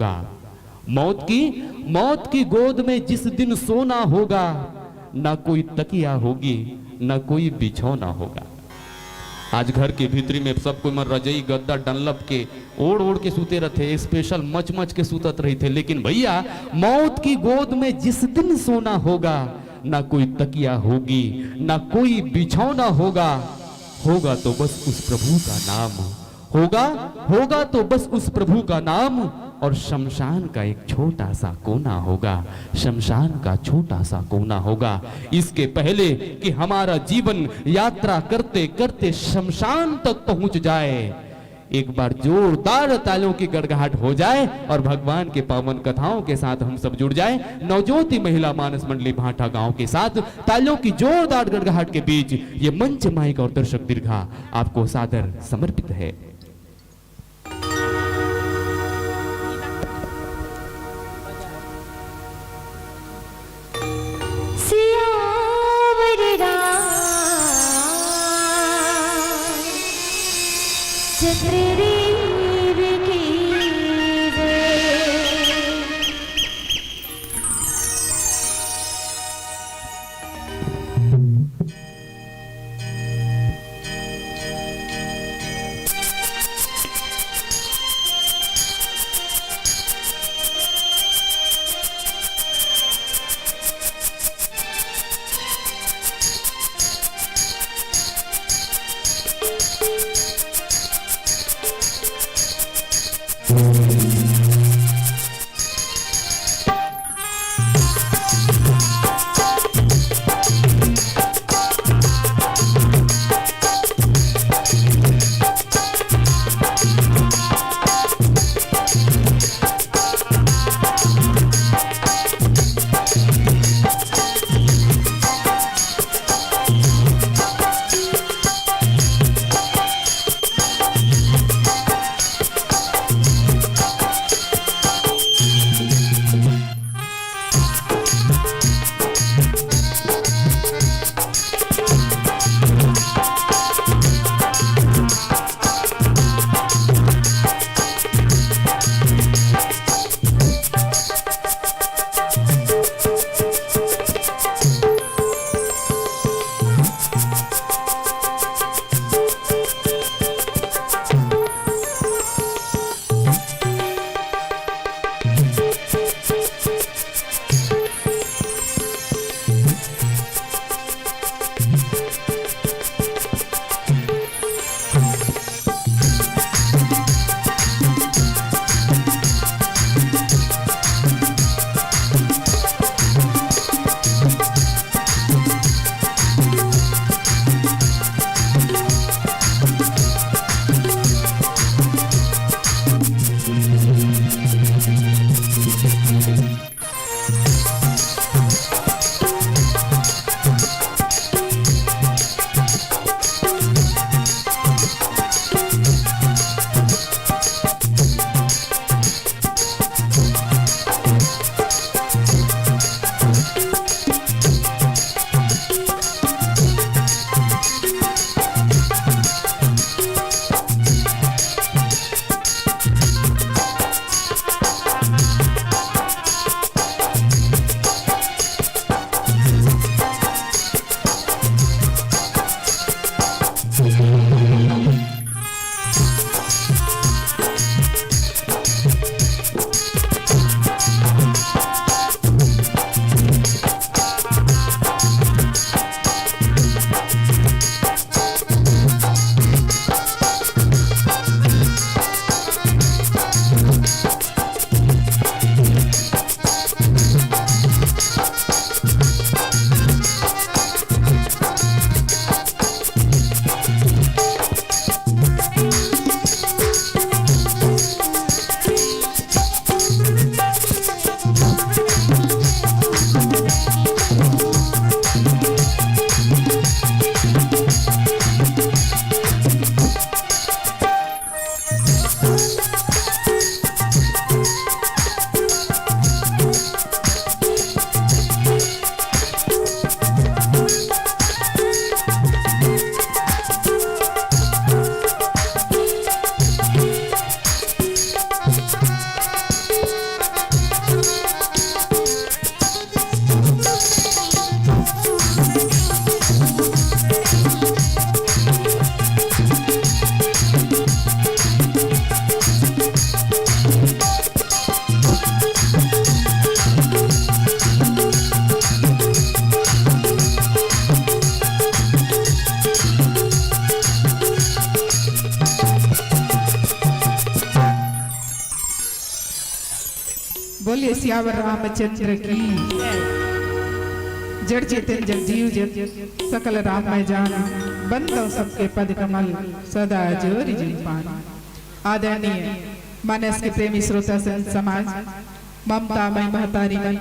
मौत की गोद में जिस दिन सोना होगा, ना कोई तकिया होगी, ना कोई बिछौना होगा। आज घर के भीतरी में सब कोई मर रजई गद्दा डनलप के ओढ़ ओढ़ के सूते रहते, स्पेशल मच मच के सूतत रही थे। लेकिन भैया मौत की गोद में जिस दिन सोना होगा, ना कोई तकिया होगी, ना कोई बिछौना होगा। होगा तो बस उस प्रभु का नाम, होगा तो बस उस प्रभु का नाम। और शमशान का एक छोटा सा कोना होगा, शमशान का छोटा सा कोना होगा। इसके पहले कि हमारा जीवन यात्रा करते करते शमशान तक पहुंच जाए, एक बार जोरदार तालियों की गड़गड़ाहट हो जाए और भगवान के पावन कथाओं के साथ हम सब जुड़ जाए। नवज्योति महिला मानस मंडली भाटा गांव के साथ तालियों की जोरदार गड़गड़ाहट के बीच ये मंच माइक और दर्शक दीर्घा आपको सादर समर्पित है। बोलिए सियावर रामचंद्र की। जड़ चेतन जगजीव जग सकल राम मैं जान, बंदो सबके पद कमल सदा जोरि जिन पान। आदरणीय मानस के प्रेमी श्रोता संत समाज, ममता मई महतारी मई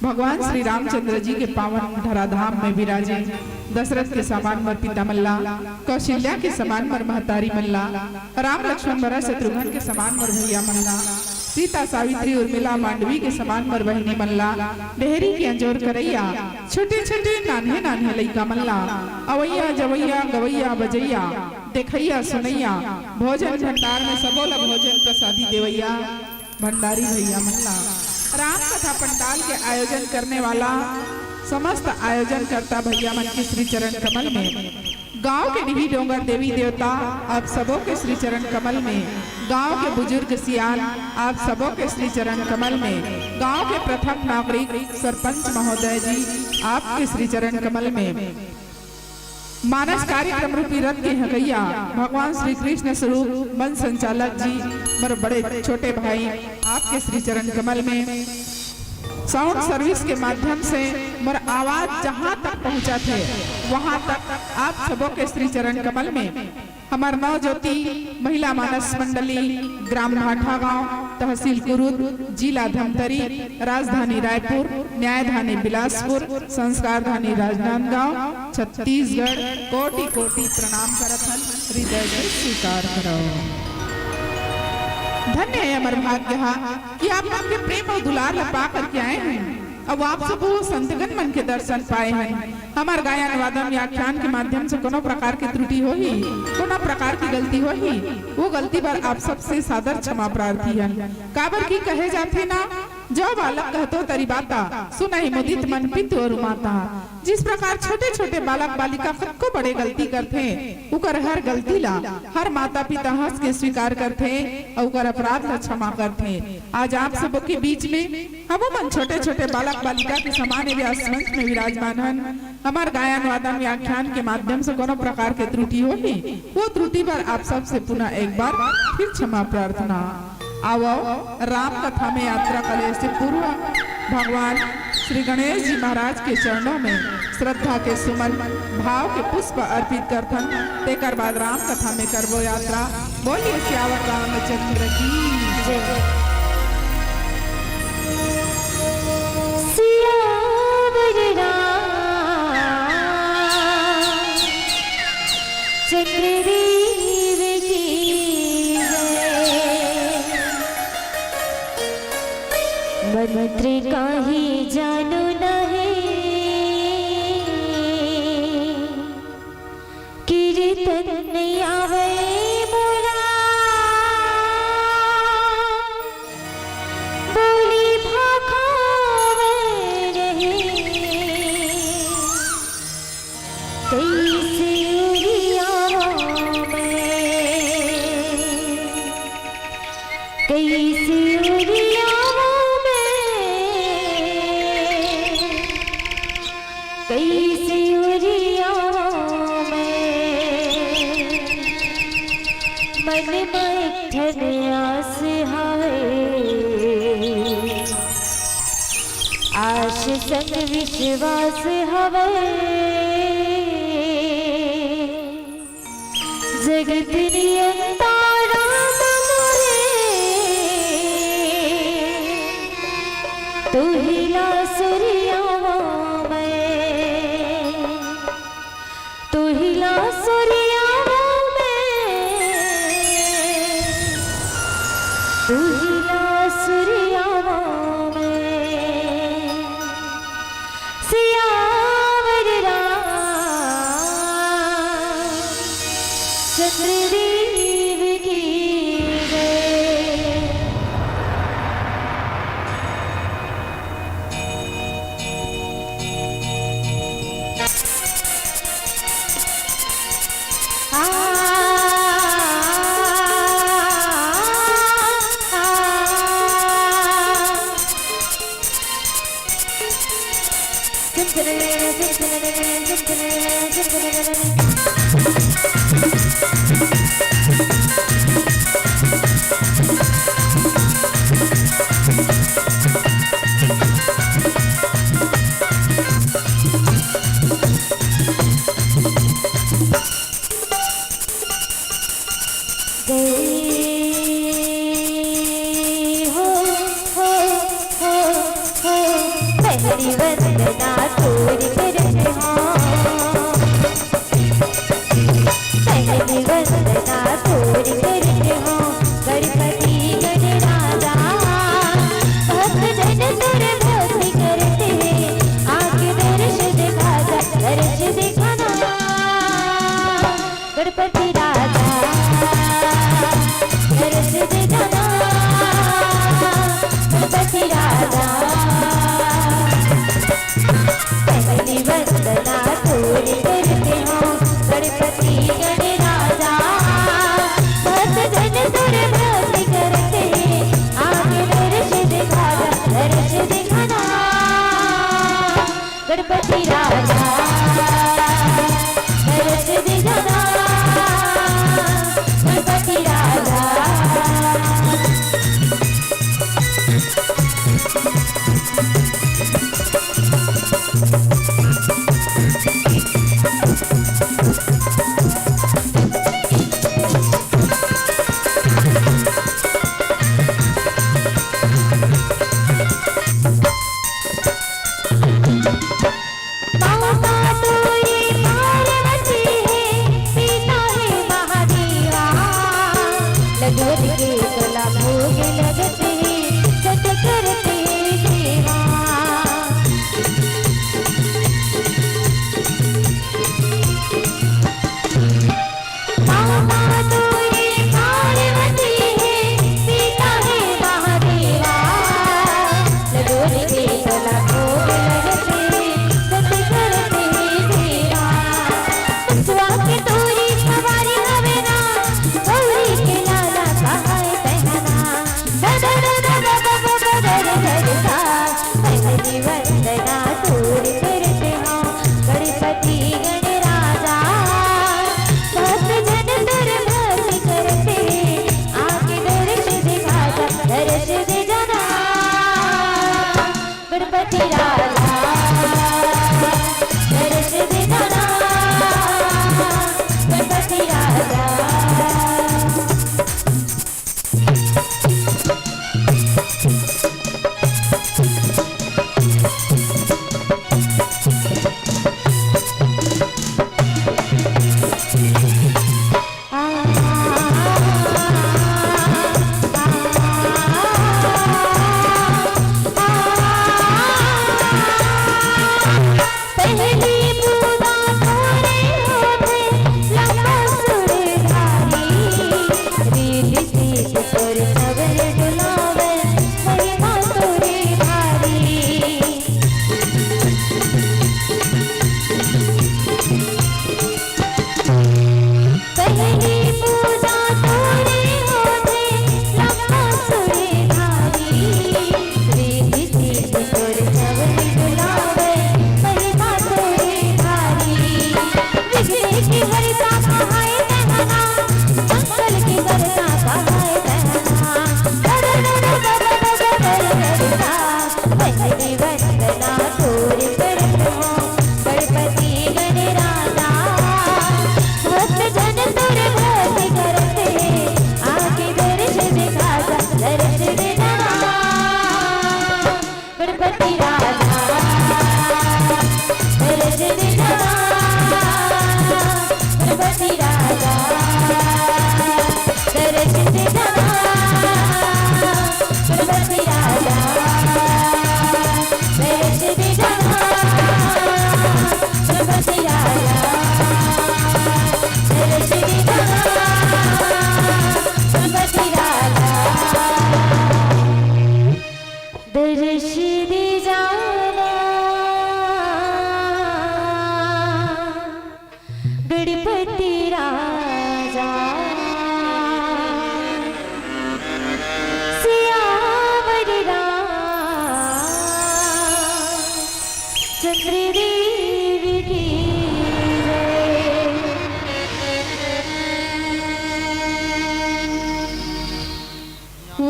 भगवान श्री रामचंद्र जी के पावन धराधाम में विराजे दशरथ के समान मर पिता मल्ला, कौशल्या के समान मर महतारी मल्ला, राम लक्ष्मण भरत शत्रुघ्न के समान मर भैया मल्ला, सीता सावित्री उर्मिला मांडवी के समान मर बहिनी मल्ला, डेहरी की अंजोर करैया छोटे छोटे नान्हे नान्हे लइका मल्ला, अवैया जवैया गवैया बजैया देखैया सुनैया, भोजन भंडार में सबोला भोजन प्रसादी देवैया भंडारी भैया मल्ला। राम कथा पंडाल के आयोजन करने वाला समस्त आयोजन करता भैया मन के श्री चरण कमल में, गांव के निधि डोंगर देवी देवता आप सबों के श्री चरण कमल में, गांव के बुजुर्ग सियान आप सबों के श्री चरण कमल में, गांव के प्रथम नागरिक सरपंच महोदय जी आपके श्री चरण कमल में, मानस कार्यक्रम रूपी रथ के हकैया भगवान श्री कृष्ण स्वरूप मन संचालक जी मेरे बड़े छोटे भाई आपके श्री चरण कमल में, साउंड सर्विस के माध्यम से मेरा आवाज जहां तक पहुंचा थे वहां तक आप सबों के श्री चरण कमल में, हमार नव ज्योति महिला मानस मंडली ग्राम भाठा गांव तहसील कुरुद जिला धमतरी राजधानी रायपुर न्यायधानी बिलासपुर संस्कारधानी राजनांदगांव छत्तीसगढ़ कोटि कोटि प्रणाम करत हन, हृदय से स्वीकार करो। धन्य है अमर भाग्य कि आप आपके प्रेम और दुलार पा करके आए हैं। अब आप सब वो संतगण मन के दर्शन पाए हैं। हमार गायन वादन व्याख्यान के माध्यम से कोनो प्रकार की त्रुटि हो ही, कोनो प्रकार की गलती हो ही, वो गलती पर आप सबसे सादर क्षमा प्रार्थी है। काबर की कहे जाते ना, जो बालक कहतो तरी बाता सुनहि मुदित मन पित और माता। जिस प्रकार छोटे छोटे बालक बालिका सबको बड़े गलती करते, उकर हर गलती ला हर माता पिता हंस के स्वीकार करते और उकर अपराध ला क्षमा करते। आज आप सब के बीच में हम मन छोटे छोटे बालक बालिका के समान व्यास मंच में विराजमान हन। हमार गायन वादन व्याख्यान के माध्यम से कोनो प्रकार के त्रुटि होगी, वो त्रुटि पर आप सबसे पुनः एक बार फिर क्षमा प्रार्थना। आओ राम कथा में यात्रा कले से पूर्व भगवान श्री गणेश जी महाराज के चरणों में श्रद्धा के सुमन भाव के पुष्प अर्पित करथन। तेकर बाद राम कथा में करबो यात्रा। बोलिए सियावर रामचंद्र की जय। सियावर चंद्रदेव की मंत्र काहे जानो नहीं, कीर्तन नहीं आवे मोरा, बोली भाखावे रहे, कैसे उड़ियावा मैं, कैसे उड़ियावा कैसे उड़ियावा मैं, मन में ठन आस हवे, आश संग विश्वास हवे, जगत नियंतारा मोरे, तू हिला सूर्यावा सूर्यावा में, तू हिला सूर्यावा में। सियावर चंद्रदेव की जय। पहली वंदना तोर करत हाँ पहली वंदना तोर करत हाँ गणपति गणराजा भक्त जन तोर भक्ति करते हैं आके दर्श दिखा जा दर्श दिखाना गणपति राजा दर्श दिखाना गणपति राजा पहली वंदना तोर करते हो गणपति गणराजा भक्त जन तोर भक्ति करते हैं आगे दर्श दिखाना गणपति राजा दर्श दिखाना गणपति राजा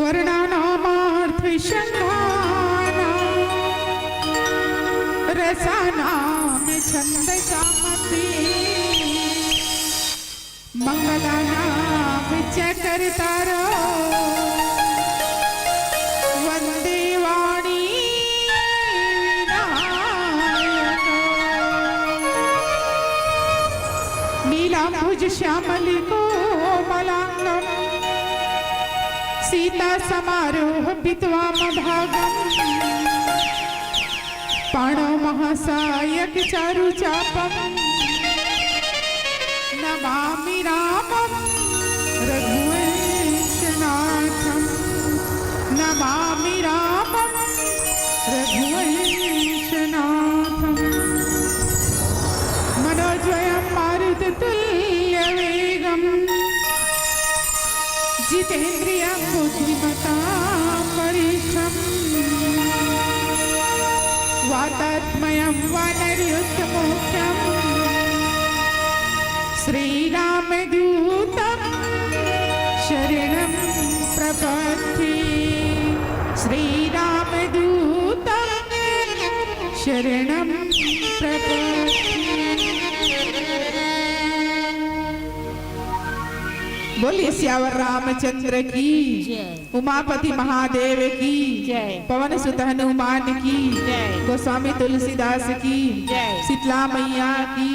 वर्णनामार्थ शंखाना रसाना में छंद सामती मंगलाना विच करतारो वंदे वाणी वीणा श्यामली कोमलांगम सीता समारोह विद्वाम भागम पाणो महासायक चारु चापम नमामि रामम रघुवंशनाथम नमामि रामम रघुवंशनाथम मनोजवयं मारुततुल्यवेगं जितेन्द्रियं बुद्धिमतां वरिष्ठम् वातात्मयं वानरयुक्तमोक्षम् श्रीरामदूतं शरणं प्रपद्ये श्रीरामदूतं शरणं प्रपद्ये। बोलिए सियावर रामचंद्र की उमापति महादेव की पवन सुत हनुमान की गोस्वामी तुलसीदास की शीतला मैया की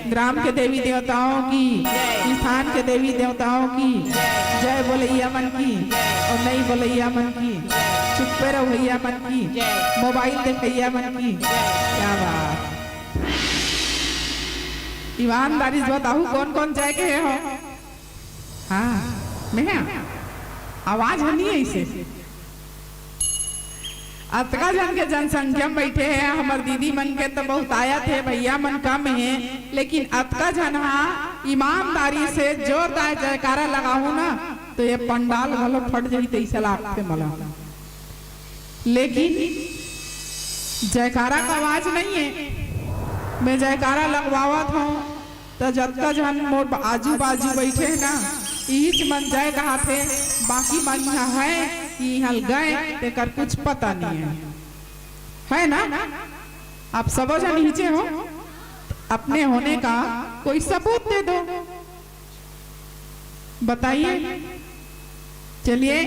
ग्राम के देवी देवताओं की स्थान के देवी देवताओं की जय बोलैया मन की और नहीं बोलैया मन की चुप पे रहो भैया मन की मोबाइल देखैया मन की। क्या बात ईमानदारी से बताओ कौन कौन जय के हो। हाँ मैं आवाज है नहीं ऐसे अतका जन के जनसंख्या में बैठे हैं हमार दीदी मन के तो बहुत आया थे भैया मन कम है लेकिन अतका जन हाँ ईमानदारी से जोरदार जयकारा लगाऊ ना तो ये पंडाल भलो फट जाई तैसे लागते मला लेकिन जयकारा का आवाज नहीं है। मैं जयकारा लगवावत हूँ तो जतका जन मोर आजू बाजू बैठे है ना ईच मन जय कहा थे बाकी मन यहाँ है यहाँ गए तेकर कुछ पता नहीं है ना। आप सब जन नीचे हो अपने होने का कोई सबूत दे दो बताइए। चलिए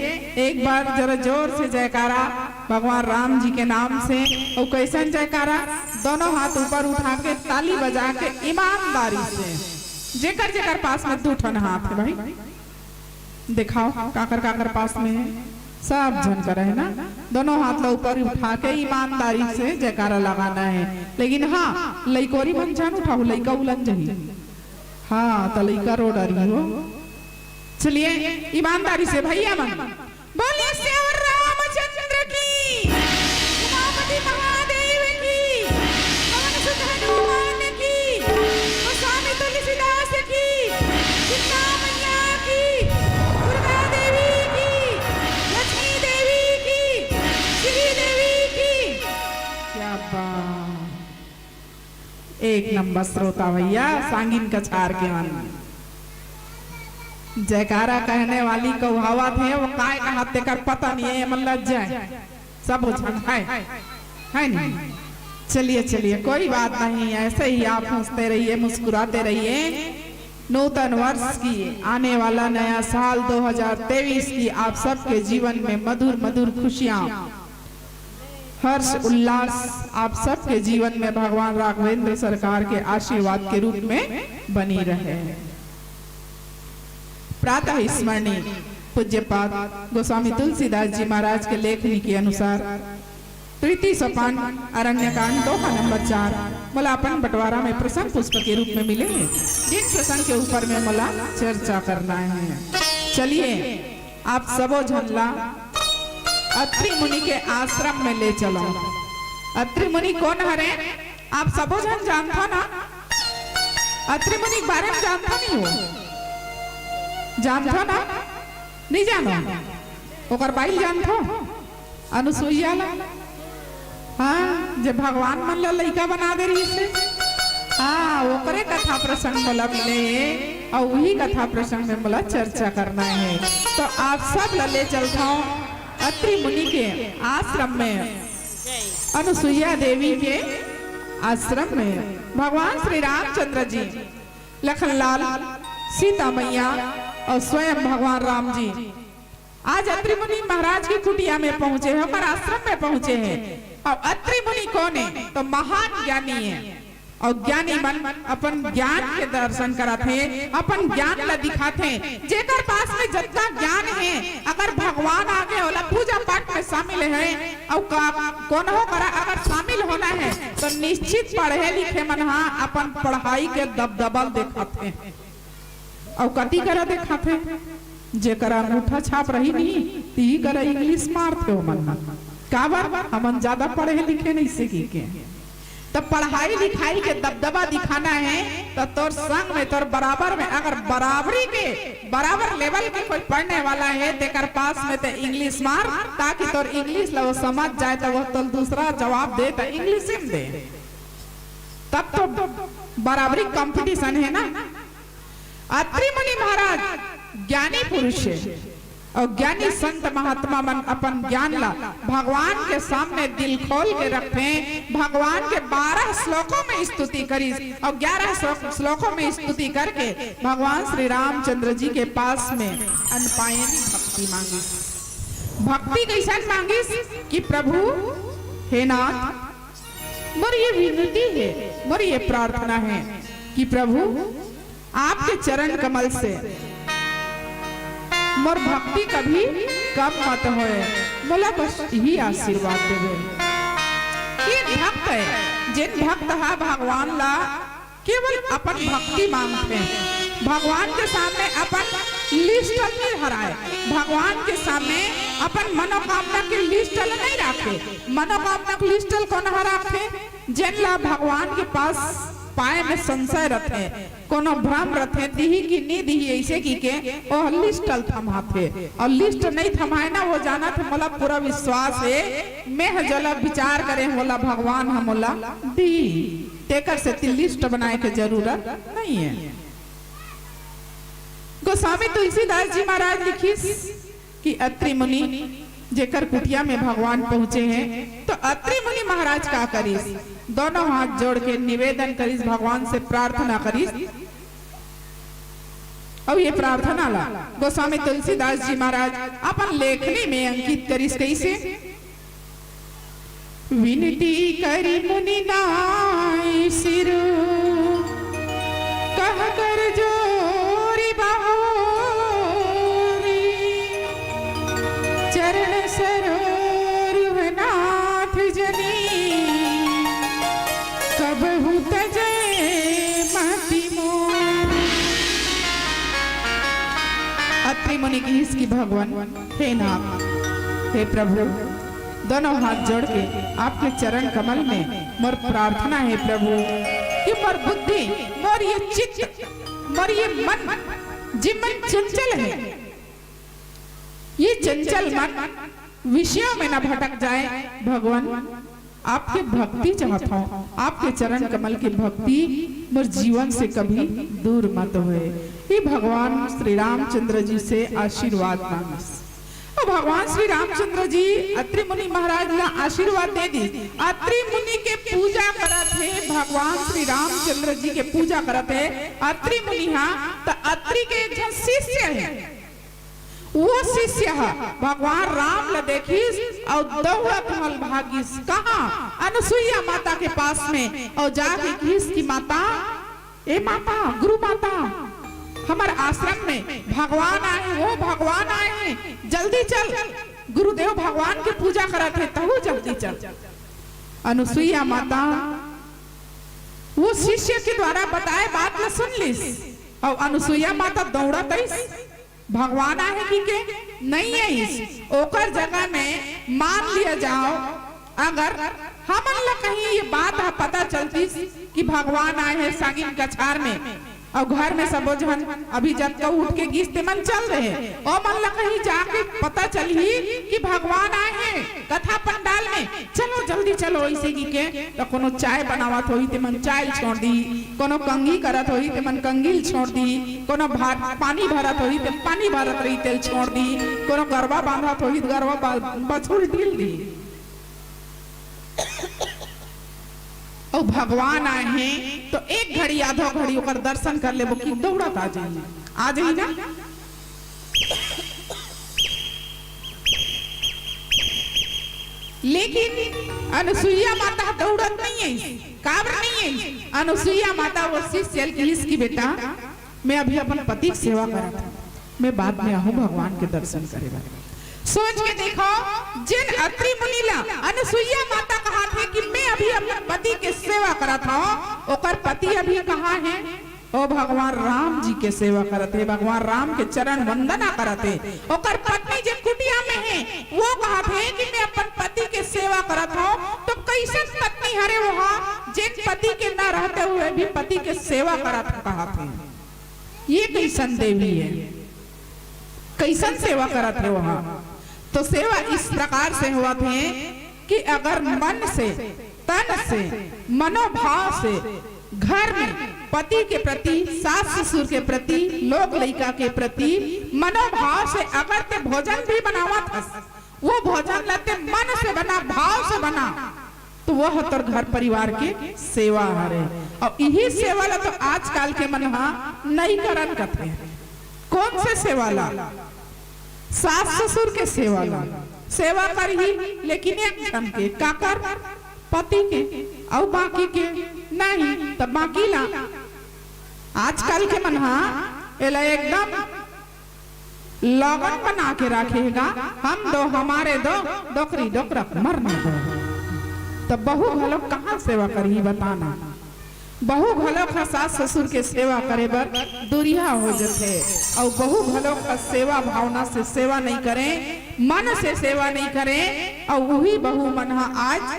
एक बार जरा जोर से जयकारा भगवान राम जी के नाम से और कैसन जयकारा दोनों हाथ ऊपर उठा के ताली बजा के ईमानदारी से जेकर जेकर पास में दो ठन हाथ है भाई दिखाओ काकर काकर पास में है सब जन करे है ना दोनों हाथ ला ऊपर उठा के ईमानदारी से जयकारा लगाना है। लेकिन हाँ लइकोरी मन जान उठाओ लइका उलन जही हाँ तो लइका रो डरी हो। चलिए ईमानदारी से भैया मन बोलिए सियावर रामचंद्र की उमापति महादेव की पवन सुत हनुमान की गोस्वामी तुलसीदास की सीता मैया की दुर्गा देवी की लक्ष्मी देवी की श्री देवी की। क्या बात एक नंबर श्रोता भैया सांगिन कछार के मन जयकारा कहने वाली कहावत है वो काय कहते कर पता नहीं है मन लग जाए सब है नहीं। चलिए चलिए कोई बात नहीं ऐसे ही आप हंसते रहिए मुस्कुराते रहिए। नूतन वर्ष की आने वाला नया साल 2023 की आप सबके जीवन में मधुर मधुर खुशियां हर्ष उल्लास आप सबके जीवन में भगवान राघवेंद्र सरकार के आशीर्वाद के रूप में बनी रहे। प्रातः स्मरणीय पूज्यपाद गोस्वामी तुलसीदास जी महाराज के लेखनी के अनुसार प्रीति सोपान अरण्यकांड दोहा नंबर 4 मला अपन बंटवारा में प्रसंग पुष्प के रूप में मिले हैं जिन प्रसंग के ऊपर में मला चर्चा करना है। चलिए आप सबो झनला अत्रि मुनि के आश्रम में ले चलो। अत्रि मुनि कौन हरे आप सबो जन जानता ना अत्रि मुनि के बारे में जानता नहीं हो जानता ना नहीं जानो ओकर बाइल जानता अनुसुईया ला हाँ जब भगवान मन ला लइका बना दे रही से हाँ ओकरे कथा प्रसंग मला मिले और वही कथा प्रसंग में मला चर्चा करना है। तो आप सब ले चलता हूँ अत्रि मुनि के आश्रम में अनुसुईया देवी के आश्रम में भगवान श्री रामचंद्र जी लखनलाल सीता मैया और स्वयं भगवान राम जी आज अत्रि मुनि महाराज की कुटिया में पहुंचे हैं और आश्रम में पहुंचे हैं। और अत्रि मुनि कौन है तो महान ज्ञानी है और ज्ञानी मन अपन ज्ञान के दर्शन कराते, अपन ज्ञान ला दिखाते। जेकर पास में जितना ज्ञान है, अगर भगवान आगे होला पूजा पाठ में शामिल है और कोनो करा अगर शामिल होना है तो निश्चित पढ़े लिखे मन अपन पढ़ाई के दबदबल दिखाते और कति करा दिखाते। जेकर अंगूठा छाप रही नहीं ती करा इंग्लिश मारते हो मन का बार हमन ज्यादा पढ़े लिखे नहीं सीखी के। तब पढ़ाई लिखाई के दबदबा दिखाना है तो तोर संग में तोर बराबर में अगर बराबरी के बराबर लेवल के कोई पढ़ने वाला है तेकर पास में तो इंग्लिश मार, ताकि तोर इंग्लिश ला वो समझ जाए तो वो तो दूसरा जवाब दे तो इंग्लिश में दे। तब तो बराबरी कंपटीशन है ना। अत्रि मुनि महाराज ज्ञानी पुरुष है और ज्ञानी संत महात्मा मन अपन ज्ञान ला भगवान के सामने दिल खोल के रखते। भगवान के 12 श्लोकों में स्तुति करी और 11 श्लोकों में स्तुति करके भगवान श्री रामचंद्र जी के पास में अनपायनी भक्ति मांगी। भक्ति कैसा मांगी कि प्रभु हे नाथ मोर ये विनती है, मोर ये प्रार्थना है कि प्रभु आपके चरण कमल से मोर भक्ति कभी कम मत होए, बोला बस यही आशीर्वाद देवे। ये भक्त है जिन भक्त है भगवान ला केवल अपन भक्ति मांगते हैं। भगवान के सामने अपन लिस्ट नहीं हराए, भगवान के सामने अपन मनोकामना की लिस्ट नहीं रखे। मनोकामना की लिस्ट कौन रखे? जिन ला भगवान के पास पाए में संशय रखे, कोनो भ्रम रखे दिही की नहीं दिही ऐसे की के वो लिस्ट थमाते और लिस्ट नहीं थमाए ना वो जाना थे मोला पूरा विश्वास है मैं जला विचार करे होला भगवान हमोला दी तेकर से लिस्ट बनाए के जरूरत नहीं है। गोस्वामी तुलसीदास जी महाराज लिखिस कि अत्रि मुनि जेकर कुटिया में भगवान पहुंचे हैं तो अत्रि मुनि महाराज का करिस, दोनों हाथ जोड़ के निवेदन करिस, भगवान से प्रार्थना करिस। और ये प्रार्थना ला गोस्वामी तुलसीदास जी महाराज अपन लेखनी में अंकित करिस कैसे? विनती करी मुनि नाय सिर कह कर जोरी बाहोरी चरण सरोर नाथ जनी कबहु तजे मति मोर। अत्रि मुनि की इसकी भगवान हे नाथ हे प्रभु दोनों हाथ जोड़ के आपके चरण कमल में मोर प्रार्थना है प्रभु कि मोर बुद्धि मोर ये चित्त मोर ये मन जी मन चंचल है, ये चंचल मन विषयों में न भटक जाए। भगवान आपके भक्ति चाहता हूँ, आपके चरण कमल की भक्ति मोर जीवन से कभी दूर मत होए। ये भगवान श्री रामचंद्र जी से आशीर्वाद मांगे। भगवान श्री रामचंद्र जी अत्रि मुनि महाराज ला आशीर्वाद दे दी। अत्रि मुनि के पूजा करत है भगवान श्री रामचंद्र जी के पूजा करत है अत्रि मुनि। हाँ तो अत्रि के एक जन शिष्य है, वो शिष्य है भगवान राम ला देखिस और दौड़त हल भागिस कहाँ? अनुसुईया माता के पास में और जाके किस की माता ए माता गुरु माता हमारे आश्रम में भगवान आए, वो भगवान आए हैं, जल्दी चल गुरुदेव भगवान की पूजा करते हैं तहु जल्दी चल। अनुसुईया माता वो शिष्य के द्वारा बताए बात ला सुन लिस और अनुसुईया माता दौड़ा तईस भगवान आए की के नहीं है इस ओकर जगह में मान लिया जाओ अगर हमन ला कहीं ये बात पता चलती कि भगवान आए हैं सागिन कछार में और घर में सब जन अभी जब तो उठ के गीसते मन चल रहे और मन लगा कहीं जाके पता चली कि भगवान आए हैं कथा पंडाल में, चलो जल्दी चलो ऐसे की के तो कोनो चाय बनावत होई ते मन चाय छोड़ दी, कोनो कंगी करत होई ते मन कंगील छोड़ दी, कोनो भात पानी भरत होई ते पानी भरत रही तेल छोड़ दी, कोनो गरबा बांधत होई गरबा बछुड़ ढील दी। और भगवान आए हैं तो एक घड़ी आधो घड़ी ओकर दर्शन कर ले कि दौड़त आ जाइए ना। लेकिन अनुसुईया माता दौड़त नहीं है, काबर नहीं है। अनुसुईया माता वो शिष्य की इसकी बेटा मैं अभी अपन पति की सेवा करा था, मैं बाद में आहूँ भगवान के दर्शन करेगा। सोच के देखो, जिन अत्रि मुनि ला अनुसुईया माता कहा थे कि मैं अभी अपने पति के सेवा करा था, ओकर पति अभी कहाँ है? ओ भगवान राम जी के सेवा करते, भगवान राम के चरण वंदना करते। ओकर पत्नी जो कुटिया में है वो कहा थे कि मैं अपन पति के सेवा करत हूँ। तो कैसे पत्नी हरे वहाँ जिन पति के न रहते हुए भी पति के सेवा करत कहा थे? ये कैसन देवी है, कैसन सेवा करत है वहाँ? तो सेवा इस प्रकार से हुआ थे कि अगर मन से, तन से, मनोभाव से घर में पति के प्रति, सास ससुर के प्रति, लोग लड़का के प्रति मनोभाव से अगर ते भोजन भी बनावा था, वो भोजन लेते मन से बना, भाव से बना, तो वह तो घर परिवार के सेवा हरे। और यही सेवा ला तो आजकल के मन नहीं करन करते। कौन से सेवा ला? सास ससुर के सेवा ला सेवा कर ही, लेकिन एक जन के काकर पति के और बाकी के नहीं, तब बाकी ला आजकल के मन एला एकदम लगन बना के रखेगा, हम दो हमारे दो, डोकरी डोकरा मरना दो। तब बहू घलो कहाँ सेवा करी बताना? बहू घलो का सास ससुर के सेवा करे बर दुरिया हो जाते, और बहू घलो का सेवा भावना से सेवा नहीं करे, मन से सेवा नहीं करे, और वही बहू मन आज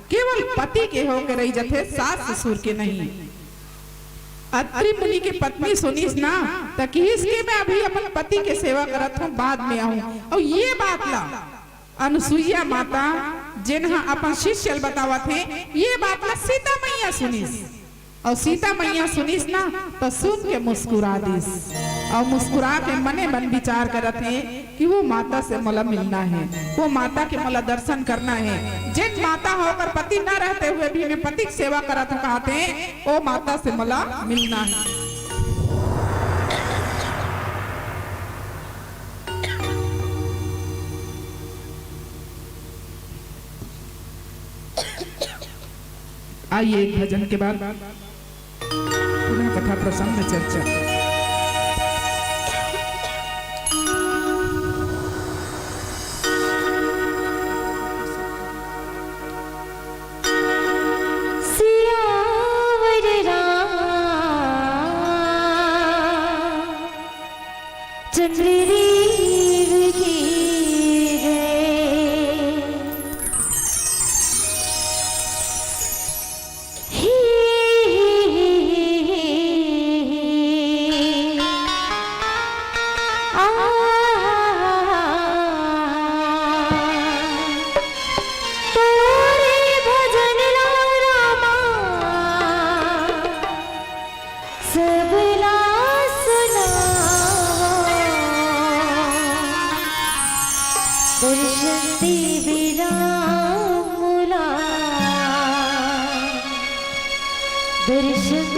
केवल पति के होकर रही जाते, सास ससुर के नहीं। अत्रि मुनि की पत्नी सुनीस ना ताकि इसके मैं अभी अपन पति के सेवा करत हूँ, बाद में आऊँ। और ये बात ला अनुसुईया माता जिन्हा अपन शिष्य बतावा थे, ये बात ला सीता मैया सुनीस, और सीता मैया सुनीस ना तो सुन के मुस्कुरा दीस, और मुस्कुरा के मने मन विचार करत है कि वो माता से मला मिलना है, वो माता के मला दर्शन करना है। जिन माता होकर पति न रहते हुए भी मैं पति की सेवा करत हूँ कहते, वो माता से मला मिलना है। आइए एक भजन के बाद पुनः कथा प्रसंग में चर्चा। दर्शन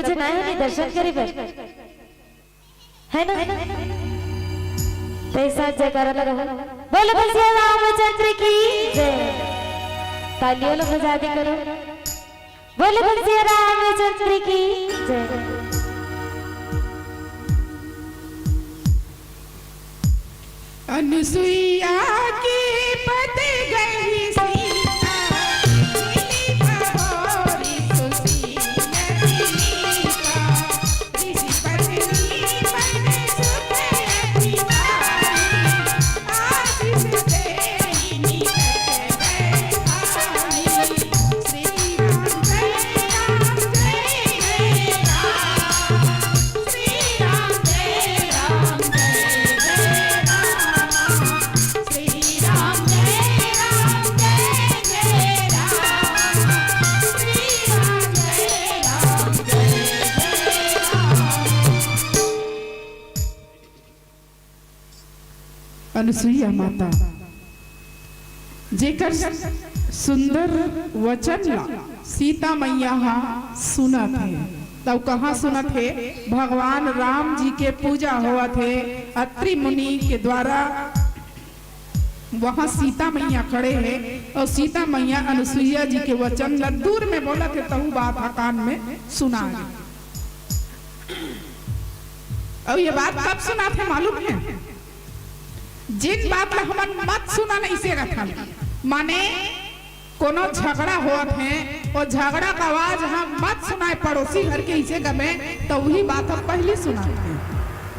मुझे ना है दर्शन करे बर है ना तो ऐसा जयकारा लगा बोलो भैया रामचंद्र की जय तालियों लो बजा दी करो बोलो भैया रामचंद्र की जय अनुसुईया की पद गई सीता मिली बहोरी सुशीला ऋषि पत्नी बने सुखयति आशीष देहि निकट बैठाई श्री राम जय राम जय राम श्री राम जय राम अनुसुईया माता जेकर सुंदर वचन ला सीता मैया सुना थे तब कहाँ सुना थे भगवान राम जी के पूजा हुआ थे अत्रि मुनि के द्वारा वहाँ सीता मैया खड़े हैं और सीता मैया अनुसुईया जी के वचन ला दूर में बोला थे तहु बात कान में सुना और ये बात कब सुना थे मालूम है जिन बात ला हमन मत सुना नहीं से रखा माने कोनो झगड़ा होत है और झगड़ा का आवाज हम मत सुनाए पड़ोसी घर के इसे गमे तो वही बात हम पहले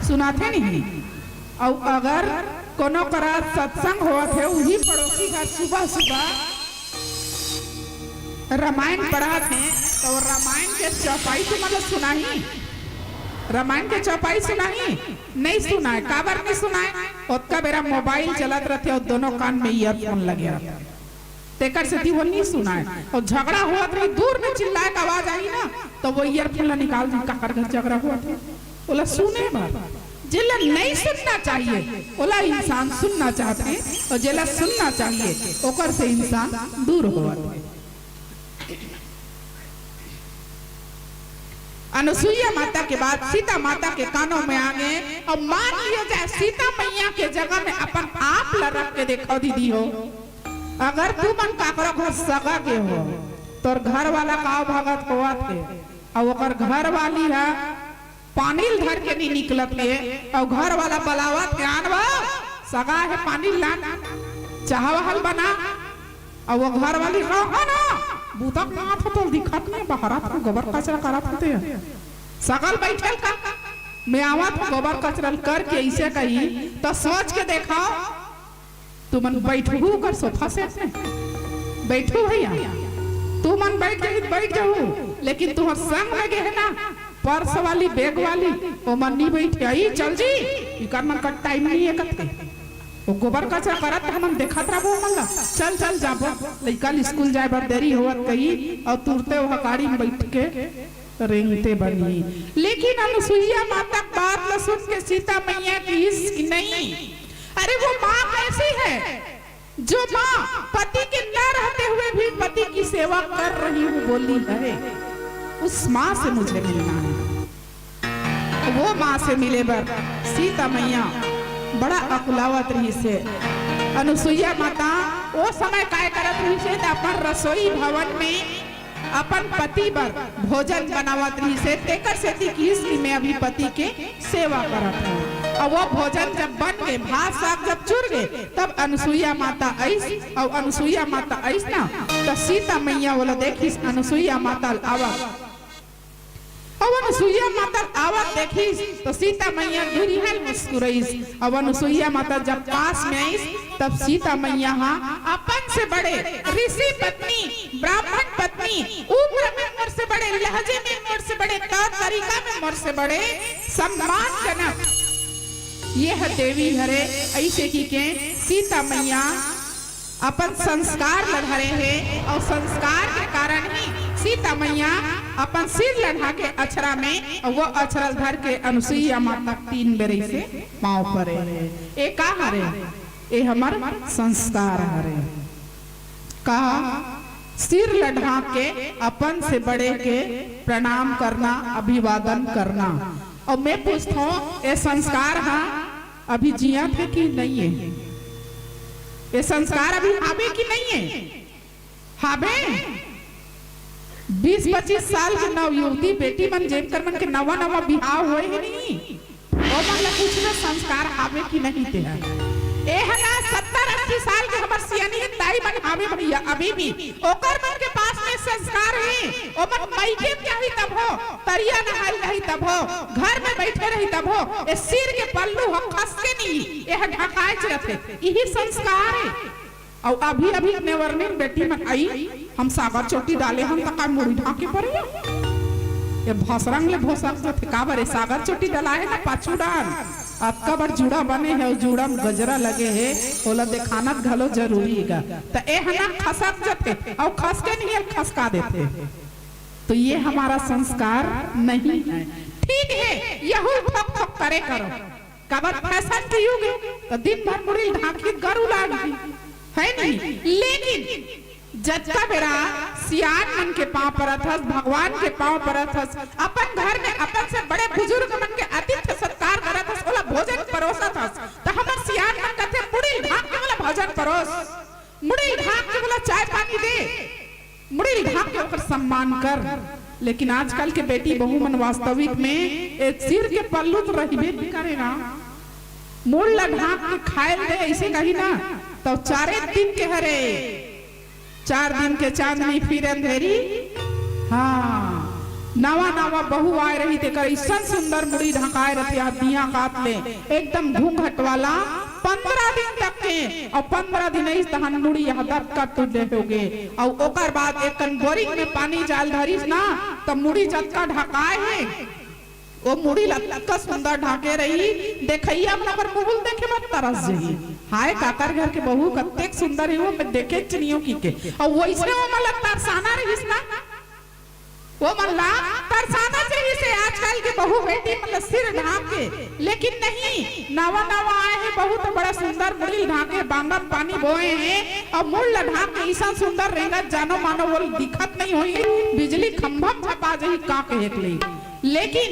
सुनाते नहीं और अगर कोनो करा सत्संग होत है वही पड़ोसी घर सुबह सुबह रामायण पढ़ाते हैं तो रामायण के चौपाई तो मतलब सुनाही रामायण के चौपाई सुनाही नहीं सुना है काबर नहीं सुना है उसका मेरा मोबाइल चलत रहते और दोनों कान में ईयरफोन लगे रहते तेकर से वो नहीं सुना है और झगड़ा हुआ था दूर में चिल्लाए का आवाज आई ना तो वो ईयरफोन ला निकाल दी काकर घर झगड़ा हुआ था बोला सुने बात जिला नहीं सुनना चाहिए बोला इंसान सुनना चाहते और जिला सुनना चाहिए ओकर से इंसान दूर हुआ अनुसुईया माता के बाद सीता माता के कानों में आ गए और मान लिया जाए सीता मैया के जगह में अपन आप ला रख के देखो दीदी हो अगर तू मन काकरो घर सगा के हो तो घर वाला काव भगत हुआ थे और ओकर घर वाली है पानी धर के नहीं निकलत है और घर वाला बलावत के आनवा सगा है पानी लाना चाहवहल बना और वो घर वाली कहा ना बूता कहाँ था तो दिखत नहीं बाहर था गोबर कचरा करत होते सगल बैठल का मैं आवा था गोबर कचरा करके ऐसे कही तो सोच के देखा तू मन बैठू कर सोफा से बैठू भैया तू मन बैठ जाऊ लेकिन तुम संग लगे है ना पर्स वाली बैग वाली वो मन नहीं बैठे आई चल जी इकर मन का टाइम नहीं है कते वो गोबर कचरा करत हम देखत रहबो मन चल चल जाबो लइका स्कूल जाए बर देरी होवत कही और तुरते वो गाड़ी में बैठ के रेंगते बनी लेकिन अनुसुईया माता बात ल सुन के सीता मैया की इश्क नहीं अरे वो माँ कैसी है जो माँ पति के न रहते हुए भी पति की सेवा कर रही हूँ बोली है उस माँ से मुझे मिलना है वो माँ से मिले बर सीता मैया बड़ा अकुलावत रही से अनुसुईया माता वो समय काय करत रही से अपन रसोई भवन में अपन पति पर भोजन बनावत रही से तेकर से की में अभी पति के सेवा करत है और वो भोजन जब बन गए भात साग जब चुर गए तब अनुसुईया माता ऐस और अनुसुईया माता ऐस ना तो सीता मैया बोला देखी अनुसुईया माता आवा अब अनुसुईया माता आवत देखी तो सीता मैया दुरिहल मुस्कुराई अब अनुसुईया माता जब पास में आई तब सीता मैया अपन से बड़े ऋषि पत्नी ब्राह्मण पत्नी उम्र में मोर से बड़े लहजे में मोर से बड़े तौर तरीका में मोर से बड़े सम्मानजनक यह देवी हरे ऐसे की के सीता मैया अपन संस्कार लड़े हैं और संस्कार के कारण ही सीता मैया अपन सिर लड़ा के अक्षरा में और वो अक्षरा धर के अनुसुईया माता 3 बेर से पाँव परे ए का हरे ए हमार संस्कार हरे का सिर ढाक के अपन से बड़े के प्रणाम करना, अभिवादन करना। और मैं पूछता हूँ ये संस्कार हाँ अभी जिया थे कि नहीं है? ये संस्कार अभी हावे कि नहीं है? हावे 20-25 साल के नव युवती बेटी मन जेकर मन के नवा नवा बिहाव हुए ही नहीं, और मन ला पूछना संस्कार हावे कि नहीं ते ए हना 70-80 साल के हमर सियानी के दाई मन हावे भैया अभी भी ओकर मन के पास में संस्कार है। ओ मन मायके क्या ही तब हो, तरिया नहाई रही तब हो, घर में बैठे रही तब हो, ए सिर के पल्लू हम खस के नहीं ए ढकाए रहते, यही संस्कार है। और अभी अभी नेवरनिन बेटी में आई हम सागर चोटी डाले हम तक मुड़ी ढाके पड़िया ये भसरंग ले भोसक जो थे का बरे सागर चोटी डलाए ना पाछू डाल आपका बड़ जुड़ा बने है, जुड़ा में गजरा लगे है, ओला दिखाना घलो जरूरी है। तो ए हना खसक जते और खस के नहीं खसका देते, तो ये हमारा संस्कार नहीं है। ठीक है यहू ठक ठक करे करो, कबर फैशन के युग है तो दिन भर मुड़ी ढाकी गरु लागी है नहीं, लेकिन जत्ता बेरा सियान मन के पांव परत हस, भगवान के पांव परत हस, अपन घर में अपन से बड़े बुजुर्ग मन के आतिथ्य सत्कार करत हस, ओला भोजन परोसत हस, तो हमर सियान मन कहते मुड़ी ढाक के बोला भोजन परोस, मुड़ी ढाक के बोला चाय पानी दे, मुड़ी ढाक के ओकर सम्मान कर। लेकिन आजकल के बेटी बहू मन वास्तविक में एक सिर के पल्लू तो रहिबे नहीं करेगा, मूल ला ढाक के खाए दे ऐसे कही ना तो 4 दिन के हरे 4 दिन के चांदनी फिर अंधेरी। हाँ नवा नवा बहू आए रही थे कर ऐसा सुंदर मुड़ी ढकाए रहती दिया काट ले एकदम घूंघट वाला 15 दिन तक के, और 15 दिन इस तहन मुड़ी यहाँ दब का टूटे होगे, और ओकर बाद एक बोरिंग में पानी जाल धरीस ना तब मुड़ी जत्का ढकाए है वो मुड़ी लटका सुंदर ढाके रही देखैया अपना पर मुहुल देखे मत तरस जही हाय काकर घर के बहू कतेक सुंदर है वो मैं देखे चनियो की के, और वैसे वो मला तरसाना रहिस ना, वो मला तरसाना चाहिए से आजकल के बहू बेटी मतलब सिर ढाक के, लेकिन नहीं नवा नवा आए हैं बहू तो बड़ा सुंदर मुड़ी ढाके बांगा पानी बोए हैं और मुड़ ढाक के ऐसा सुंदर रहेगा जानो मानो वो दिखत नहीं हुई बिजली खंभा छपा जही का के एक ले, लेकिन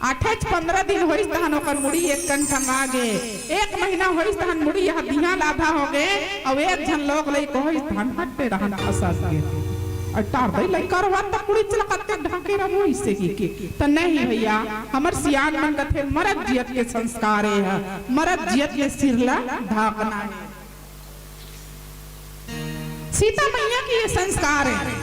8-15 दिन होइस तहन ओकर मुड़ी एक कन टंगा गे, 1 महीना होइस तहन मुड़ी यहाँ दिहा लाधा हो गए, और एक झन लोग लई कहिस धन हटते रहन फसा के अटार दई लई करवा त मुड़ी चलकते ढाके रहो इससे की के त नहीं भैया हमर सियान मन कथे मरद जियत के संस्कार है, मरद जियत के सिरला ढाकना है। सीता मैया की ये संस्कार है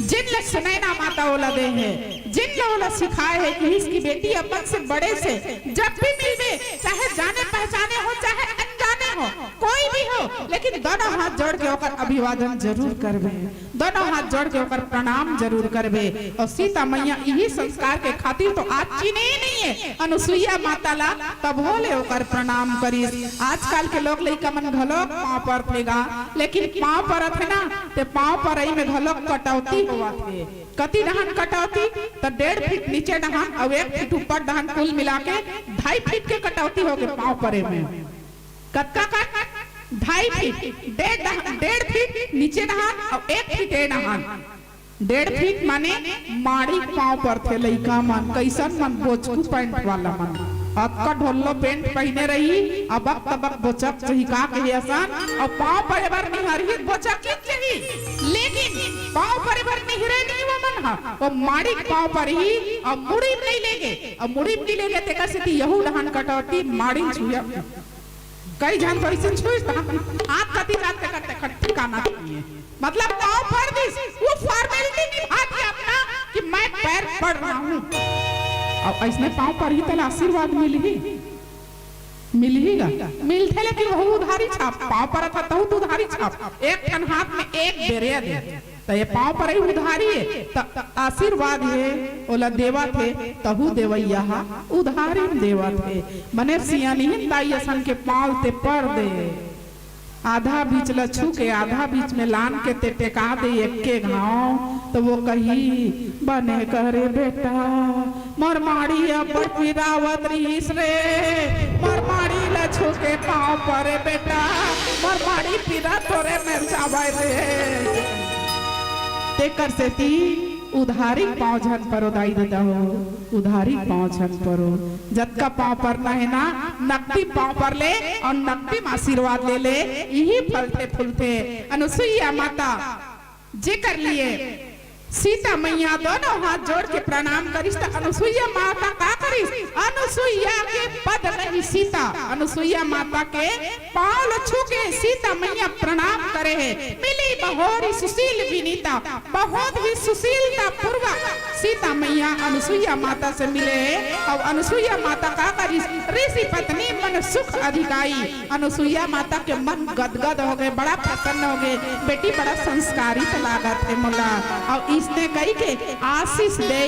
जिन लोग सुनैना माता ओला दे है, जिन लोग सिखाए है कि इसकी बेटी अपन से बड़े से जब भी मिले चाहे जाने पहचाने हो चाहे अनजाने हो कोई भी हो, लेकिन दोनों हाथ जोड़ के ओकर अभिवादन जरूर करबे, दोनों हाथ जोड़ के ओकर प्रणाम जरूर करबे। और सीता मैया यही संस्कार के खातिर तो आज चीने नहीं है अनुसुईया माता ला तब होले ओकर प्रणाम करिस। आजकल के लोग लइका मन घलो पांव पर फेगा, लेकिन पांव पर थे ना ते पांव पर में घलो कटौती हुआ थे, कति डहन कटौती तो 1.5 फीट नीचे डहन और 1 फीट ऊपर डहन कुल मिला के 2.5 फीट के कटौती हो गए पांव परे में, कत्का का 2.5 फीट 1.5 फीट नीचे डहन और 1 फीट डहन 1.5 फीट माने माड़ी पांव पर थे लइका मन कैसन मन बोचकू पैंट वाला मन अतका ढोलो पेंट पहने रही अब तबक बोचक चाहिए का कहे आसान, और पांव पर बार निहरी बोचक की चाहिए, लेकिन पांव पर बार निहरे नहीं वो मन हा वो माड़ी पांव पर ही और मुड़ी नहीं लेंगे, और मुड़ी नहीं लेंगे ते कैसे थी यहू डहन कटौती माड़ी छुया कई जन परिसन छुई हाथ कति जाते करते ठिकाना चाहिए, मतलब पांव पर भी वो फॉर्मेलिटी निभा के अपना कि मैं पैर पड़ रहा हूं, अब ऐसने पांव पर ही तला आशीर्वाद मिलेगा मिलते, लेकिन वो उधारी छाप पांव पर था तो उधारी छाप एक ठन हाथ में एक बेरिया दे तो ये पांव पर ही उधारी है तो आशीर्वाद है ओला देवा थे तहु देवैया उधारी देवा थे मने सियानी दाई असन के पांव ते पर दे आधा बीच ल छू के आधा बीच में लान के ते टेका दे एक के घाव, तो वो कही बने करे बेटा मोर माड़ी अब पिरावत रहीस रे, मोर माड़ी ल छू के पांव परे बेटा मोर माड़ी पिरा तोरे में जावे रे, तेकर से ती उधारी पाँव झन परो दाई दादा हो, उधारी पाँव झन परो। जतका पाँव परना है ना नकदी पाँव पर ले और नकदी में आशीर्वाद ले ले, यही फलते फूलते। अनुसुईया माता जे कर लिए सीता मैया दोनों हाथ जोड़ के प्रणाम करिस। तो अनुसुईया माता का करिस, अनुसुईया के पद रही सीता, अनुसुईया माता के पाँव छू के सीता मैया प्रणाम करे है। मिली बहोरी सुशील विनीता, बहुत ही सुशीलता पूर्वक सीता मैया अनुसुईया माता से मिले। और अनुसुईया माता का करिस, ऋषि पत्नी मन सुख अधिकाई। अनुसुईया माता के मन गदगद हो गए, बड़ा प्रसन्न हो गए, बेटी बड़ा संस्कारित लागत है मोला। और इसने कही के आशीष दे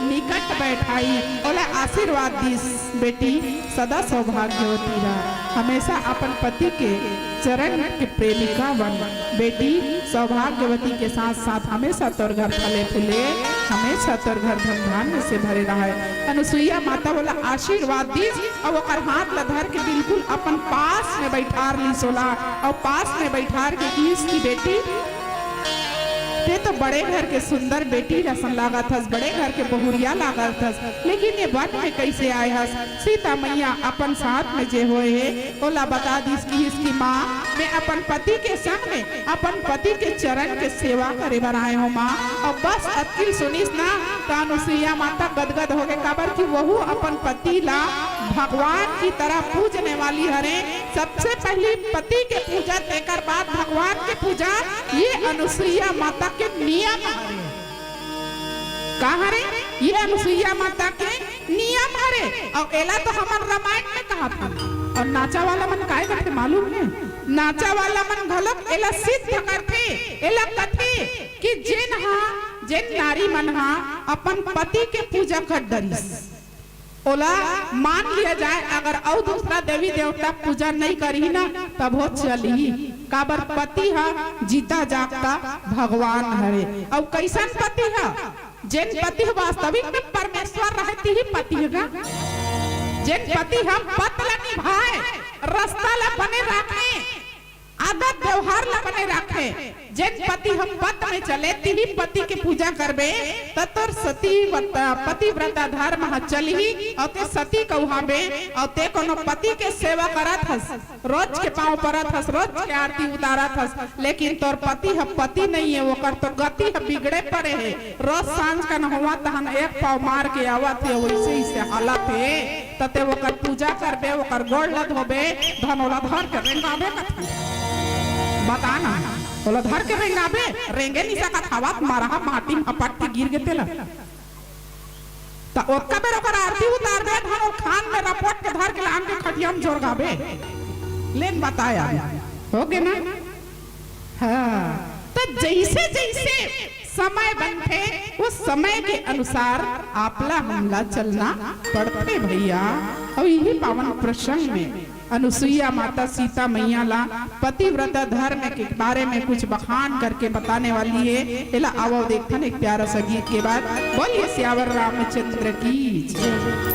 निकट बैठाई, बोला आशीर्वाद दीस बेटी सदा सौभाग्यवती रहा, हमेशा अपन पति के चरण के प्रेमिका बन। बेटी सौभाग्यवती के साथ साथ हमेशा तोर घर फले फूले, हमेशा तोर घर धन धान्य से भरे रहा। अनुसुईया माता बोला आशीर्वाद दीस और वो हाथ ला धर के बिल्कुल अपन पास में बैठार ली सोला। और पास में बैठार के की बेटी ते तो बड़े घर के सुंदर बेटी रसन लागा था, बड़े घर के बहुरिया लागा था, लेकिन ये वन में कैसे आए हस? सीता मैया अपन साथ में जे होए है ओला बता दी इसकी माँ मैं अपन पति के संग में अपन पति के चरण के सेवा करे बनाए हो माँ। और बस अतिल सुनिस ना तो अनुसुईया माता गदगद हो गए, काबर की वहू अपन पति ला भगवान की तरह पूजने वाली हरे। सबसे पहले पति के पूजा तेकर बाद भगवान के पूजा, ये अनुसुईया माता के नियम हरे। कहा रे ये अनुसुईया माता के नियम हरे। और एला तो हमार रामायण में कहा था। और नाचा वाला मन काय करते मालूम है? नाचा वाला मन घलक एला सिद्ध करते, एला कथे कि जेन नारी मन हा अपन पति के पूजा कर डरिस, ओला मान लिया जाए अगर और दूसरा देवी देवता पूजा नहीं करी ना तब हो चली। काबर पति हा जीता जागता भगवान हरे। और कैसन पति हा? जेन पति वास्तविक में परमेश्वर रहती ही पति है। जेन पति हम पत ला निभाए, रास्ता ला बने रखे, आदत व्यवहार ला बने रखे, जेन पति हम पत में चले तिही पति के पूजा करबे ततोर सती पतिव्रता धर्म चली। और ते सती कहबे और ते कोनो पति के सेवा करत हस, रोज के पांव परत हस, रोज के आरती उतारत हस, लेकिन तोर पति ह पति नहीं है, ओकर तो गति ह बिगड़े पड़े है। रोज सांझ का न हुआ तहन एक पाव मार के आवत है, वैसे ही से हालत है। तते ओकर पूजा करबे, ओकर गोड़ लद होबे, धन ओला धर के रेंगाबे कथी बताना, बोला धर के रेंगाबे, रेंगे निसा का थावत मारा माटी में अपट के गिर गए तेला। तो ओका बेर ओकर आरती उतार दे, धन खान में रपट के धर के लान के खटिया में जोड़ गाबे। लेन बताया हो गए ना? हाँ तो जैसे जैसे समय बनते उस समय के अनुसार आपला हमला चलना पड़ते भैया। और यही पावन प्रसंग में अनुसुईया माता सीता मैया ला पतिव्रता धर्म के बारे में कुछ बखान करके बताने वाली है। इला आओ देखते हैं एक प्यारा सा गीत के बाद। बोलिए सियावर रामचंद्र की जय।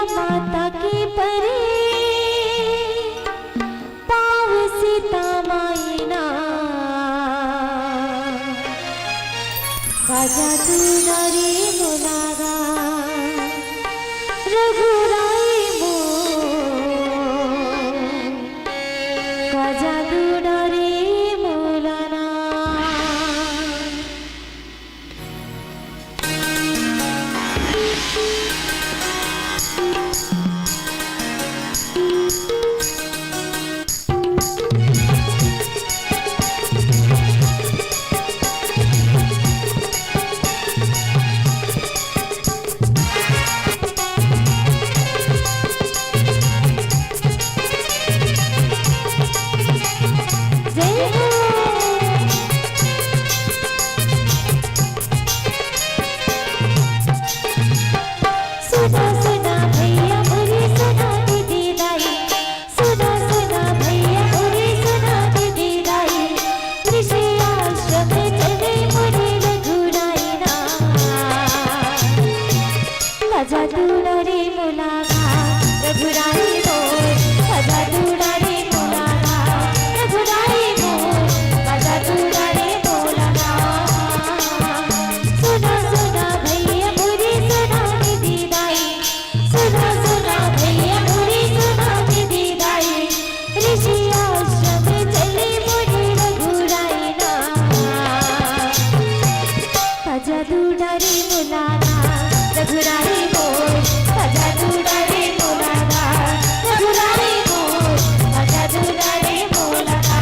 माता की परे पाव सीता मायना काजा तू नारी मुलागा रघुराई मो काजा तू नारी मुलाना। दुलारी मुलागा रघुराई मोर सदा दुलारी मुलागा रघुराई मोर सदा दुलारी मुलागा सुना सुना भैया मोरी सुना दीदी दाई सुना सुना भैया मोरी सुना दीदी दाई ऋषि आश्रम चले मोरी रघुराई ना सजा दुलारी मुलागा रघुराई मोर सजा दुलारी मुलागा रघुराई मोर सजा दुलारी मुलागा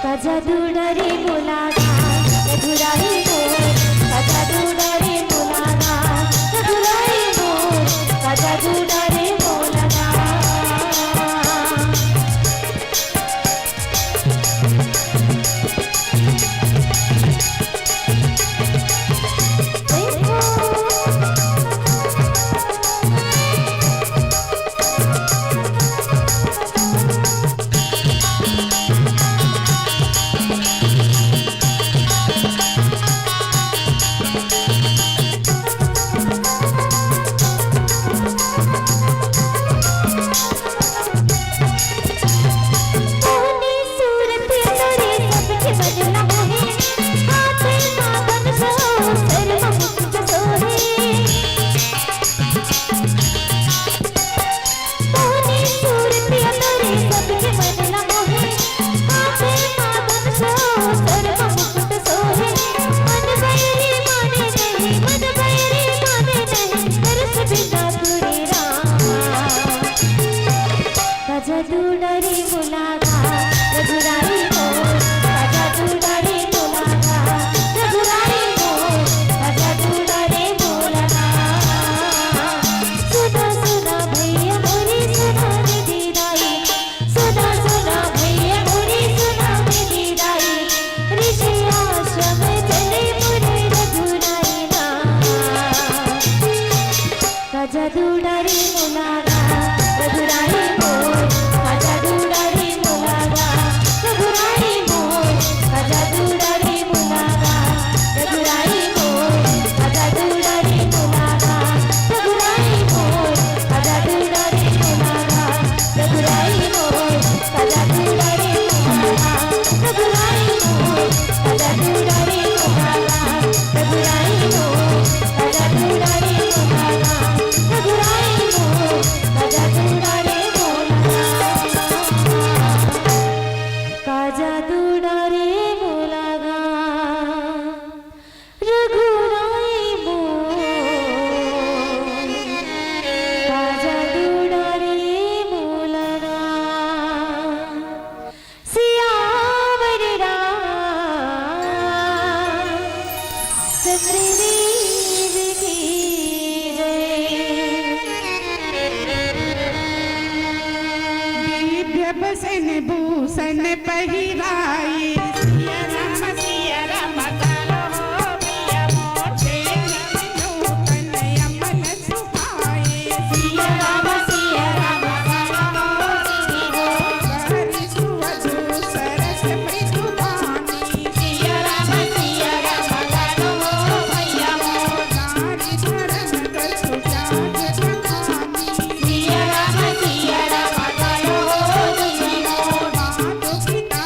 सजा दुलारी मुलागा रघुराई मोर सजा दुलारी मुलागा रघुराई मोर सजा दुलारी मुलागा सजा दुलारी मुलागा रघुराई मोर सजा दुलारी मुलागा रघुराई मोर सजा दुलारी मुलागा सुना सुना भैया मोरी सुना दीदी दाई सुना सुना भैया मोरी सुना दीदी दाई ऋषि आश्रम चले मोरे रघुराई ना सजा दुलारी मुलागा रघुराई मोर सजा दुलारी मुलागा रघुराई मोर सजा दुलारी मुलागा रघुराई मोर सजा दुलारी मुलागा रघुराई मोर सजा दुलारी मुलागा रघुराई मोर सजा दुलारी मुलागा रघुराई मोर सजा दुलारी मुलागा रघुराई मोर सजा दुलारी मुलागा रघुराई मोर सजा दुलारी काजा दुलारी मुलागा रघुराई मोर काजा दुलारी मुलागा सियावर रामचंद्र देव की दिव्य बसन भूषण पहिराए सिया राम कालो पिया मोर नूतन अमल सुहाए सिया राम कालो हरि सुवधु सरस मृदुवानी सिया राम कालो भैया मोर नारी धरम कर सुजात जगानी सिया राम कालो मातो पिता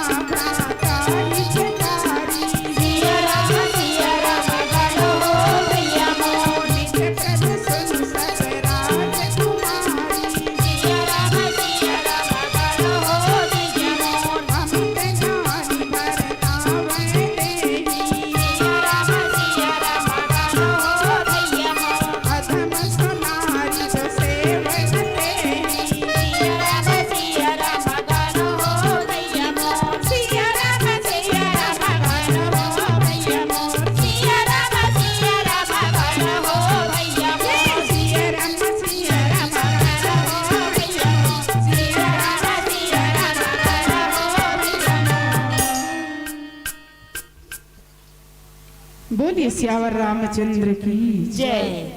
बोलिए सियावर रामचंद्र की जय।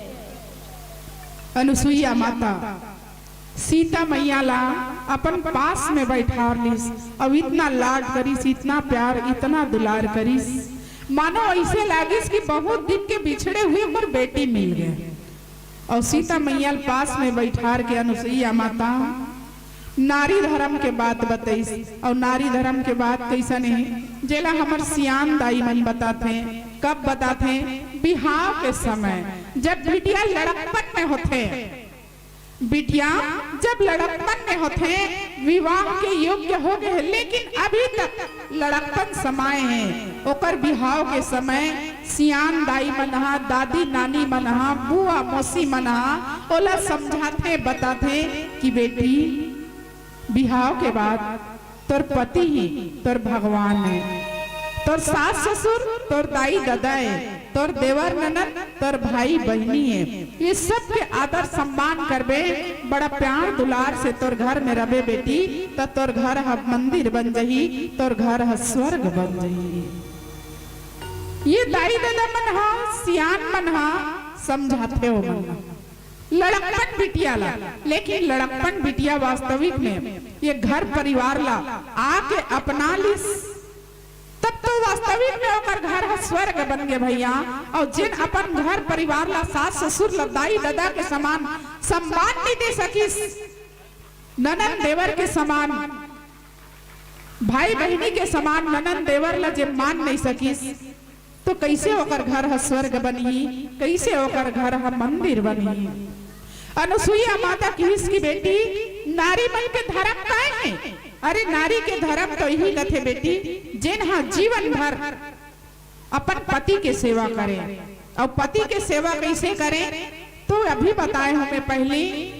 अनुसुईया माता सीता मैया ला अपन पास में बैठा लीस और इतना लाड करीस, इतना प्यार, इतना दुलार करीस, मानो ऐसे लागिस कि बहुत दिन के बिछड़े हुए हमर बेटी मिल गए। और सीता मैया पास में बैठार के अनुसुईया माता नारी धर्म के बात बताइस। और नारी धर्म के बात कैसा नहीं जेला हमर सियान दाई मन बताते। कब बताते? बिहाव के समय, जब बिटिया लड़कपन में होते, बिटिया जब लड़कपन में होते, विवाह के योग्य हो गए, लेकिन अभी तक लड़कपन समय है। ओकर बिहाव के समय सियान दाई मनहा, दादी नानी मनहा, बुआ मौसी मनहा ओला समझाते बताते कि बेटी बिहाव के बाद तोर पति ही तोर भगवान है, तोर सास ससुर तोर दाई दादा है, तोर देवर ननद तोर भाई बहनी है। ये सब के आदर सम्मान करबे, बड़ा प्यार दुलार से तोर घर में रबे बेटी, तो तोर घर ह मंदिर बन जही, तोर घर ह स्वर्ग बन जही। ये दाई दादा मन हा, सियान मन हा समझाते हो मन लड़कपन बिटिया ला, लेकिन लड़कपन बिटिया वास्तविक में ये घर परिवार ला आके अपना लिस, तब तो वास्तविक में ओकर घर है स्वर्ग बन गए भैया। और जिन अपन घर परिवार ला सास ससुर ला दाई दादा के समान सम्मान नहीं दे सकिस, ननन देवर के समान, भाई बहनी के समान ननन देवर ला जे मान नहीं सकिस, तो कैसे ओकर घर है स्वर्ग बनी, कैसे ओकर घर है मंदिर बनी। अनुसुईया माता की बेटी नारी मन के धर्म काय है? अरे नारी के धर्म तो यही लथे बेटी, जिन्हा जीवन भर अपन पति के सेवा करे। और पति के सेवा कैसे करे? तो अभी बताए हमें पहले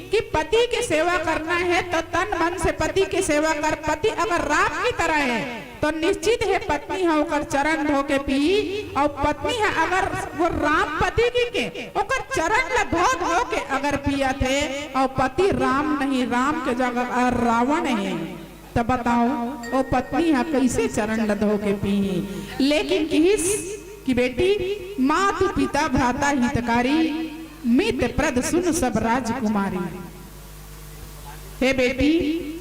कि पति के सेवा करना है तो तन मन से पति के सेवा कर। पति अगर राम की तरह है तो निश्चित है पत्नी है ओकर चरण धो के पी, और पत्नी है अगर वो राम पति के ओकर चरण ला धो धो के अगर पिया थे, और पति राम नहीं, राम के जगह रावण है, तो बताओ वो पत्नी है कैसे चरण ला धो के पी। लेकिन किस की बेटी मातु पिता भ्राता हितकारी, मित प्रद सुन सब राजकुमारी। हे बेटी,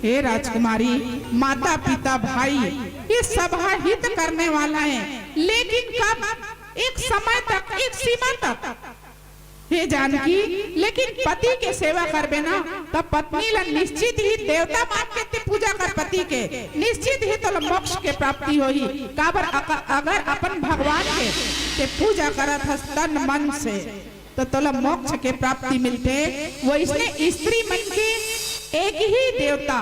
हे राजकुमारी, माता पिता भाई ये सब हित करने वाला है, लेकिन कब? एक समय तक, एक सीमा तक, हे जानकी। लेकिन पति के सेवा करबे ना तब पत्नी ला निश्चित ही देवता मान के पूजा कर, पति के निश्चित ही तो मोक्ष के प्राप्ति होही। काबर अगर अपन भगवान के पूजा करत हस तन मन से तो तोला मोक्ष के प्राप्ति मिलते। वैसे स्त्री मन के एक ही देवता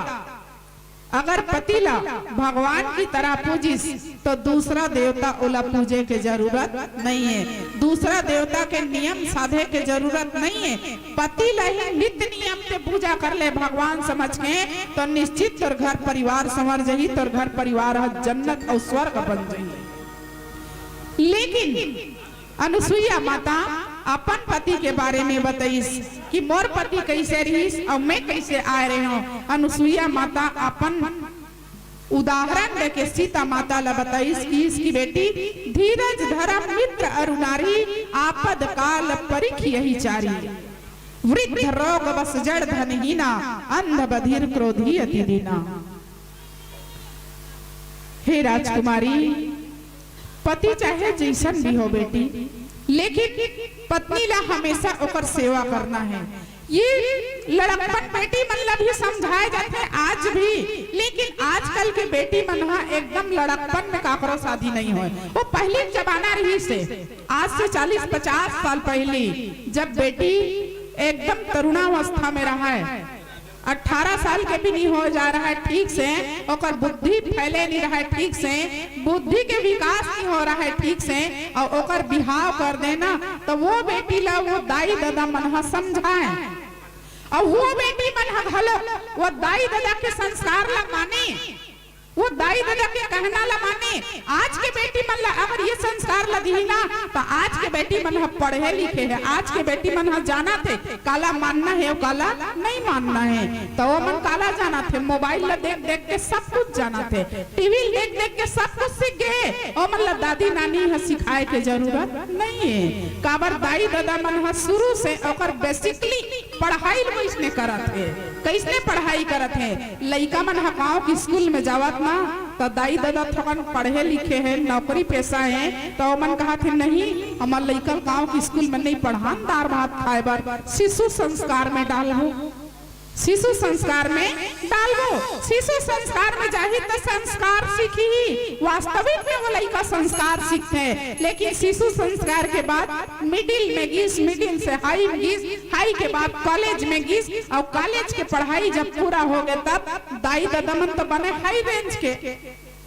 अगर पति ला भगवान की तरह पूजिस तो दूसरा देवता ओला पूजे के जरूरत नहीं है, दूसरा देवता के नियम साधे के जरूरत नहीं है। पति ला ही नित्य नियम से पूजा कर ले भगवान समझ के, तो निश्चित तोर घर परिवार संवर जही, तोर घर परिवार जन्नत और स्वर्ग बन जही। लेकिन अनुसुईया माता अपन पति के बारे में बताइस कि मोर पति कैसे रहीस और मैं कैसे आ रहे हूँ। अनुसुईया माता अपन उदाहरण देके सीता माता ला बताइस कि इसकी बेटी धीरज धर्म मित्र अरुनारी, आपद काल परिख यही चारी, वृद्ध रोग बस जड़ धनहीना, अंध बधिर क्रोधी अति दीना। हे राजकुमारी, पति चाहे जैसन भी हो बेटी, लेकिन पत्नी ला हमेशा ओकर सेवा करना है। ये लड़कपन बेटी मन ला भी समझाए जाते हैं आज भी, लेकिन आजकल के बेटी मन हा एकदम लड़कपन में काकरो शादी नहीं हो। वो पहले जमाना रही से, आज से 40-50 साल पहले जब बेटी एकदम तरुणावस्था में रहा है, 18 साल के भी नहीं हो जा रहा है ठीक से, और बुद्धि फैले नहीं रहा है ठीक से, बुद्धि के विकास नहीं हो रहा है ठीक से, और ओकर बिहाव कर देना तो वो बेटी ला वो दाई दादा मन हा समझाए, और वो बेटी मन हा हलो वो दाई दादा के संस्कार ला माने। वो दाई दादा के कहना ला माने। आज के बेटी मन ला अगर ये संस्कार ला दी ना तो आज के बेटी मन पढ़े लिखे है, आज के बेटी मन जाना थे काला मानना है और काला नहीं मानना है, तो वो मन काला जाना थे। मोबाइल ला देख देख के सब कुछ जाना थे, टीवी देख देख के सब कुछ सीख गए। और मन ला दादी नानी है सिखाए के जरूरत नहीं है। काबर दाई दादा मन शुरू से और बेसिकली पढ़ाई इसने करत है। कैसने पढ़ाई करत है? लइका मन गाँव की स्कूल में जावत ना तो दाई दादा थोड़न पढ़े लिखे हैं, नौकरी पेशा है, तो मन कहा थे नहीं हमार लइका गाँव की स्कूल में नहीं पढ़ान, दार भात खाए बार शिशु संस्कार में डालबो, शिशु संस्कार में डालबो। शिशु संस्कार में जाही तो संस्कार सीखी, वास्तविक में वो लइका संस्कार सीखते हैं। लेकिन शिशु संस्कार के बाद मिडिल में गीस, मिडिल से हाई में गीस, हाई के बाद कॉलेज में गीस, और कॉलेज के पढ़ाई जब पूरा हो गए तब दाई दादा मन तो बने हाई रेंज के,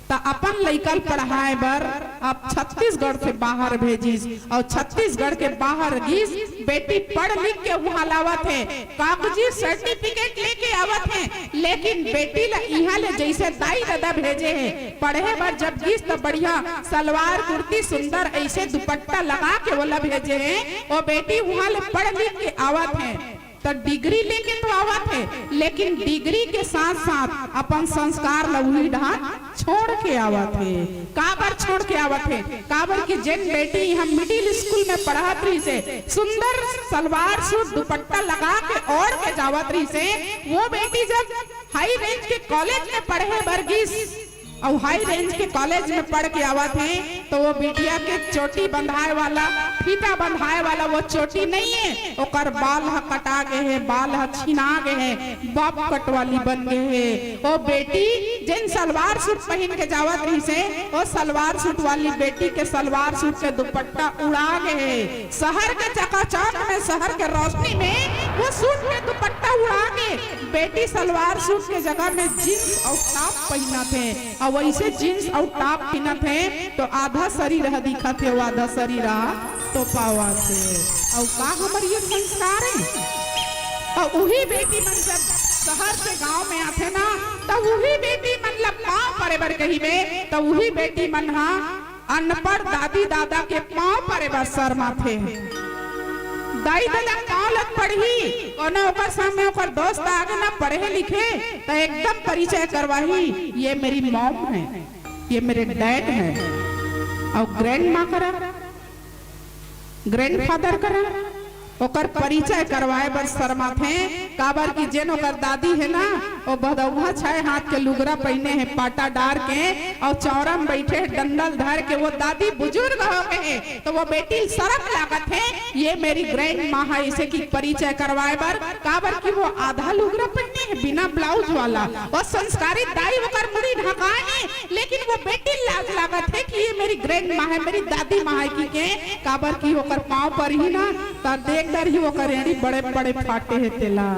तो अपन लइका पढ़ाए बर अब छत्तीसगढ़ से बाहर भेजिस, और छत्तीसगढ़ के बाहर गीस बेटी पढ़ लिख के वहाँ लावत है, कागजी सर्टिफिकेट लेके आवत है। लेकिन बेटी ला यहाँ ले जैसे दाई दादा भेजे है पढ़े बर जब गीस तो बढ़िया सलवार कुर्ती सुंदर ऐसे दुपट्टा लगा के वाला भेजे है, और बेटी वहाँ ले पढ़ लिख के आवत है तो डिग्री लेके तो आवत है, लेकिन डिग्री के साथ साथ अपन संस्कार लवही ढान छोड़ के आवत है। काबर छोड़ के आवत है? काबर की जिन बेटी हम मिडिल स्कूल में पढ़त रही से सुंदर सलवार सूट दुपट्टा लगा के ओढ़ के जावत रही से, वो बेटी जब हाई रेंज के कॉलेज में पढ़े बरगिस और हाई रेंज के कॉलेज में पढ़ के आवत है, तो वो बिटिया के चोटी बंधाए वाला, फीता बंधाए वाला वो चोटी नहीं है, ओकर बाल ह कटा गए है, बाल ह छिना गए है, बॉब कट वाली बन गए है। वो बेटी जिन सलवार सूट पहन के जावत रही से, वो सलवार सूट वाली बेटी के सलवार सूट के दुपट्टा उड़ा गए है। शहर के चकाचौंध में, शहर के रोशनी में वो सूट के दुपट्टा उड़ा के बेटी सलवार सूट के जगह में जींस और टॉप पहना थे, और वैसे जींस और टॉप पहना थे तो आधा शरीर दिखा थे, वो आधा शरीर तो पावा थे। और का हमारे ये संस्कार है? और वही बेटी मन जब शहर से गांव में आते ना तो वही बेटी मन ला पाँव परे बर कही में, तो वही बेटी मन हा अनपढ़ दादी दादा के पाँव परे बर शर्मा थे। दाई दादा पाँव लग पढ़ी और ना ओकर सामने ओकर दोस्त आगे ना पढ़े लिखे तो एकदम परिचय करवाही, ये मेरी मॉम है, ये मेरे डैड है, और ग्रैंड माँ करा, ग्रैंडफादर करा, ओकर परिचय करवाए बर शर्मा थे। काबर की जेन ओकर दादी है ना वो बदौहा छाए हाथ के लुगरा पहने है, पाटा डार के और चौरा में बैठे डंडल धर के, वो दादी बुजुर्ग हो गए तो वो बेटी शर्म लागत है, ये मेरी ग्रैंड माँ है, इसे की परिचय करवाए बर। काबर की वो आधा लुगरा पहने है बिना ब्लाउज वाला, वो संस्कारी दाई होकर मुड़ी ढकाए है, लेकिन वो बेटी लाज लागत है कि ये मेरी ग्रैंड माँ है, मेरी दादी माँ है की के। काबर की होकर पाँव पर ही ना तो देख डर ही होकर एड़ी बड़े बड़े फाटे है तेला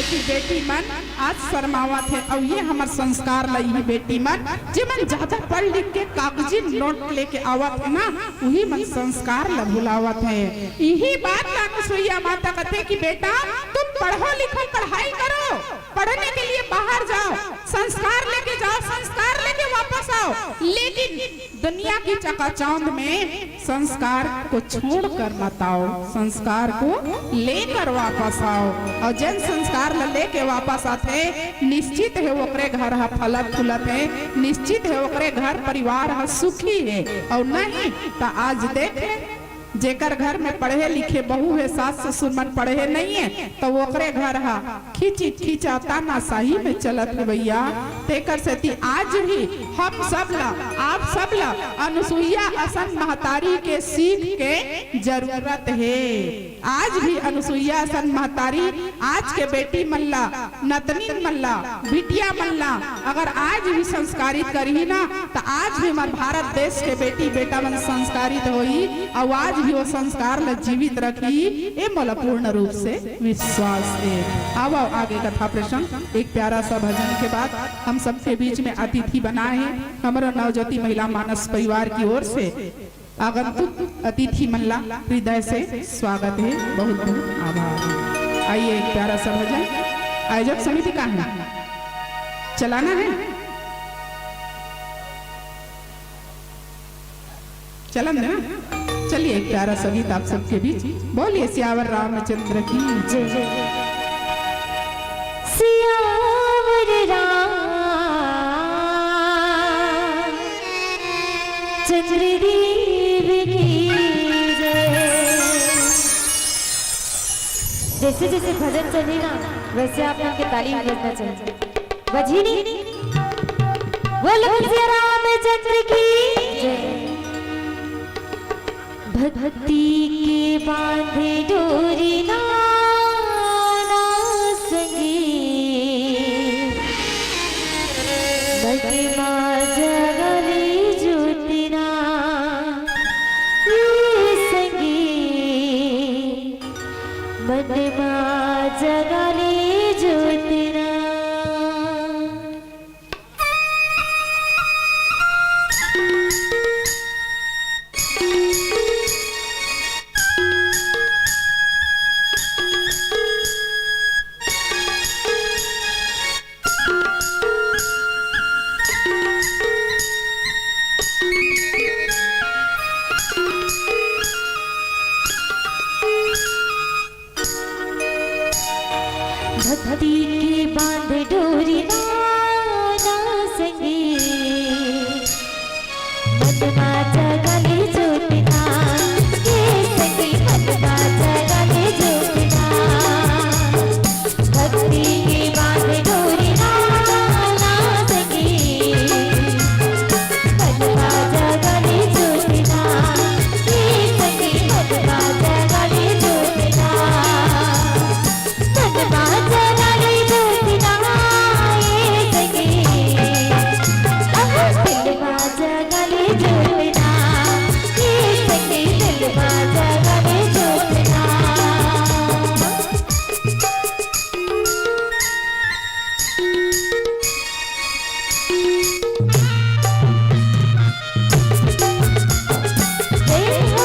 की बेटी मन आज शर्मावत है। और ये हमार संस्कार लाई है बेटी मन, जिमन ज्यादा पढ़ लिख के कागजी नोट लेके आवत है ना वही मन संस्कार ला भुलावत है। यही बात अनुसुईया माता कहते कि बेटा तुम पढ़ो लिखो, पढ़ाई करो, पढ़ने के लिए बाहर जाओ, संस्कार लेके जाओ, संस्कार लेके वापस आओ, लेकिन दुनिया की चकाचौंध में संस्कार को छोड़कर मत आओ, संस्कार को लेकर वापस आओ। और जन संस्कार लेके वापस आते निश्चित है ओकरे घर हा फलत फूलत है, निश्चित है ओकरे घर परिवार हा सुखी है। और नहीं तो आज देख जेकर घर में पढ़े लिखे बहू है, सास ससुर मन पढ़े नहीं है तो ओकरे घर हा खींची खींचा तानाशाही में चलत है भैया। तेकर से आज भी हम सब ला, आप सब ला अनुसुईया असन महतारी के सीख के जरूरत है। आज भी अनुसुईया असन महतारी आज के बेटी मल्ला, नतनी मल्ला, बिटिया मल्ला अगर आज भी संस्कारित करी ना तो आज भी हमारे भारत देश के बेटी बेटा मन संस्कारित होई, और आज भी वो संस्कार ला जीवित रखी, ये मला पूर्ण रूप से विश्वास है। अब आगे कथा प्रसंग एक प्यारा सा भजन के बाद हम सबके बीच में अतिथि बनाए हैं हमारा नवज्योति महिला मानस परिवार की ओर से आगंतुक अतिथि मल्ला हृदय से स्वागत है, बहुत बहुत आभार। आइए एक प्यारा सा भजन, आयोजक समिति का है, चलाना है चलन ना, चलिए एक प्यारा सा गीत आप सबके बीच। बोलिए सियावर रामचंद्र की जय जय। सियावर रामचंद्र देव की जय। जैसे जैसे भजन चलेगा वैसे आप लोग के तालीम बजना चाहिए। बजी नहीं, बोलो सिया रामचंद्र की जय। भक्ति के बांधे डोरी नाना संगीत, महिमा जगली ज्योतिना ये संगीत, महिमा जगली ज्योतिना। भक्ति के बांध डोरी नाना संगीत, मनमा जगले ज्योतिना ये संगीत, मनमा जगले ज्योतिना। भक्ति के बांध डोरी नाना संगीत, मनमा जगले ज्योतिना ये संगीत, मनमा जगले ज्योतिना। मनमा जगले ज्योतिना ये संगीत, दिलवा जगले ज्योतिना ये संगीत, दिलवा जगले ज्योतिना। जय हो।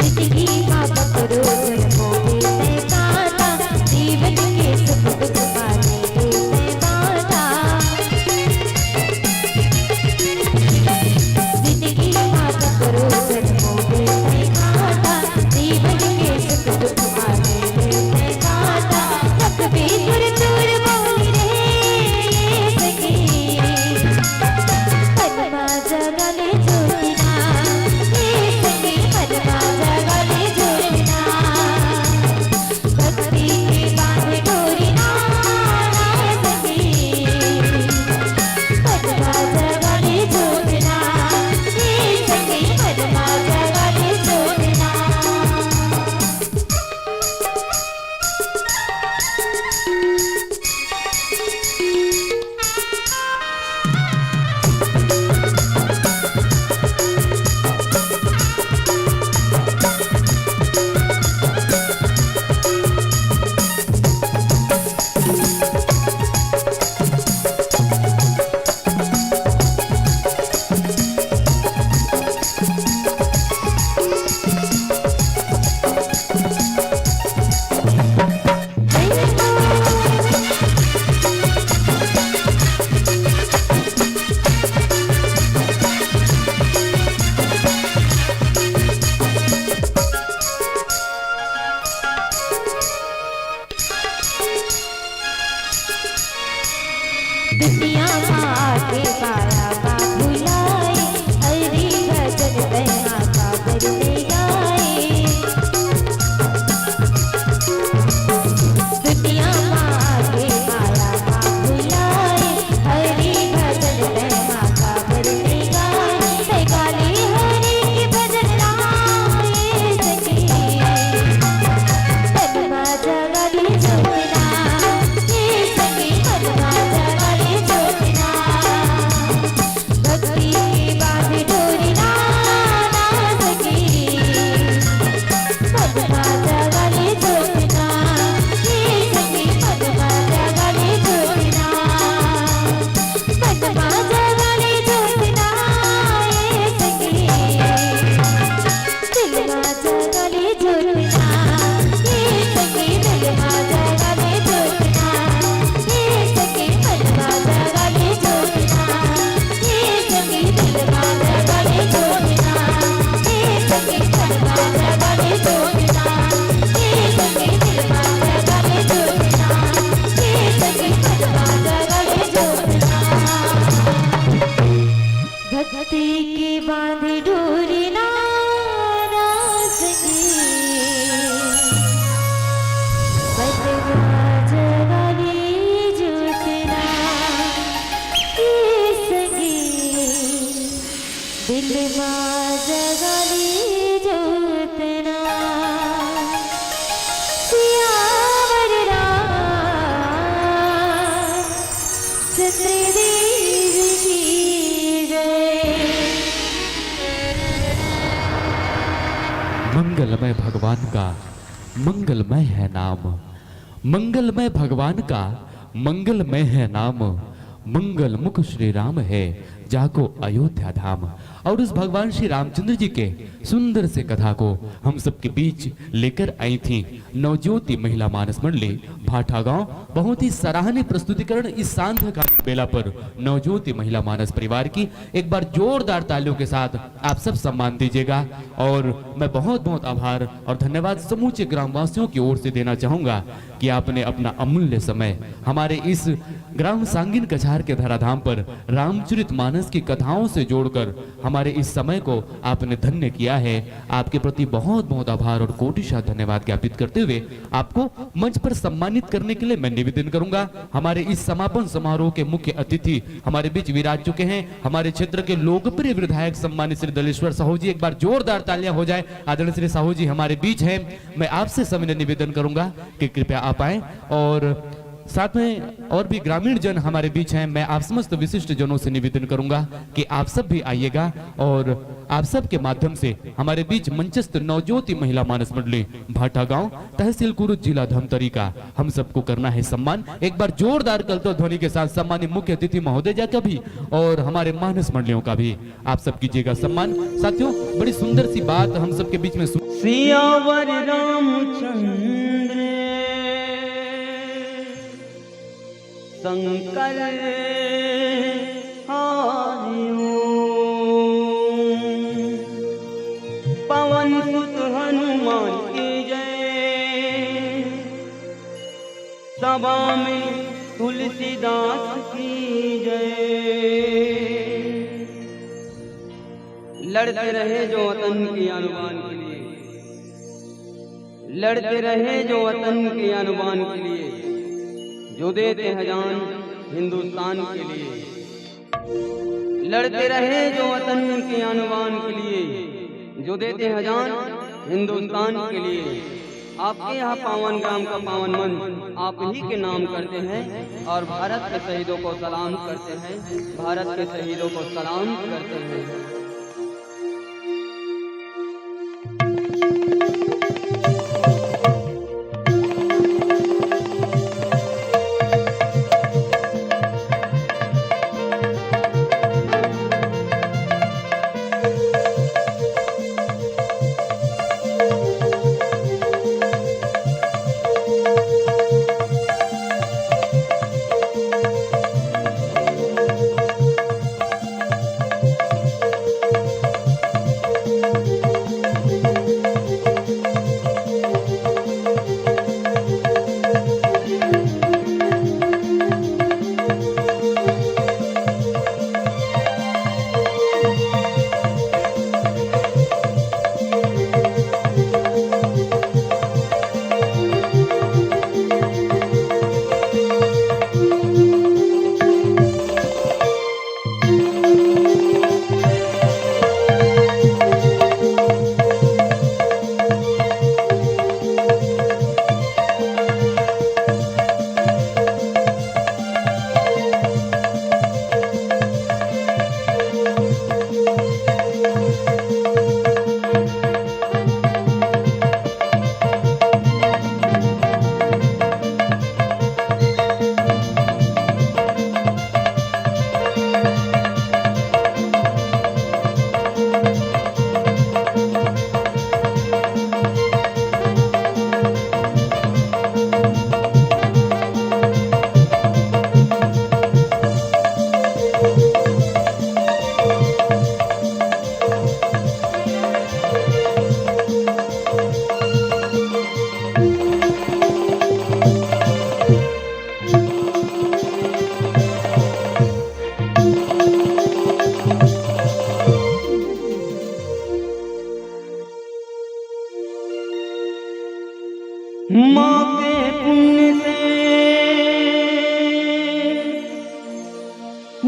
जिंदगी माँ पकड़ो जन्मों में काटा, जीवन के सुख दुख पाने में बाटा। जिंदगी माँ पकड़ो जन्मों में काटा, जीवन के सुख दुख पाने में बाटा। रखबे दूर दूर बोली रे संगीत, मनमा जगले ज्योतिना ये संगीत, मनमा जगले ज्योतिना। भक्ति के बांधे डोरी नाना संगीत, मनमा जगले ज्योतिना ये संगीत, मनमा जगले ज्योतिना। दुनिया माँ के पाया का भुलाए, हरि भजन बहना का बरने गाए। दुनिया माँ के पाया का भुलाए, हरि भजन बहना का बरने गाए। गाली हरि के भजन राए संगीत, रामचंद्र देव की जय। मंगलमय भगवान का मंगलमय है नाम, मंगलमय भगवान का मंगलमय है नाम, मंगल मुख श्री राम है जाको अयोध्या धाम। और उस भगवान श्री रामचंद्र जी के सुंदर से कथा को हम सबके बीच लेकर आई थी नवज्योति महिला मानस मंडली भाटा गांव। बहुत ही सराहनीय प्रस्तुतिकरण इस सांध्यकालीन बेला पर नवज्योति महिला मानस परिवार की एक बार जोरदार तालियों के साथ आप सब सम्मान दीजिएगा। और मैं बहुत बहुत आभार और धन्यवाद समूचे ग्रामवासियों की ओर से देना चाहूंगा कि आपने अपना अमूल्य समय हमारे इस ग्राम सांगिन कछार के धराधाम पर रामचरित मानस की कथाओं से जोड़कर हमारे इस समय को आपने धन्य किया है। आपके प्रति बहुत बहुत आभार और कोटिशा धन्यवाद ज्ञापित करते हुए आपको मंच पर सम्मानित करने के लिए मैं निवेदन करूंगा। हमारे इस समापन समारोह के मुख्य अतिथि हमारे बीच विराज चुके हैं हमारे क्षेत्र के लोकप्रिय विधायक सम्मानित श्री दलेश्वर साहू जी। एक बार जोरदार तालियां हो जाए। आदरणीय श्री साहू जी हमारे बीच हैं। मैं आपसे सविनय निवेदन करूंगा कि कृपया आप आए और साथ में और भी ग्रामीण जन हमारे बीच हैं। मैं आप समस्त विशिष्ट जनों से निवेदन करूंगा कि आप सब भी आइएगा और आप सब के माध्यम से हमारे बीच मंचस्थ नवज्योति महिला मानस मंडली भाटा गांव तहसील कुरुद जिला धमतरी का हम सबको करना है सम्मान। एक बार जोरदार कलतो ध्वनि के साथ सम्मानित मुख्य अतिथि महोदय जी का भी और हमारे मानस मंडलियों का भी आप सब कीजिएगा सम्मान। साथियों बड़ी सुंदर सी बात हम सबके बीच में सियावर रामचंद्र शंकर आयो पवन सुत हनुमान की जय। सभा में तुलसीदास की जय। लड़ते रहे जो वतन के अनुमान के लिए, लड़ते रहे जो वतन के अनुमान के लिए, जो देते हैं जान हिंदुस्तान के लिए। लड़ते रहे जो वतन के अनुमान के लिए, जो देते हैं जान हिंदुस्तान के लिए। आपके यहाँ पावन ग्राम का पावन मंच आप ही के नाम करते हैं और भारत के शहीदों को सलाम करते हैं, भारत के शहीदों को सलाम करते हैं। माँ के पुण्य से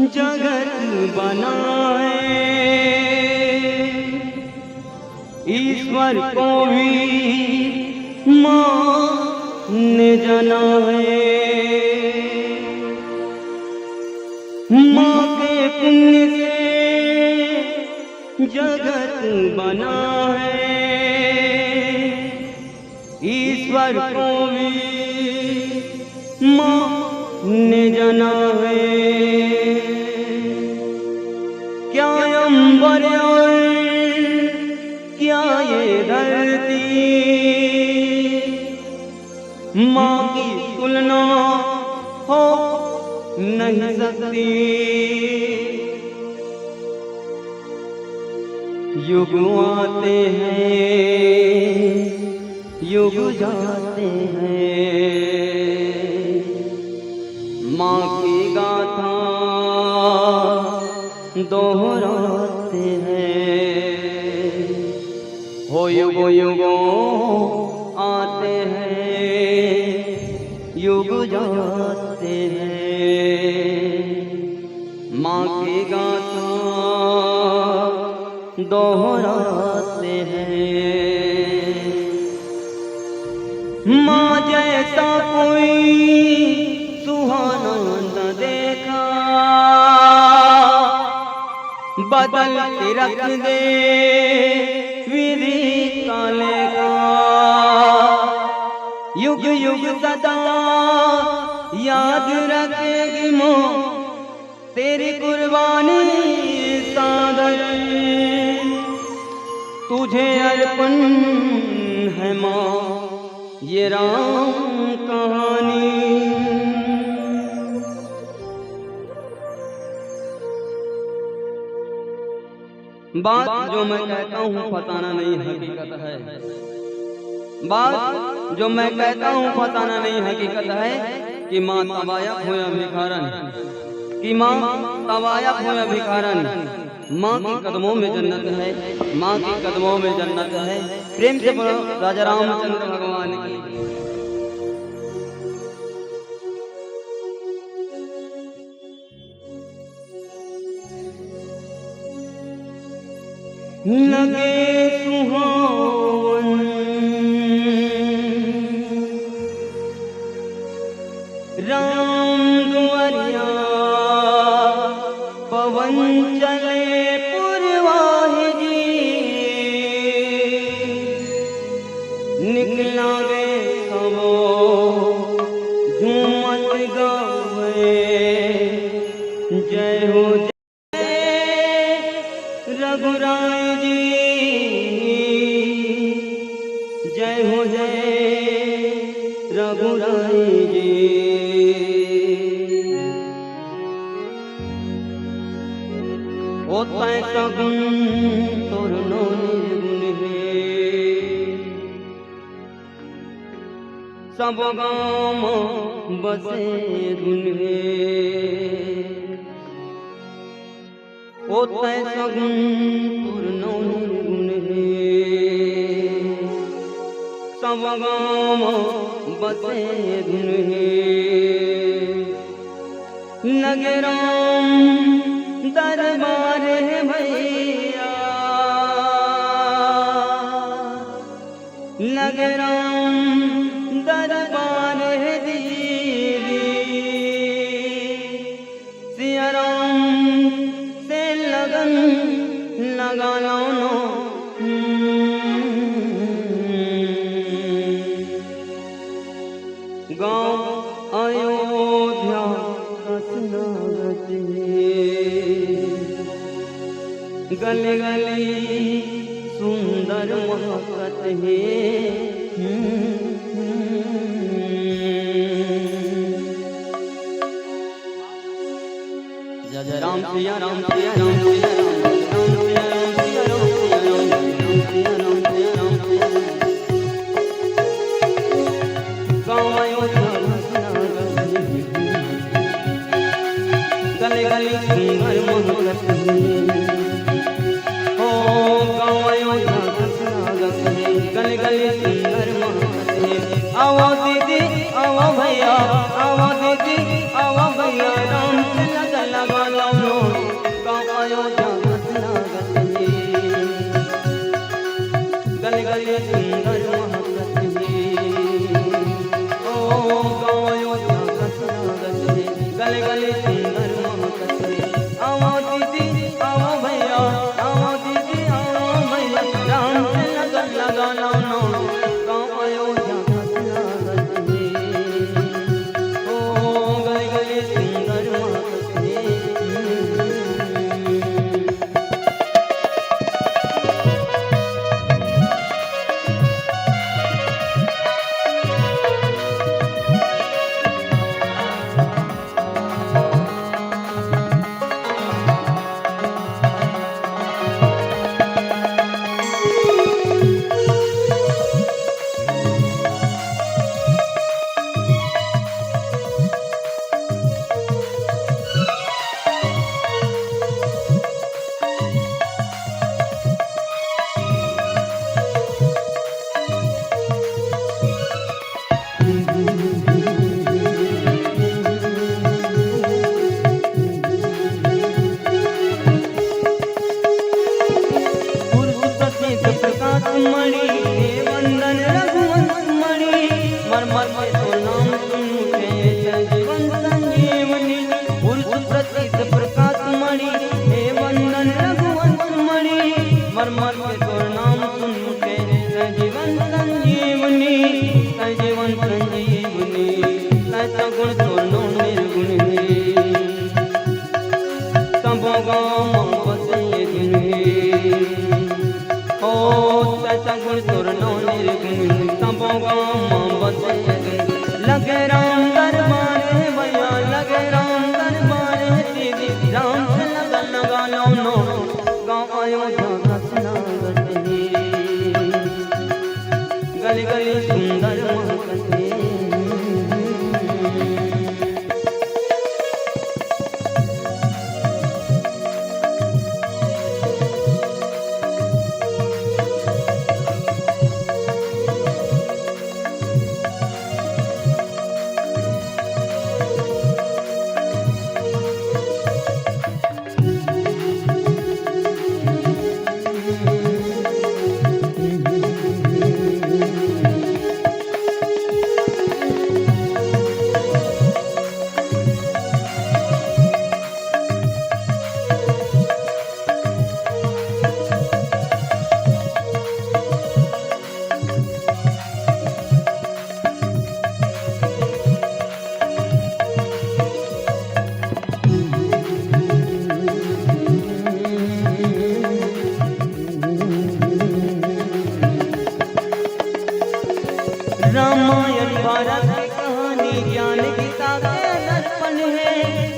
जगत बनाए, ईश्वर को भी माँ ने जाना है। माँ के पुण्य से जगत बना है, ईश्वर को भी माँ ने जना है। क्या अंबर और क्या ये धरती माँ की तुलना हो नहीं सकती। युग आते हैं युग जाते हैं, माँ की गाथा दोहराते हैं। हो युगों युगों आते हैं युग जाते हैं, माँ की गाथा दोहराते हैं। माँ जैसा कोई सुहाना न देखा, बदल के रख दे विधि का लेखा। युग युग सदा याद रखेगी माँ तेरी कुर्बानी सादर, तुझे अर्पण है माँ ये राम कहानी। बात जो मैं कहता हूँ फसाना नहीं हकीकत है, बात जो मैं कहता हूँ फसाना नहीं हकीकत है कि माँ तवायफ हो या भिखारन, कि माँ तवायफ हो या भिखारन, माँ के कदमों में जन्नत है, माँ के कदमों में जन्नत है। प्रेम से बोलो राजा रामचंद्र भगवान की। लगे सुहावन राम दुआरिया, पवन चले पुरवाही जी, निकला गे सबो झूमत गावे, जय हो जय रघुराय जी, जय हो जय रघुराय जी। ओ तै सगुन तोर नो निर्गुण है, सब गाम बसे धुन है। ओ तै सगुन तोर नो निर्गुण है, सब गाम बसे धुन है। लगे राम दरबार है भैया, लगे राम दरबार है दीदी, सिया राम से लगन लगा लो नो। गाँव अयोध्या कसनागत है, गले गली सुंदर महकत है। जय जय राम सिया राम सिया राम सिया राम राम सिया राम सिया राम सिया राम सिया राम सिया राम सिया। गाँव अयोध्या कसनागत है, गले गली सुंदर महकत है। गली गली सुंदर महकत है। आओ दीदी आओ भैया, आओ दीदी आओ भैया, राम से लगन लगा लो नो। गाँव अयोध्या कसनागत है, गली गली सुंदर महकत है। ओ गाँव अयोध्या कसनागत है, गली गली सुंदर महकत है। मणि हे वंदन रघुवंश मणि मरमर में तो नाम सुन उठे जीवन संजीवनी पुरुष प्रसिद्ध प्रकाश मणि हे वंदन रघुवंश मणि मरमर में तो नाम सुन उठे जीवन संजीवनी जीवन संजीवनी ऐसा गुण तो नो निर्गुण सबो गाम बसे दिन ओ ऐसा गुण तो नो निर्गुण सबो गाम बसे दिन लगे राम दरबार है भैया लगे राम दरबार है दीदी राम से लगा लो नो गाँव अयोध्या रचना करते गली गली सुंदर महकते रामायण भारत की कहानी ज्ञान गीता के दर्पण है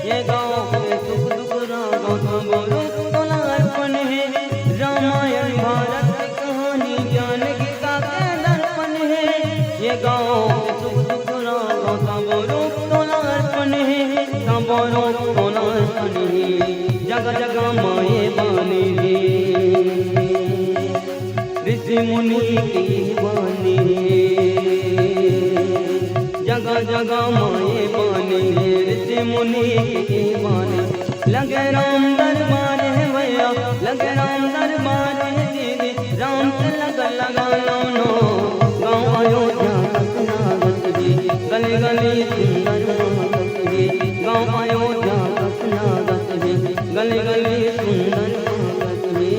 ये गाँव के सुख दुख रागों तो अर्पण है रामायण भारत की कहानी ज्ञान गीता के दर्पण है ये गाँव के सुख दुख रागों तो अर्पण है तो अर्पण है जगह जगह माए बानी ऋषि मुनि की वाणी जगह जगह माए बानी ऋषि मुनि की वाणी लगे राम दरबार है भैया लगे राम दरबार है दीदी राम से लगा लो गाँव अयोध्या रत्नागत जी गली गली सुंदर महकत जी गाँव अयोध्या रत्नागत जी गली गली सुंदर महकत जी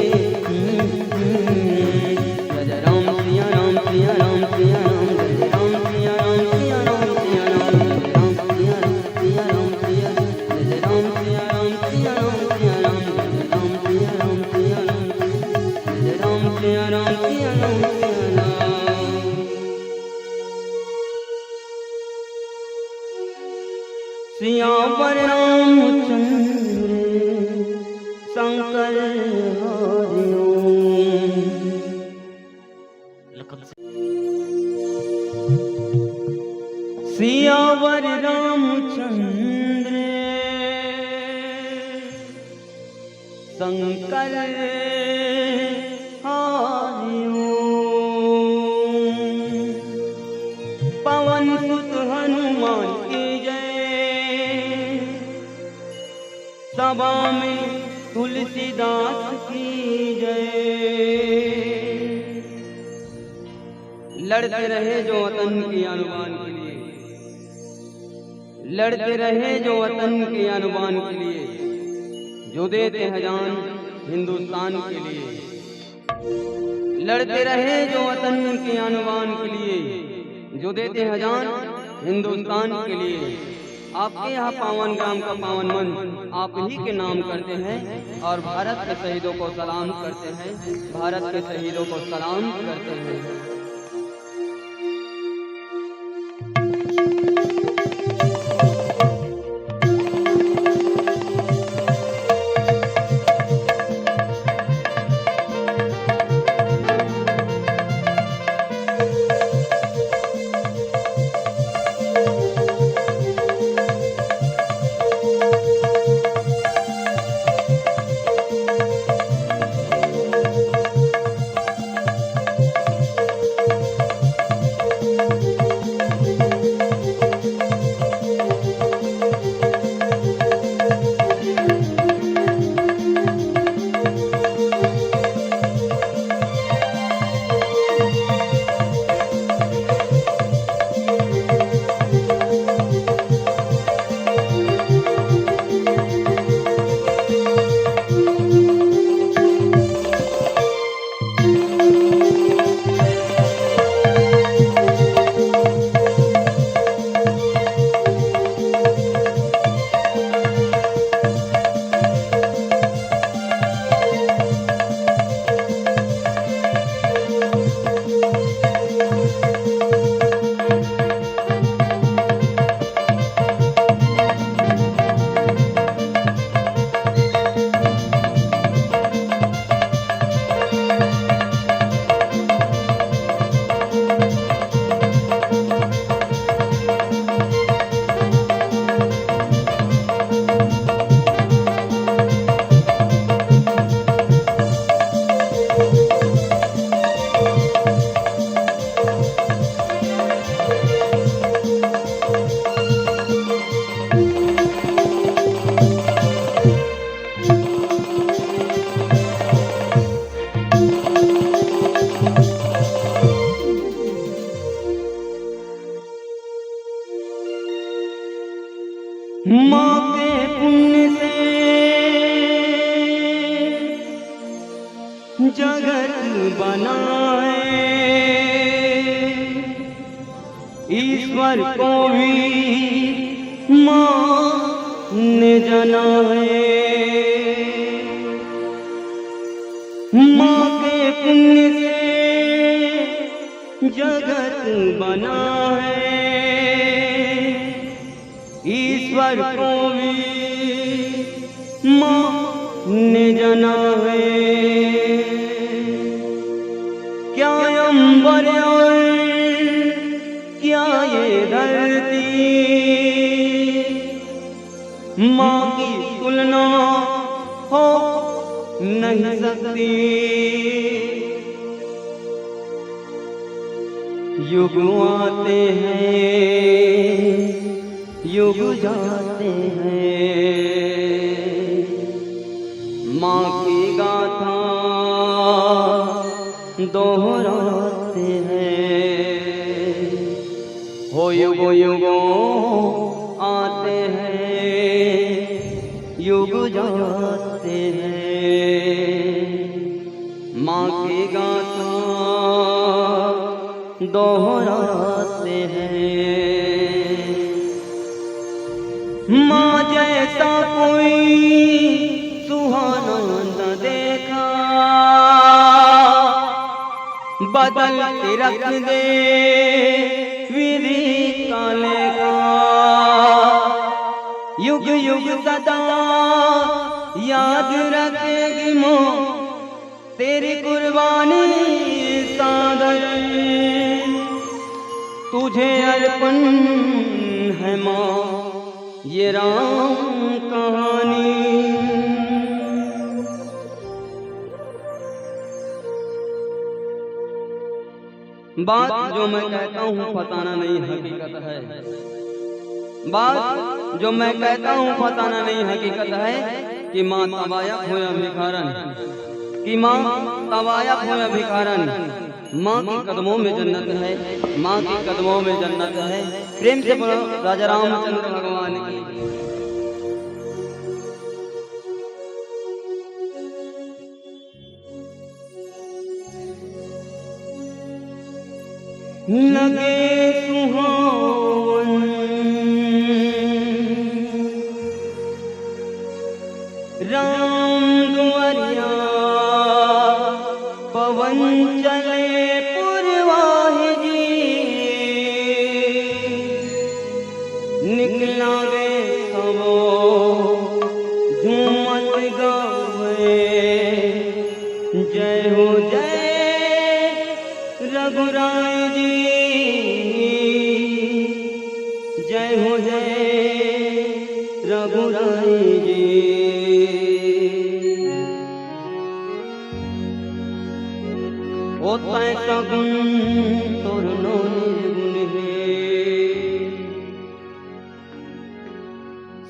जय राम सिया राम सिया राम सिया राम जय राम सिया राम सिया राम सिया राम जय राम सिया राम सिया जय राम सिया राम सिया राम सिया राम जय राम सिया राम सिया राम जय राम सिया राम सिया राम सिया राम सियावर रामचंद्र शंकर सियावर रामचंद्र शंकर हरिओम पवन सुत हनुमान की जय सभा में तुलसीदास की जय लड़ते रहे जो वतन की अनुमान के लिए लड़ते रहे जो वतन के अनुमान के लिए जो देते हैं जान हिंदुस्तान के लिए लड़ते रहे जो वतन के अनुमान के लिए जो देते हैं जान हिंदुस्तान के लिए आपके यहाँ पावन ग्राम का पावन मंच आप ही के नाम करते हैं और भारत के शहीदों को सलाम करते हैं भारत के शहीदों को सलाम करते हैं। बनाए, ईश्वर को भी माँ ने जाना है। माँ के पुण्य से जगत बना है, ईश्वर को भी माँ ने जाना है। क्या अंबर और क्या ये धरती माँ की तुलना हो नहीं सकती। युग आते हैं युग जाते हैं, माँ की गाथा दोहराते हैं। हो युगों युगों आते हैं युग जाते हैं, माँ की गाथा दोहराते हैं। माँ जैसा कोई सुहाना न देखा, बदल के रख दे विधि का लेखा। युग युग सदा याद रखेगी माँ तेरी कुर्बानी सागर, तुझे अर्पण है माँ ये राम कहानी। बात जो मैं कहता हूँ फसाना नहीं हकीकत है, बात जो मैं कहता हूँ फसाना नहीं हकीकत है कि माँ तवायफ होया भिखारन, कि माँ तवायफ होया भिखारन। माँ के कदमों में जन्नत है, माँ के कदमों में जन्नत है। प्रेम से बोलो राजा रामचंद्र भगवान की। लगे सुहावन राम दुआरिया, पवन चले पुरवाही जी, निकला गे सबो झूमत गावे, जय हो जय रघुराय जी, जय हो जय रघुराय जी। ओ तै सगुन तोर नो निर्गुण है,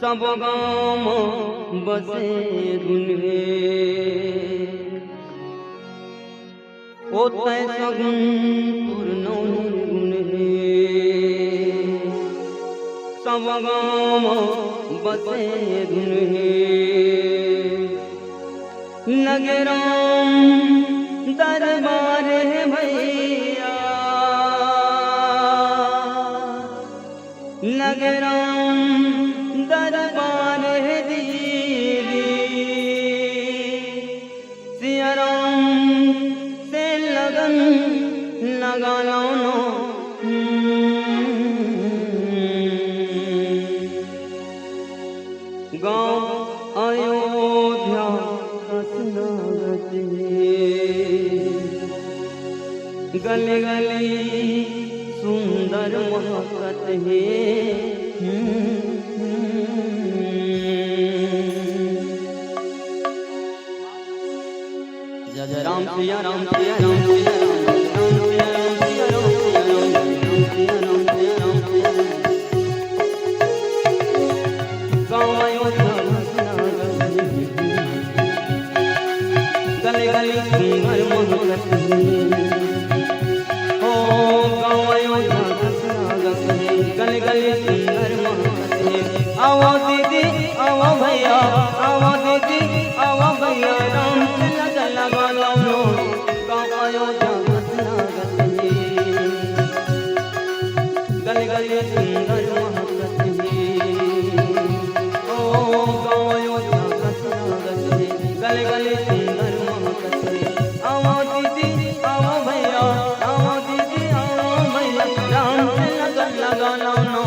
सब गाम बसे धुन है। ओ तै सगुन तोर नो निर्गुण है, सब गाम बसे धुन है। लगे राम दरबार है भैया, लगे राम दरबार है दीदी, सिया राम से लगन लगा लो नो। गाँव अयोध्या कसनागत गले गली सुंदर महकत है। जय जय राम सिया राम सिया राम सिया राम सिया राम सिया राम सिया राम सिया राम सिया राम सिया राम। गाँव अयोध्या गले गली सुंदर महकत है। गली गली सुंदर महकत है। आओ दीदी आओ भैया, आओ दीदी आओ भैया, राम से लगन लगा लो। गाँव गले गले सुंदर महाकसरे आओ दीदी आओ भैया आओ दीदी आओ भैया राम से लगन लगा लो नो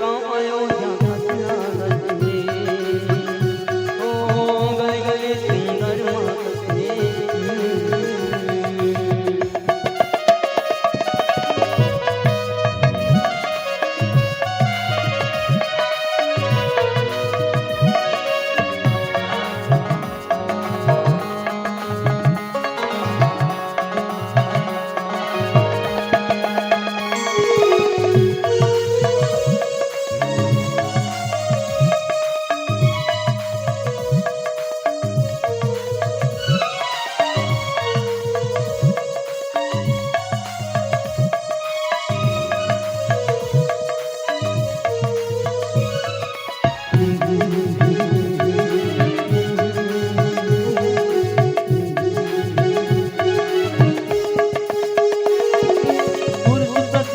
गाँव अयोध्या खसना गले ओ गले गले सुंदर महाकसरे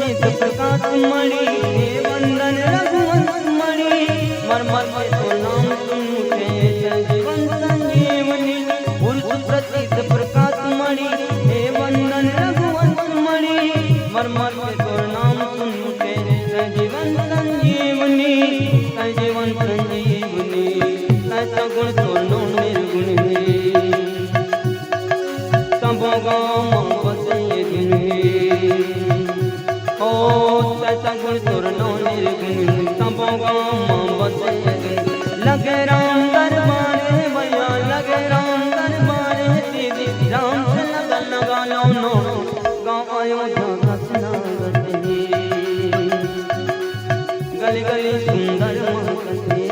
मणि हे वंदन रघुवंश मणि मरमर में तो नाम सुनते जीवन संजीवनी पुरुष प्रसिद्ध प्रकाश मणि हे वंदन रघुवंश मणि मरमर में तो नाम सुनते जीवन संजीवनी जीवन संजीवनी ऐसा गुण तो निर्गुण सब गाँव बसे दिन ओ सगुण सुरनो निर्गुण सबो गाँव बसे लगे राम दरबार है भैया लगे राम दरबार है दीदी राम से लगन लगा लो नो गाँव अयोध्या खसना गले गली गली सुंदर महाकसरे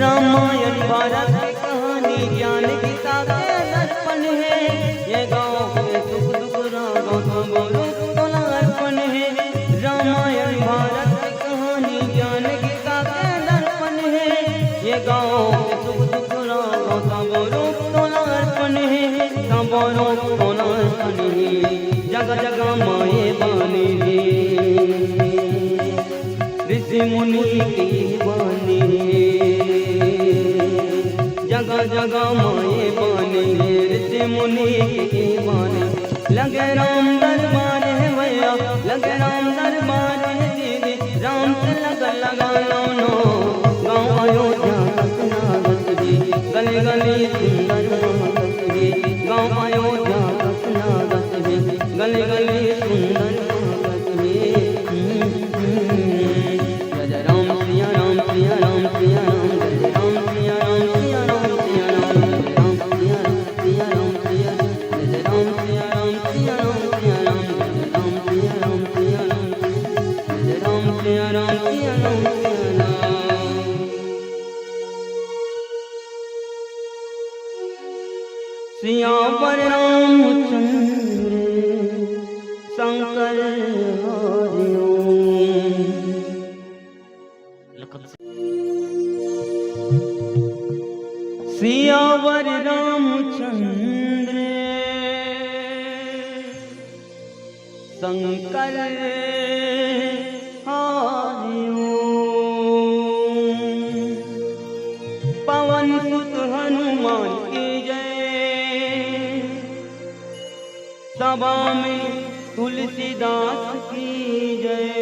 रामायण भारत की कहानी ज्ञान गीता के दर्पण है ये गाँव के सुख दुख रागों बोलो तोला अर्पण है रामायण भारत की कहानी ज्ञान गीता के दर्पण है ये गाँव के सुख दुख रागों बोलो तोला अर्पण है बोलो तोला अर्पण है जगह जगह माए बानी ऋषि मुनि की बानी जगह जगह माए बानी ऋषि मुनि की बानी लगे राम दरबार है भैया लगे राम दरबार है दीदी राम से लगन लगा लो नो गाँव अयोध्या खसना गले गली गली सुंदर महाकसरे गाँव अयोध्या खसना गले गली गली सुंदर महाकसरे जय राम सिया राम सिया राम सिया राम जय राम सिया राम सिया राम सिया राम जय राम सिया राम सिया राम सिया जय राम सिया राम सिया राम सिया राम जय राम सिया राम सिया राम जय राम सिया राम सिया राम सिया राम सियावर रामचंद्र शंकर सियावर रामचंद्र शंकर पवन सुत हनुमान की जय सभा में तुलसीदास की जय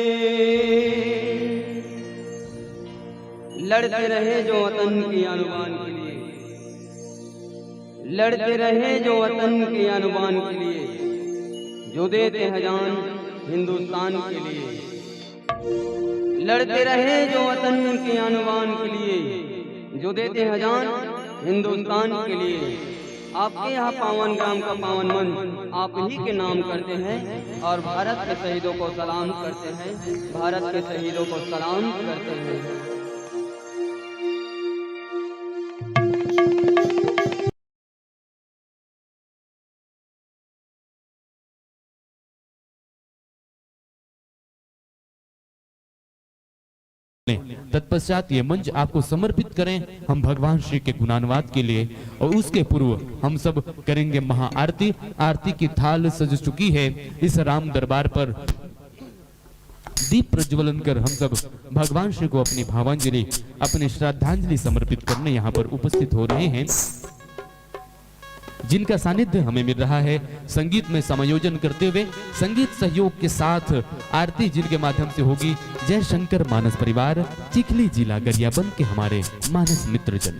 लड़ते रहे जो वतन की अनुमान के लिए लड़ते रहे जो वतन के अनुमान के लिए, जो देते हैं जान हिंदुस्तान के लिए। लड़ते रहे जो वतन के अनुमान के लिए, जो देते हैं जान हिंदुस्तान के लिए। आपके यहाँ पावन ग्राम का पावन मंच आप ही के नाम करते हैं और भारत के शहीदों को सलाम करते हैं, भारत के शहीदों को सलाम करते हैं। तत्पश्चात ये मंच आपको समर्पित करें हम भगवान श्री के गुणानुवाद के लिए, और उसके पूर्व हम सब करेंगे महाआरती। आरती की थाल सज चुकी है। इस राम दरबार पर दीप प्रज्वलन कर हम सब भगवान श्री को अपनी भावांजलि, अपनी श्रद्धांजलि समर्पित करने यहाँ पर उपस्थित हो रहे हैं, जिनका सानिध्य हमें मिल रहा है संगीत में समायोजन करते हुए। संगीत सहयोग के साथ आरती जिनके माध्यम से होगी, जय शंकर मानस परिवार, चिखली जिला गरियाबंद के हमारे मानस मित्रजन।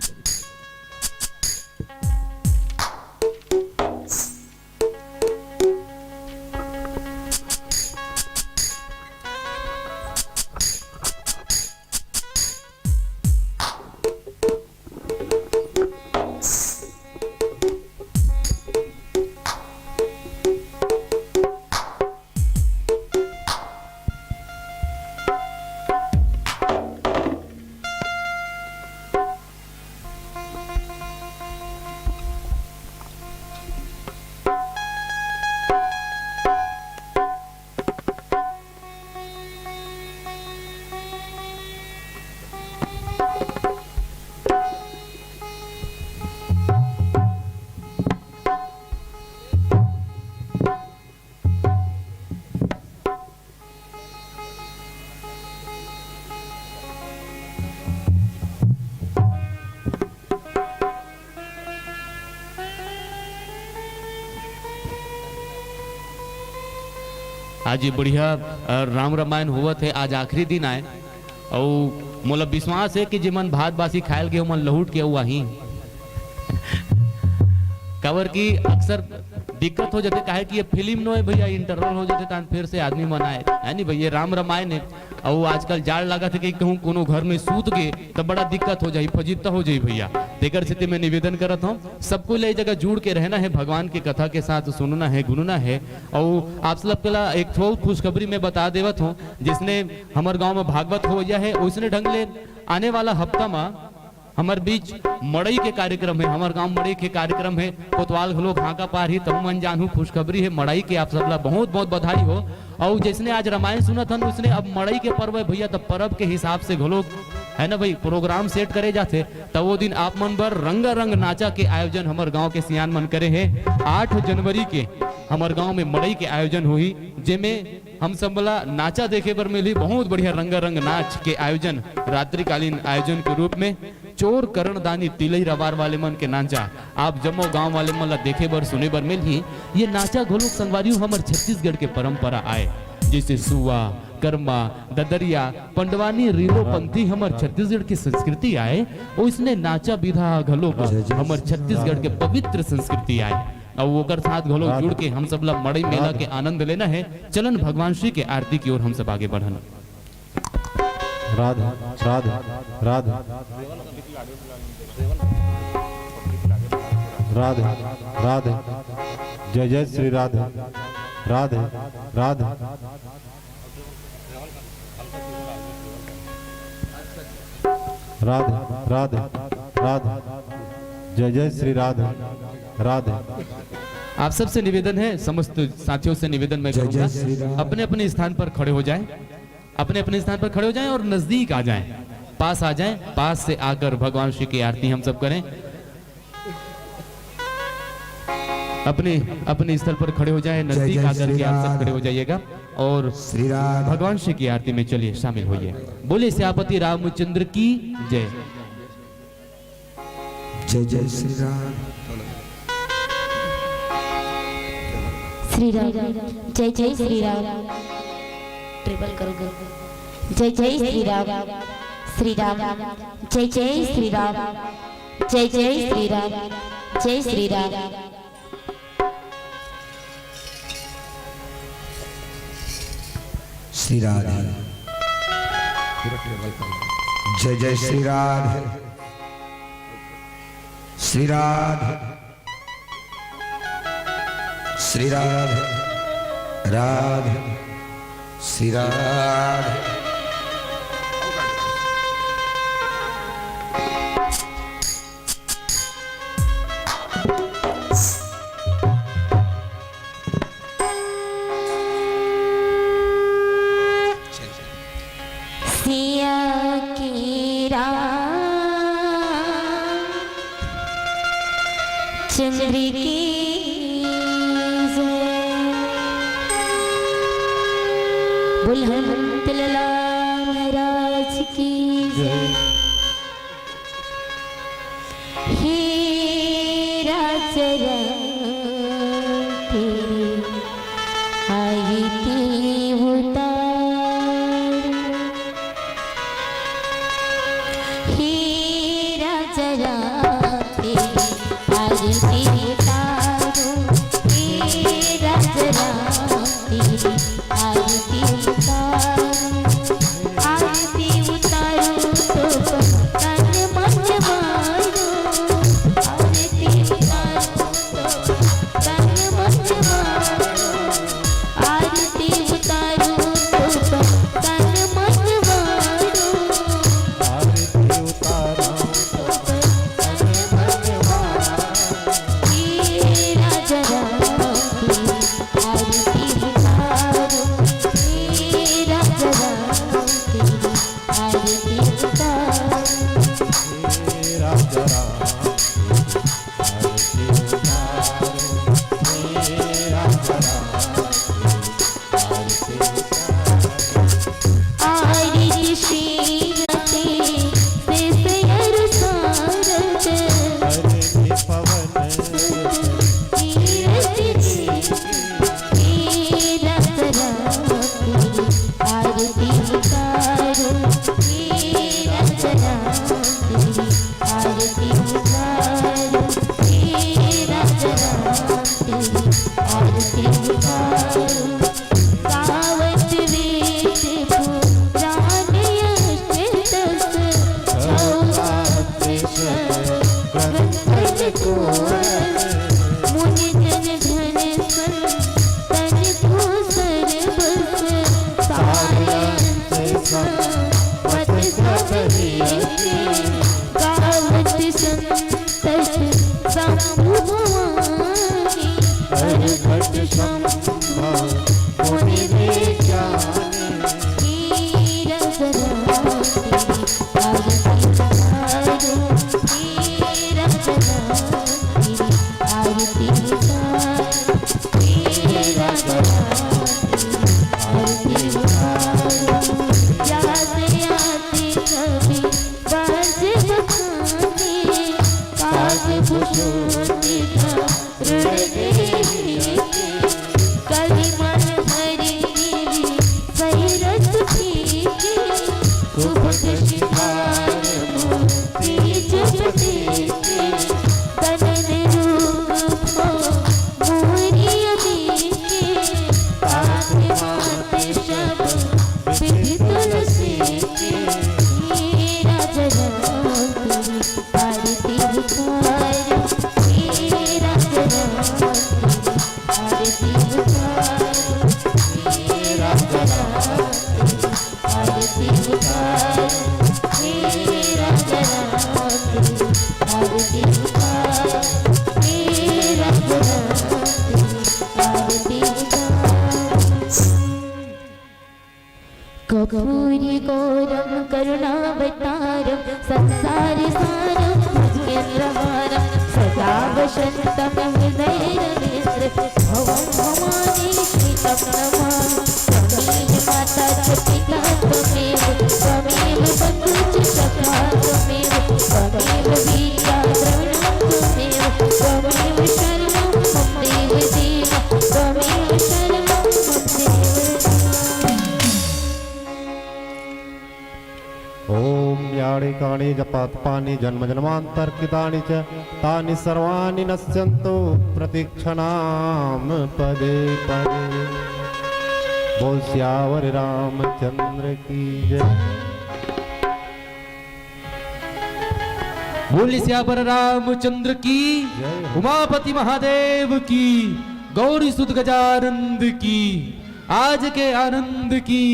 आज ये बढ़िया राम रामायण हुआ थे। आज आखिरी दिन आए और मोला विश्वास है कि जिमन भात बासी खायल गए मन लहुट के वहीं कवर की अक्सर दिक्कत हो जाते, काहे कि ये फिल्म नो है भैया, इंटरवल हो जाते तान फिर से आदमी मनाए है नहीं भैया। राम रामायण है और आजकल जाड़ लगा थे कि कहूँ कोनो घर में सूत गए तो बड़ा दिक्कत हो जाए, फजीता हो जाए भैया। देकर स्थिति में निवेदन करता हूँ सबको ले जगह जुड़ के रहना है, भगवान की कथा के साथ सुनना है, गुनना है। और आप सब के ला एक थोड़ी खुशखबरी में बता देवत हूँ, जिसने हमारे गाँव में भागवत हो गया है उसने ढंग ले आने वाला हफ्ता में हमारे बीच मड़ई के कार्यक्रम है, हमारे गांव मड़ई के कार्यक्रम है। कोतवाल घलो घाका पार ही तहु मन जानू खुशखबरी है मड़ई के, आप सबला बहुत बहुत बधाई हो। और जिसने आज रामायण सुना था उसने अब मड़ई के पर्व है भैया, तब पर्व के हिसाब से घलो है ना भाई प्रोग्राम सेट करे जाते। तब वो दिन आप मन बर रंगा रंग नाचा के आयोजन हमारे गाँव के सियान मन करे है। 8 जनवरी के हमारे गाँव में मड़ई के आयोजन हुई, जिसमें हम सब वाला नाचा देखे पर मिली बहुत बढ़िया रंगारंग नाच के आयोजन, रात्रिकालीन आयोजन के रूप में चोर करणदानी तिलई रवार वाले मन के नाचा आप जम्मो गांव वाले मन ला देखे बर सुने बर मिल ही। ये नाचा घोलुक संगवारियों हमारे छत्तीसगढ़ के परंपरा आए, जैसे सुआ कर्मा ददरिया पंडवानी रीलो पंथी हमारे छत्तीसगढ़ की संस्कृति आए, और इसने नाचा विधा घलो हमारे छत्तीसगढ़ के पवित्र संस्कृति आए। और वो कर साथ घोलो जुड़ के हम सब ला मड़ई मेला के आनंद लेना है। चलन भगवान श्री के आरती की ओर हम सब आगे बढ़ना। राधा राधा राधा राधा राधा जय जय श्री राधा राधा राधा राधा राधा राधा जय जय श्री राधा राधा। आप सबसे निवेदन है, समस्त साथियों से निवेदन मैं करूंगा, अपने अपने स्थान पर खड़े हो जाएं, अपने अपने स्थान पर खड़े हो जाएं और नजदीक आ जाएं, पास आ जाएं, पास से आकर भगवान श्री की आरती हम सब करें। अपने अपने स्थल पर खड़े हो जाएं, नजदीक आकर के आप सब खड़े हो जाइएगा और भगवान श्री की आरती में चलिए शामिल होइए। बोले श्यापति रामचंद्र की जय। जय जय श्री राम। श्री राम जय जय श्री राम। ट्रिपल करोगे। जय जय श्री राम। श्री राम जय जय श्री राम। जय जय श्री राम। जय श्री राम। श्री राधे। जय जय श्री राधे। श्री राधे। श्री राधे। राधे। श्री राधे। सिया की चंद्र की बुलहन तिलला महाराज की हीरा चरा आई थी उतार हीरा चरा आई थी उतारो हीरा चरा आरती उतारो तो तन मन मारो आरती उतारो तो तन मन मारो आरती उतारो तो तन मन मारो आरती उतारो तो तन मन मारो हीरा जरा आरती उतारो हीरा जरा आरती उतारो मेरा जरा आरती उतारो मेरा जरा आरती उतारो आरती श्रीमती सेसयर सारद हरे पवन कीर्ति हीरा जरा आरती उतारो हीरा जरा आरती उतारो हीरा जरा आरती उतारो सावत वेद पुराण यश ग्रंथ कोरस मुनि जन धन संतन भूसर बस सारंस मत सबके गावत संतस शंभु भवानी हरघट शंभो मुनि हीरा जरा आरती उतारो हीरा जरा आरती उतारो हीरा जरा आरती उतारो याद आते कभी बाज बखाने काज भूषण का हृदय कभी मन भरी सैरत थी सुभग शिकार मोती जपते तनन रूप भो मोरिया देखे पात मात शब विधि तुलसी के हीरा जरा आरती उतारो हीरा जरा जपात पानी जन्म जन्मांतर कृतानि च तानि सर्वाणि नश्यन्तु प्रतीक्षणाम पदे पदे। बोल सियावर रामचंद्र की जय। बोल सियावर रामचंद्र की, उमापति महादेव की, गौरी सुत गजानंद की, आज के आनंद की,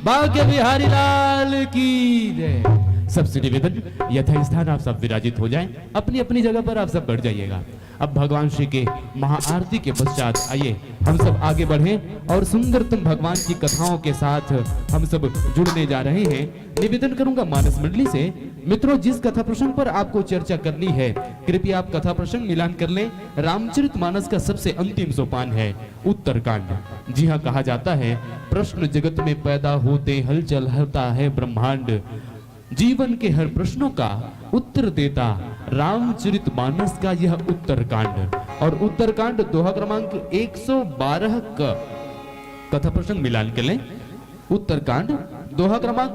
भाग्य बिहारी लाल की जय। सबसे निवेदन यथा स्थान आप सब विराजित हो जाएं, अपनी अपनी जगह पर आप सब बैठ जाइएगा। अब भगवान श्री के महाआरती के पश्चात आइए हम सब आगे बढ़ें और सुंदरतम भगवान की कथाओं के साथ हम सब जुड़ने जा रहे हैं। निवेदन करूंगा मानस मंडली से, मित्रों जिस कथा प्रसंग पर आपको चर्चा करनी है कृपया आप कथा प्रसंग मिलान कर लें। रामचरितमानस का सबसे अंतिम सोपान है उत्तरकांड। जी हाँ, कहा जाता है प्रश्न जगत में पैदा होते हलचल होता है ब्रह्मांड, जीवन के हर प्रश्नों का उत्तर देता रामचरितमानस का यह उत्तरकांड। और उत्तरकांड दोहा क्रमांक 112 का कथा प्रसंग मिलान कर लें। उत्तरकांड दोहा क्रमांक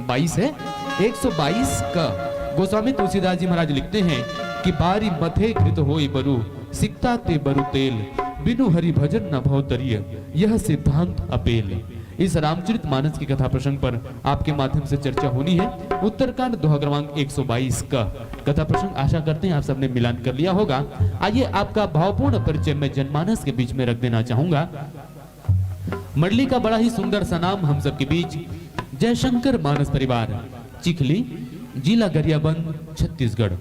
22 है 122 का गोस्वामी तुलसीदास जी महाराज लिखते हैं कि बारी मथे कृत होई बरु सिकता ते बरु तेल, बिनु हरि भजन न भव तरिय, यह सिद्धांत अपेल। इस रामचरितमानस की कथा प्रसंग पर आपके माध्यम से चर्चा होनी है। उत्तरकांड दोहा क्रमांक 122 का कथा प्रसंग आशा करते हैं आप सबने मिलान कर लिया होगा। आइए आपका भावपूर्ण परिचय मैं जनमानस के बीच में रख देना चाहूंगा। मंडली का बड़ा ही सुंदर सा नाम हम सबके बीच जयशंकर मानस परिवार, चिखली, जिला गरियाबंद, छत्तीसगढ़।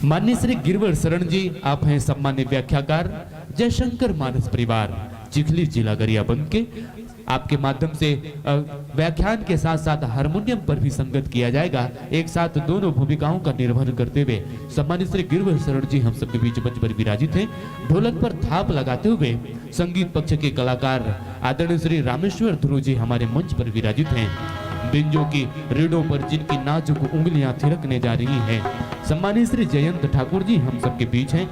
माननीय श्री गिरवर शरण जी आप हैं सम्मान्य व्याख्याकार, जयशंकर मानस परिवार, चिखली, जिला गरियाबंद के। आपके माध्यम से व्याख्यान के साथ साथ हारमोनियम पर भी संगत किया जाएगा। एक साथ दोनों भूमिकाओं का निर्वहन करते हुए सम्मानित श्री गिरवर शरण जी हम सबके बीच मंच पर विराजित हैं। ढोलक पर थाप लगाते हुए संगीत पक्ष के कलाकार आदरणीय श्री रामेश्वर ध्रुव जी हमारे मंच पर विराजित हैं। बिंजों की रीढ़ों पर जिनकी नाजुक उंगलियां थिरकने जा रही हैं, सम्मानित श्री जयंत ठाकुर जी हम सबके बीच हैं।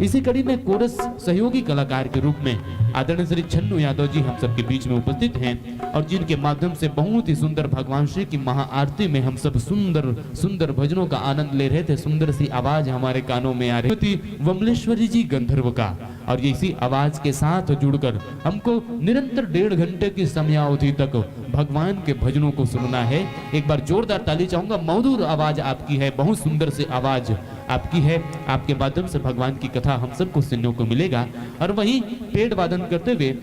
इसी कड़ी में कोरस सहयोगी कलाकार के रूप में आदरणीय श्री छन्नू यादव जी हम सबके बीच में उपस्थित हैं और जिनके माध्यम से बहुत ही सुंदर भगवान श्री की महाआरती में हम सब सुंदर सुंदर भजनों का आनंद ले रहे थे। सुंदर सी आवाज हमारे कानों में आ रही थी वमलेश्वरी जी गंधर्व का, और इसी आवाज के साथ जुड़कर हमको निरंतर 1.5 घंटे की समयावधि तक भगवान के भजनों को सुनना है। एक बार जोरदार ताली चाहूंगा। मधुर आवाज आपकी है, बहुत सुंदर सी आवाज आपकी है। आपके माध्यम से भगवान की कथा हम सबको सुनने को मिलेगा। और वहीं पेड़ वादन करते हुए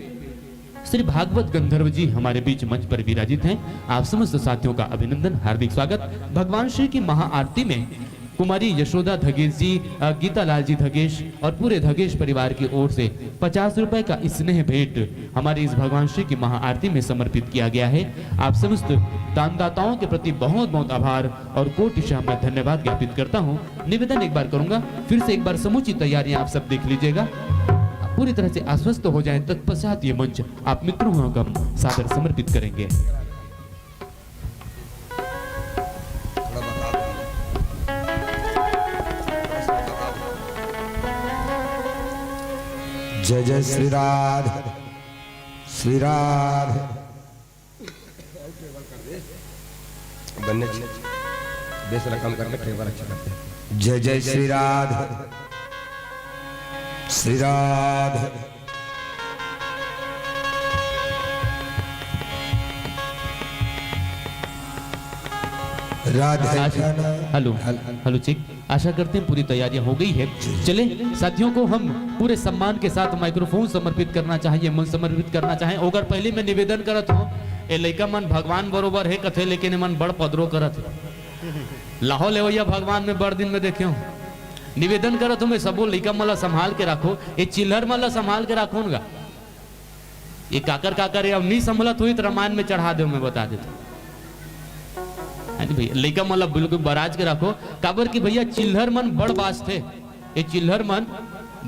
श्री भागवत गंधर्व जी हमारे बीच मंच पर विराजित हैं। आप समस्त साथियों का अभिनंदन, हार्दिक स्वागत। भगवान श्री की महाआरती में कुमारी यशोदा धगेश जी, गीता लाल जी धगेश और पूरे धगेश परिवार की ओर से 50 रुपए का स्नेह भेंट हमारे इस भगवान श्री की महाआरती में समर्पित किया गया है। आप समस्त दानदाताओं के प्रति बहुत बहुत आभार और कोटिशः मैं धन्यवाद ज्ञापित करता हूं। निवेदन एक बार करूंगा, फिर से एक बार समूची तैयारियां आप सब देख लीजिएगा, पूरी तरह से आश्वस्त हो जाएं, तत्पश्चात ये मंच आप मित्रों को सादर समर्पित करेंगे। जय जय श्री राधे श्री राधे। बनने बेस रकम करके टेबल अच्छा करते हैं। जय जय Shri Radhe Shri Radhe. Hello hello check. आशा करते हैं पूरी तैयारियां हो गई है। चले साथियों को हम पूरे सम्मान के साथ माइक्रोफोन समर्पित करना चाहिए, मन समर्पित करना चाहें। ओकर पहले मैं निवेदन करत हूँ, ए लइका मन भगवान बरोबर है कथे, लेकिन मन बड़ पदरो करत लाहो ले भगवान में बड़ दिन में देखे हूँ। निवेदन करत हूँ मैं सबो लइका मन संभाल के रखो, ये चिल्हर मन संभाल के रखो ना। ये काकर काकर अब नहीं संभलत हुई तो रामायण में चढ़ा दो, मैं बता देता भैया। लइका मतलब बिल्कुल बराज के रखो, काबर की भैया चिल्हर मन बड़ बास थे। ये चिल्हर मन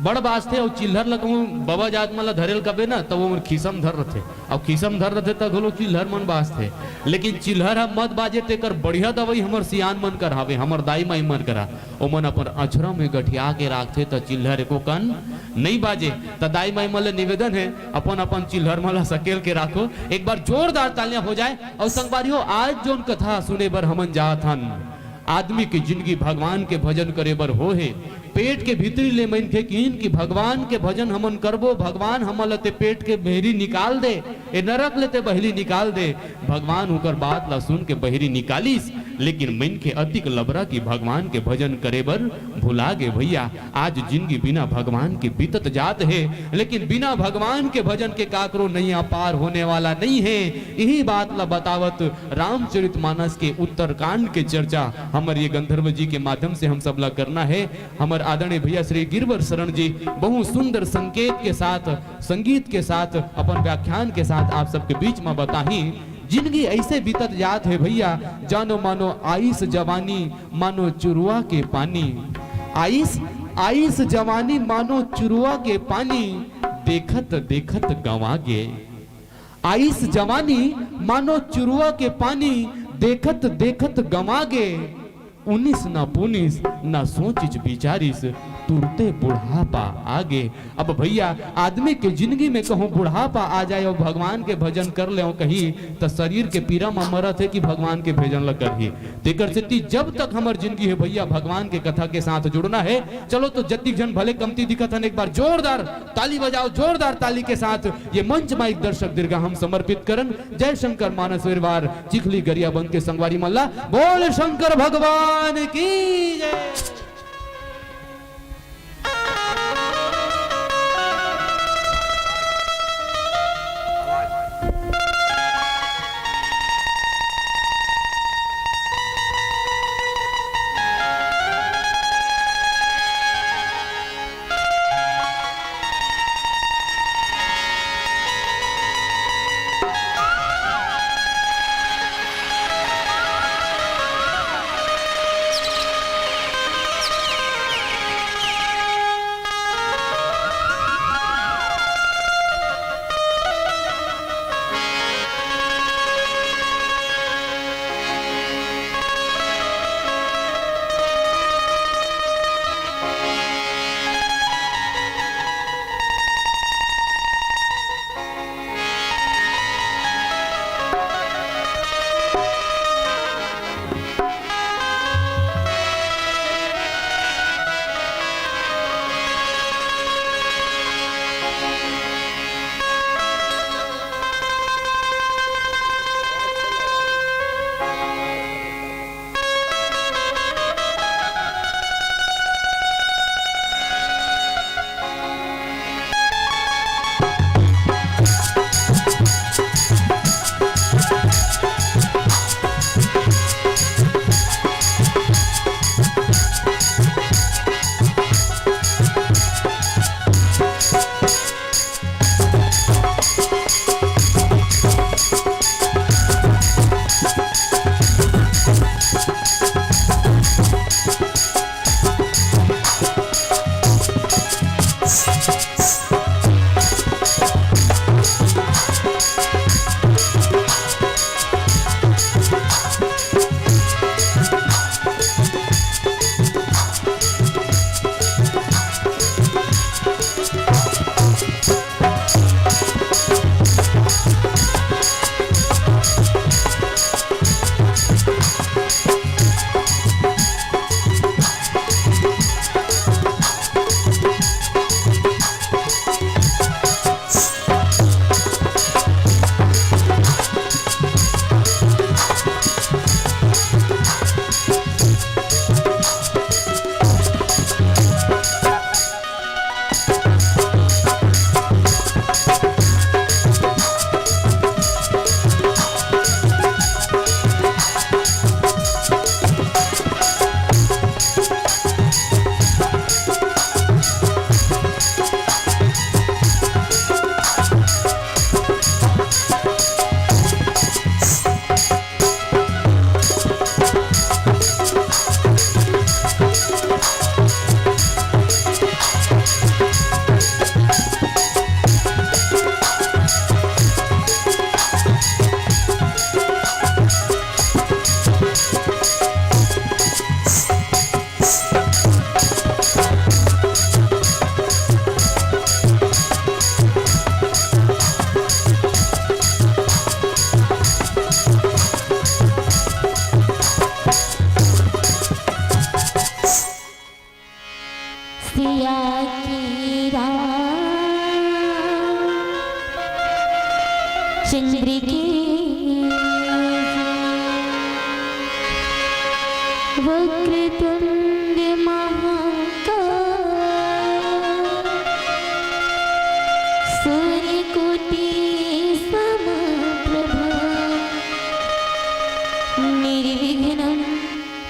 बड़ बास थे और चिल्हर लगू बाबा जात मला धरेल कबे ना तो वो खीसम धर रहे थे अब खीसम धर रहे थे तो घलो चिल्हर मन बास थे लेकिन चिल्हर हम मत बाजे तेकर बढ़िया दवाई हमर सियान मन कर हावे हमर दाई माई मन करा ओ मन अपन अछरा में गठिया के राखते तो चिल्हर एको कन नहीं बाजे तो दाई माई मल निवेदन है अपन अपन चिल्हर मला सकेल के राखो एक बार जोरदार तालियां हो जाए और संगवारियों आज जो कथा सुने बर हमन जात हन आदमी की जिंदगी भगवान के भजन करे बर हो है पेट के भीतरी ले मन के कीन कि भगवान के भजन हमन करबो भगवान हमल ते पेट के बहरी निकाल दे ए नरक लेते बहरी निकाल दे भगवान उकर बात ला सुन के बहरी निकालिस लेकिन मन के अधिक लबरा की भगवान के भजन करे बर भुला गे भैया आज जिंदगी बिना भगवान के बीतत जात है लेकिन बिना भगवान के भजन के काकरो नहीं पार होने वाला नहीं है यही बात ला बतावत रामचरितमानस के उत्तरकांड के चर्चा हमारे ये गंधर्व जी के माध्यम से हम सब ला करना है हमारे आदरणीय भैया श्री गिरवर शरण जी बहुत सुंदर संकेत के साथ संगीत के साथ अपन व्याख्यान के साथ आप सबके बीच में बताही जिंदगी ऐसे बीतत जात है भैया जानो मानो आइस जवानी मानो चुरुआ के पानी आइस आइस जवानी मानो चुरुआ के पानी देखत देखत गंवा गे आइस जवानी मानो चुरुआ के पानी देखत देखत गंवा गे 19 ना 19 ना सोचिच बिचारिस तुरते बुढ़ापा आगे अब भैया आदमी के जिंदगी में कहूँ बुढ़ापा आ जाए और भगवान के भजन कर ले कहीं तो शरीर के पीड़ा में मरत है कि भगवान के भजन लग कर ही तेकर से जब तक हमार जिंदगी है भैया भगवान के कथा के साथ जुड़ना है चलो तो जतिक जन भले कमती दिखत है एक बार जोरदार ताली बजाओ जोरदार ताली के साथ ये मंच माइक दर्शक दीर्घा हम समर्पित करन जय शंकर मानस वीरवार चिखली गरिया बंद के संगवारी मल्ला बोल शंकर भगवान की जय। अखिया की चंद्र की वक्रतुंड महाकाय सूर्यकोटि समप्रभा निर्विघ्नं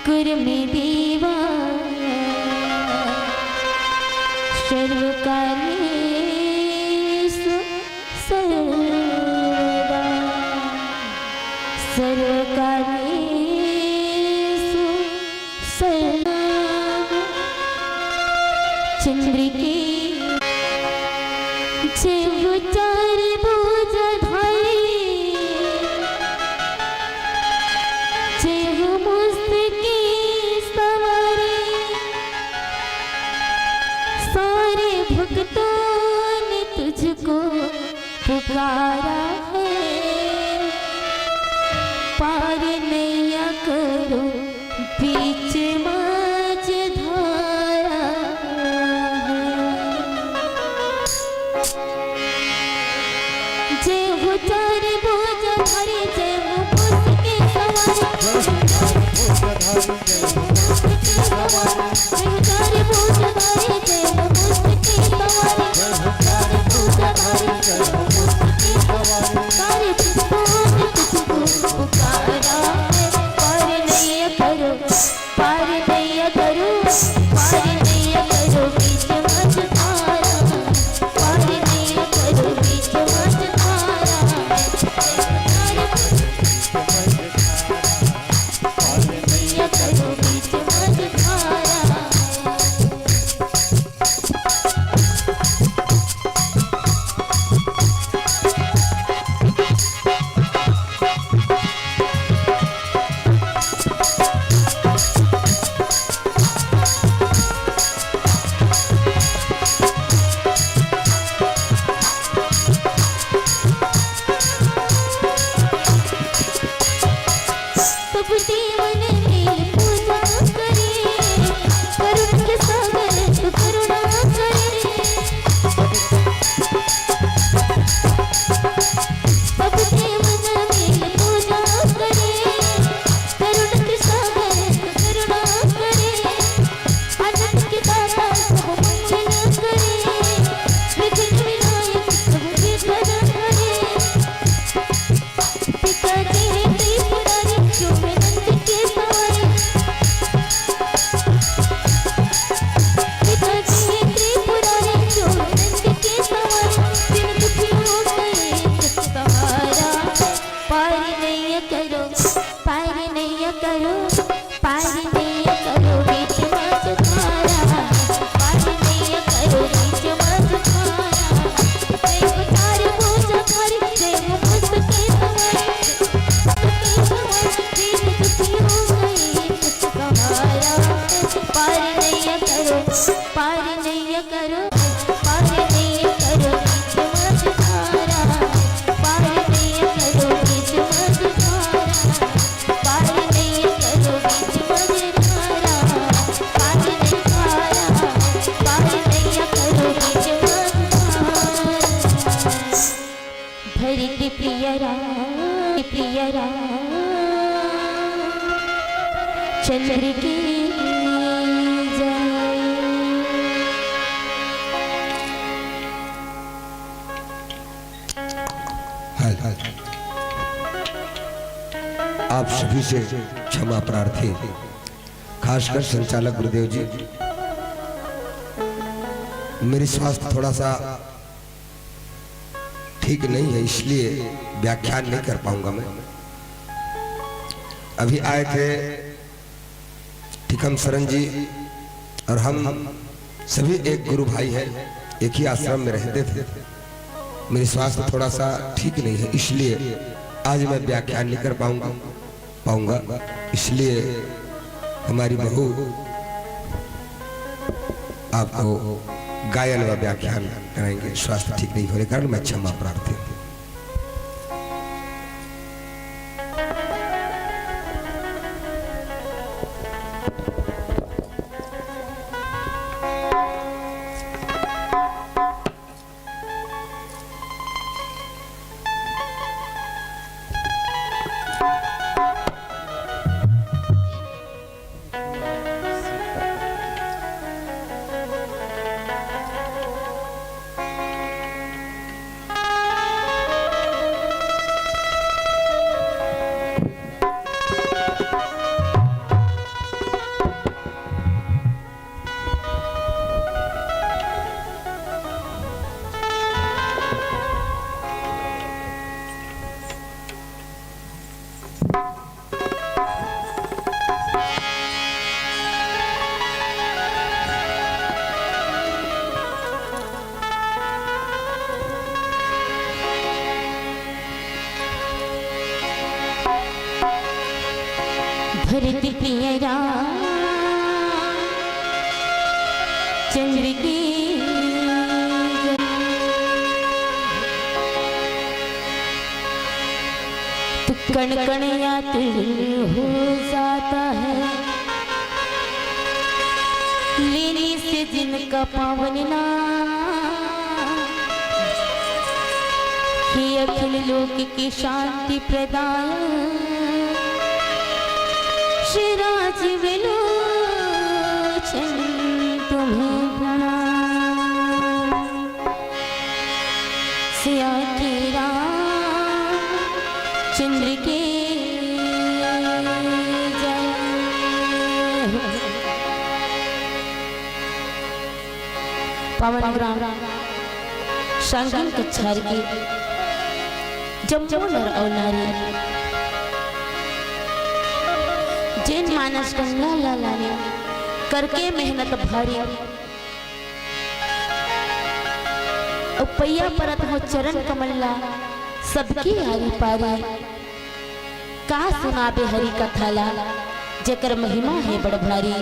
कुरु मे देवा सर्वकार्येषु सर्वदा सर्वकार्येषु सर्वदा चंद्र की जब चार भुजधारी जब मुस्की सवारी सारे भक्तों ने तुझको पुकारा है पार नैया करो बीच माझ धारा है जय हो चार भुज धारी जय हो मुस्की सवारी जय हो चार भुज धारी जय हो मुस्की सवारी चार भुज धारी जय हो मुस्की सवारी सारे भक्तों ने तुझको पुकारा है पार नैया करो पार नैया करो पार नैया करो बीच मझ धारा पार नैया करो बीच मझ धारा पार नैया करो बीच मझ धारा सब देवन मिल पूजा करे करुण के सागर तू करुणा करे सब देवन मिल पूजा करे करुण के सागर तू करुणा करे आनंद के दाता सब मंगल करे विघ्न विनायक सब विघ्न हरे पिताजी है त्रिपुरारी जो मैं नंद के सवारी पिताजी है त्रिपुरारी जो मैं नंद के सवारी दिन दुखियों का एक सहारा पार नैया करो पार नैया करो पार नैया करो बीच मझ धारा पार नैया करो बीच मझ धारा जय हो चार भुज धारी जय हो मुस्की सवारी पार नैया करो पार नैया करो पार नैया करो बीच मझ धारा पार नैया करो बीच मझ धारा पार नैया करो बीच मझ धारा पार नैया धारा पार नैया करो बीच मझ धारा भरित प्रियरा चंद्र की जय आप सभी से क्षमा प्रार्थी खासकर संचालक गुरुदेव जी मेरी स्वास्थ्य थोड़ा सा ठीक नहीं है इसलिए व्याख्यान नहीं कर पाऊंगा मैं अभी आए थे टिकम शरण जी और हम सभी एक गुरु भाई हैं एक ही आश्रम में रहते थे मेरी स्वास्थ्य थोड़ा सा ठीक नहीं है इसलिए आज मैं व्याख्यान नहीं कर पाऊंगा इसलिए हमारी बहू आपको गायन व व्याख्यान कराएंगे स्वास्थ्य ठीक नहीं होने के कारण मैं क्षमा प्रार्थी हूँ भरत प्रिय राम चंद्र की तू कण कण यात्री हो जाता है लेने से जिनका पावन नाम हे अखिल लोक की शांति प्रदाय श्री राजीव लोचन तुम्हें प्रणाम सिया के राम चंद्र के जय हो। पवन ग्राम संगम कछार की जम्मू नर और नारी जिन मानस गंगा लालाने करके मेहनत भारी उपैया परत हो चरण कमला सबकी आरी पारी का सुनाबे हरि कथाला जकर महिमा है बड़ भारी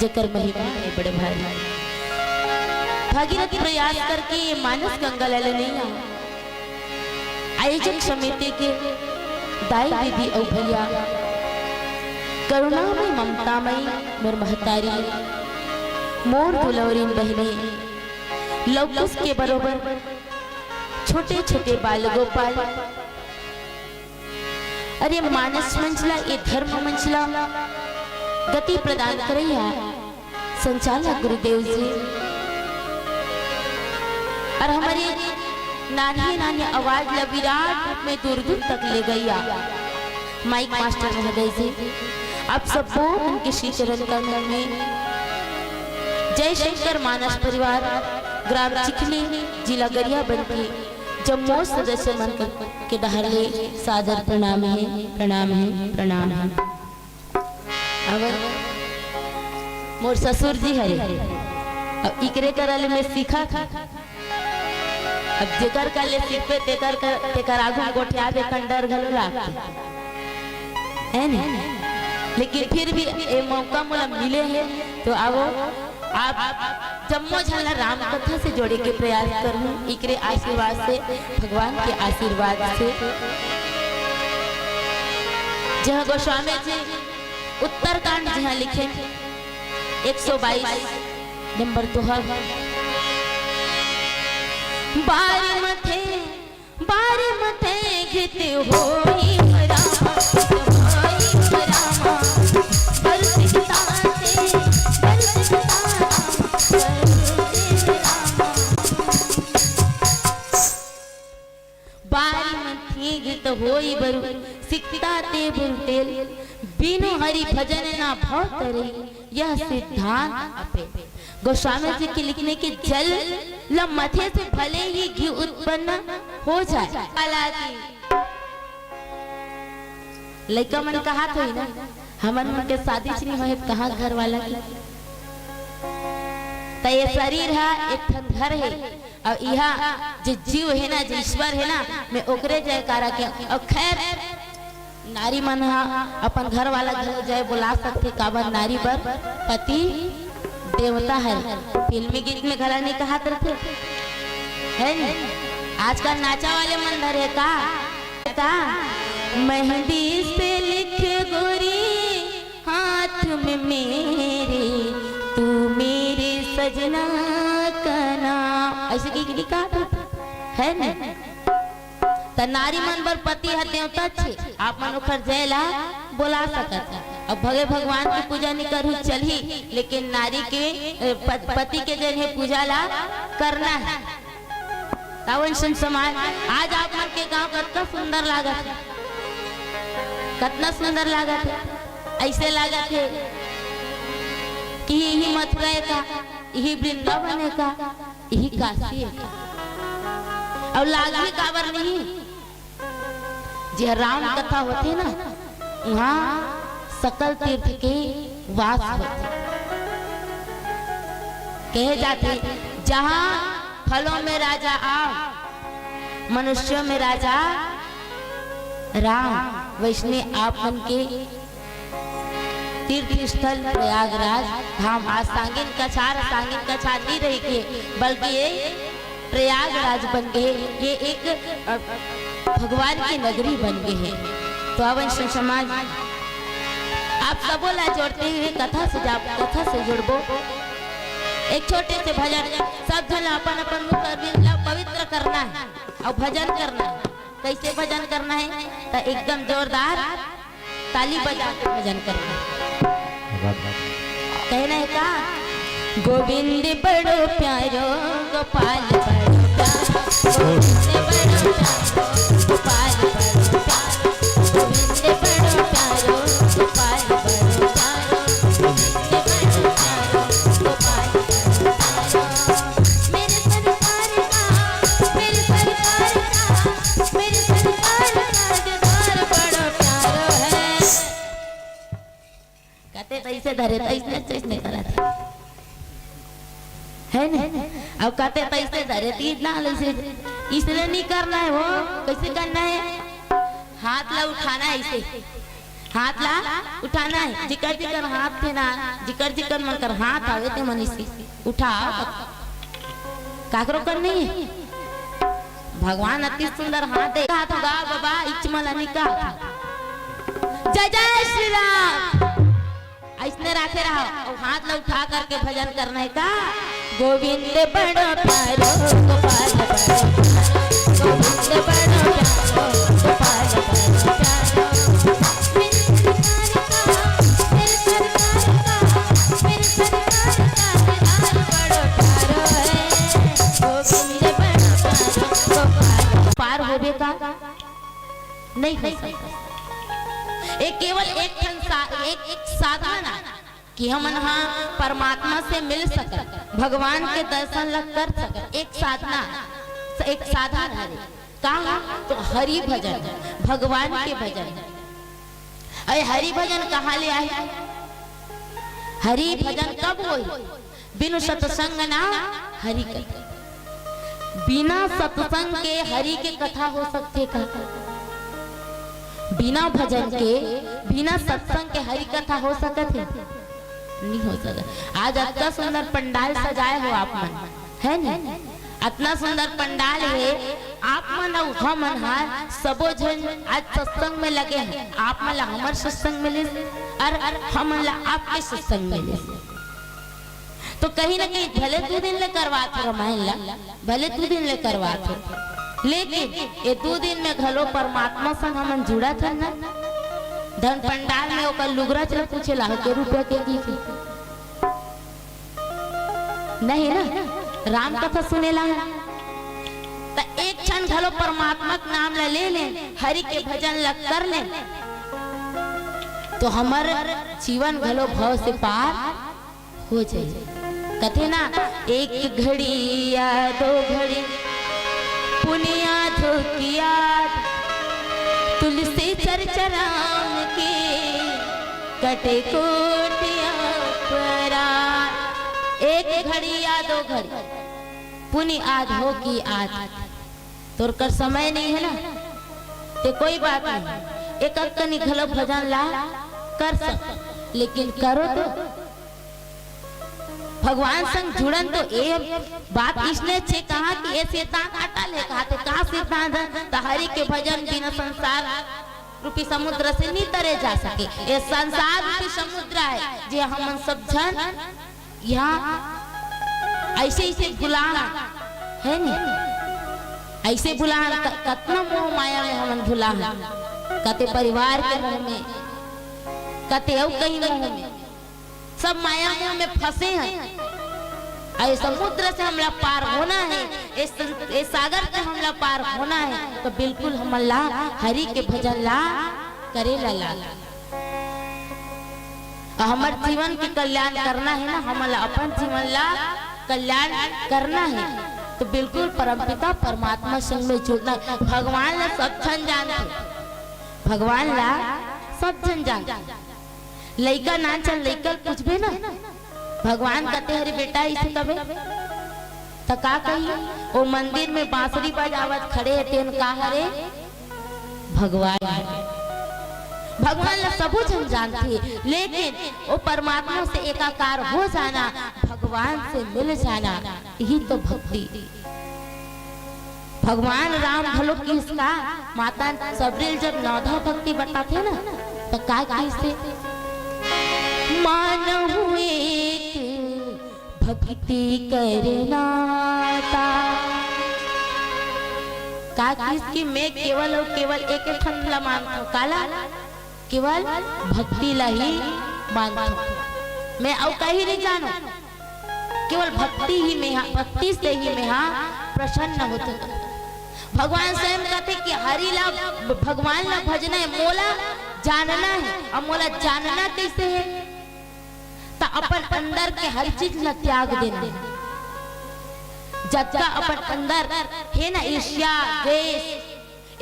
जकर महिमा है बड़ भारी भागीरथ प्रयास करके ये मानस गंगा लाल नहीं आयोजक समिति के दाई दीदी और भैया करुणामय ममतामयी मोर महतारी मोर दुलौरीन बहने लौकुश के बरोबर छोटे छोटे बाल गोपाल अरे मानस मंचला ये धर्म मंचला गति प्रदान करैया संचालक गुरुदेव जी और हमारे नानी नानी आवाज ला विराट रूप में दूर दूर तक ले गया माइक मास्टर महोदय जी आप सब उनके श्री चरण कमल में जय शंकर मानस परिवार ग्राम चिखली जिला गरियाबंद के जम्मू सदस्य मन के दहले सादर प्रणाम है प्रणाम है प्रणाम है। अगर मोर ससुर जी हरे अब इकरे करल में सीखा था अब जेकर का ले सीख पे तेकर आगू गोठिया पे कंडर घलो राख है ना लेकिन फिर भी ये मौका मुला मिले हैं तो आओ आप जम्मू झलना राम कथा से जोड़े के प्रयास करूं इकरे आशीर्वाद से भगवान के आशीर्वाद से जहाँ गोस्वामी जी उत्तरकांड जहाँ लिखे 122 नंबर दोहा बारी मथे घिते होई रामा होई बरु सिकता ते बुलतेल बिनु हरि भजन ना भाव तरे यह सिद्धांत अपे गोस्वामी जी के लिखने के जल ल मथे से भले ही घी उत्पन्न हो जाए लड़का मन कहा तो ना हमन मन के शादी नहीं होए कहाँ घर वाला की तो ये शरीर है एक घर है और यहाँ जो जीव है ना जो ईश्वर है ना मैं ओकरे जयकारा के और खैर नारी मन अपन घर वाला घर जय बुला सकते काबर नारी पर पति देवता है फिल्मी गीत में घरा नहीं कहा करते है आजकल नाचा वाले मंदिर है का मेहंदी से लिख गोरी हाथ में मेरे तू मेरे सजना का नाम ऐसे की लिखा है ना तो नारी मन बर पति है देवता छे आप मन ओखर जयला बोला सकता अब भगे भगवान की पूजा नहीं करू चली लेकिन नारी के पति के जरिए पूजा ला करना है तावन समाज आज आप मन के गांव कितना सुंदर लागत है कितना सुंदर लागत है ऐसे लागत है कि यही मथुरा का यही वृंदावन का यही काशी का और लागी काबर नहीं जी राम कथा होते ना वहाँ सकल तीर्थ के वास होते कहे जाते जहाँ फलों में राजा आप मनुष्यों में राजा राम वैष्णव आप मन के तीर्थ स्थल प्रयागराज धाम आज सांगिन कछार नहीं रही के, बल्कि ये प्रयागराज बन गए, ये एक भगवान की नगरी बन गई है। तो अब समाज आप सबो ला जोड़ते हुए कथा से जुड़बो। एक छोटे से भजन, सब जन अपन अपन मुख पवित्र करना है और भजन करना है। कैसे भजन करना है? तो एकदम जोरदार ताली बजा के भजन करना है। कहना है का गोविंद बड़ो प्यारो गोपाल बड़ो प्यारो, गोविंद बड़ो प्यारो गोपाल बड़ो प्यारो, गोविंद बड़ो प्यारो गोपाल बड़ो प्यारो, गोविंद बड़ो प्यारो गोपाल बड़ो प्यारो। मेरे सरकार का, मेरे सरकार का, मेरे सरकार का दरबार बड़ो प्यारो है। कहते तैसे धरे तैसे करा था है ना। अब कहते पैसे धरे तीज ना इसलिए नहीं करना है। वो कैसे करना है? हाथ ला उठाना है, ऐसे हाथ ला उठाना है। जिकर हाथ थे ना, जिकर मन कर हाथ आवे थे मनी से उठा काकरो कर नहीं है। भगवान अति सुंदर हाथ दे हाथ गा बाबा इचमल अनिका जय जय श्री राम ऐसने राखे रहो और हाथ ला उठा करके भजन करना है का गोविंद बड़ो प्यारो गोपाल बड़ो प्यारो, गोविंद बड़ो प्यारो गोपाल बड़ो प्यारो। मेरे सरकार का, मेरे सरकार का दरबार बड़ो प्यारो है। गोविंद बड़ो प्यारो गोपाल पार होबे का नहीं हो सकता। एक केवल एक साधन है कि हम परमात्मा से मिल सके, भगवान के दर्शन लग कर सके। एक साधना, एक साधन है कहा तो हरि भजन, भगवान के भजन। अरे हरि भजन कहाँ ले आए? हरि भजन कब होई? बिनु सत्संग ना हरि कथा। बिना सत्संग के हरि के कथा हो सकते का? बिना भजन के, बिना सत्संग के हरि कथा हो सकते नहीं हो सकता। आज इतना सुंदर पंडाल सजाए हो आप मन, है ना? इतना सुंदर पंडाल है आप मन और हम मन सबो जन आज सत्संग में लगे हैं। आप मन हमार सत्संग मिले और हम मन आपके सत्संग मिले। तो कहीं ना कहीं भले 2 दिन ले करवात हो रामायण ला, भले 2 दिन ले करवात हो, लेकिन ये 2 दिन में घलो परमात्मा संग हम जुड़ा था ना। धन पंडाल में ओकर लुगरा चल पूछे ला के रुपया के दी नहीं ना, राम कथा सुने ला तो एक क्षण घलो परमात्मा का नाम ले ले, हरि के भजन लग कर ले, तो हमार जीवन घलो भव से पार हो जाए। कथे ना एक घड़ी या 2 घड़ी पुनिया धोकिया तुलसी चरचराम के कटे कोटिया परा। एक घड़ी या 2 घड़ी पुनि आध हो की आध तोर कर समय नहीं है ना, ते कोई बात नहीं। एक कनी घलो भजन ला कर सक, लेकिन करो तो भगवान संग जुड़न। तो ये बात इसने छे कहा कि ये शैतान आटा ले खाते का शैतान तो हरि के भजन बिना संसार रूपी समुद्र से नहीं तरे जा सके। ये संसार रूपी समुद्र है जे हम सब जन यहाँ ऐसे भुला है नहीं, ऐसे भुला कितना मोह माया में हम भुला, कते परिवार के मोह में, कते और कहीं मोह में, सब माया मोह में फंसे हैं। ऐ समुद्र से हमला पार होना है, इस सागर से हमला पार होना है, तो बिल्कुल हमला हरि के भजन ला करे ला। हमार जीवन के कल्याण करना है ना, हमला अपन जीवन ला कल्याण करना है, तो बिल्कुल परमपिता परमात्मा संग में जुड़ना। भगवान ला सब जन जानते, भगवान ला सब जन जानते। लइका ना चल लइका कुछ भी ना, भगवान कहते हरे बेटा इसे कबे तो का कही वो मंदिर में बांसुरी बजावत खड़े हैं तेन का हरे भगवान। भगवान ला सबू जन जानती, लेकिन वो परमात्मा से एकाकार हो जाना, भगवान से मिल जाना, यही तो भक्ति। भगवान राम भलो किसका माता सबरील जब नौधा भक्ति बताते ना तो का कैसे मानहु एक भक्ति करना का किसकी मैं केवल और केवल एक ठन ला मानता हूँ, काला केवल भक्ति ला ही मानता हूँ मैं, और कहीं नहीं जानो, केवल भक्ति ही में, भक्ति से ही मैं प्रसन्न होते। भगवान स्वयं कहते कि हरि ला भगवान ला भजना है, मोला जानना है, और मोला जानना कैसे है तो अपन अंदर के हर चीज ला त्याग देना है। जब का अपन अंदर है ना ईर्ष्या द्वेष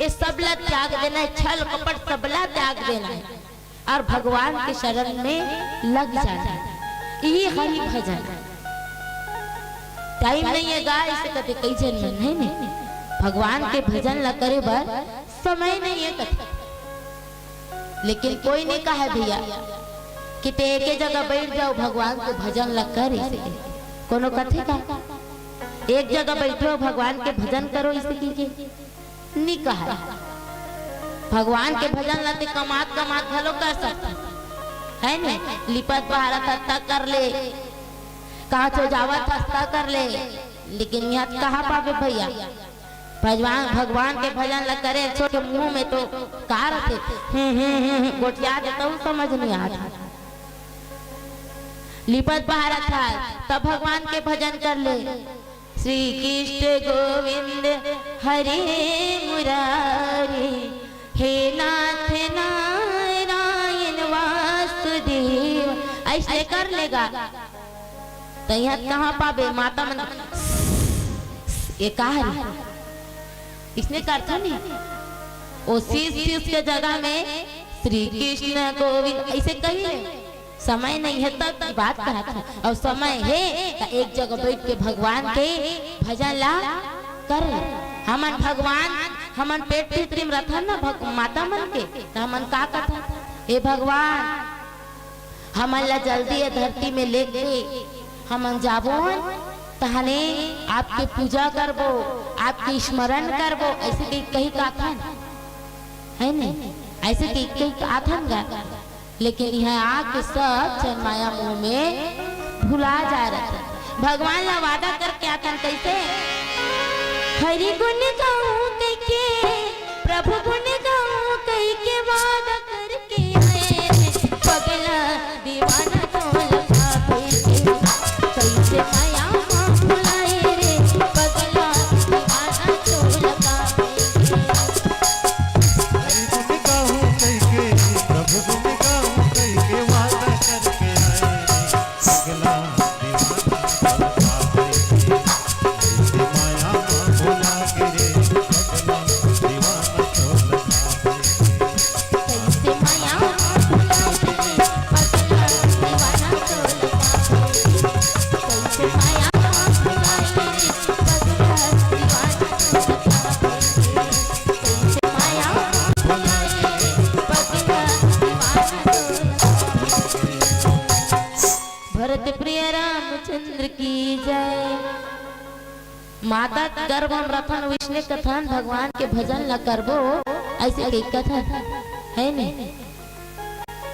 ये सब ला त्याग देना है, छल कपट सब ला त्याग देना है और भगवान के शरण में लग जाना है। यही हरि भजन। टाइम नहीं है गा इसे कहते कई जन्म नहीं, भगवान के भजन ला करे बर समय नहीं है कथे। लेकिन कोई नहीं कहा है भैया कि ते एक जगह बैठ जाओ भगवान के भजन ला करे, कोनो कथे का एक जगह बैठो भगवान के भजन करो इसे कीजिए, नहीं कहा। भगवान के भजन ला ते कमात कमात भलो कर सकता है नहीं, लिपत बहारत हत्ता कर ले, कहा तो जावत हस्ता कर ले, लेकिन यहाँ कहा पावे भैया भगवान के भजन ला करे छोटे मुंह में तो कहा रहते गोटिया देता हूँ समझ नहीं आता। लिपत बहारा था तब भगवान के भजन कर ले, श्री कृष्ण गोविंद हरे मुरारी हे नाथ नारायण वासुदेव, ऐसे कर लेगा तो यहाँ कहाँ पावे माता मन ये कहा इसने करता नहीं, वो शीश के जगह में श्री कृष्ण गोविंद ऐसे कहिए, समय नहीं है तब की बात कहा था, और समय है तो एक जगह बैठ के भगवान के भजन ला कर। हमन भगवान हमन पेट भीतरी में रखा ना माता मन के तो हमन का कथा, हे भगवान हमन ला जल्दी ये धरती में लेके हमन जाबो तहने आपके पूजा करबो, आपके स्मरण करबो, ऐसे कहीं कथा है नहीं, ऐसे कहीं कथा गा। लेकिन यहाँ आके सब जन माया मुंह में भुला जा रहा था। भगवान ला वादा करके आता कैसे, हरि गुण गाऊं कह के प्रभु गुण गाऊं कह के वादा करके है पगला दीवाना तो लगा कैसे माया भुलाए रे पगला दीवाना तो लगा। माता गर्भ हम रखन विष्णु कथन भगवान के भजन ल करबो ऐसे कई कथन है नहीं।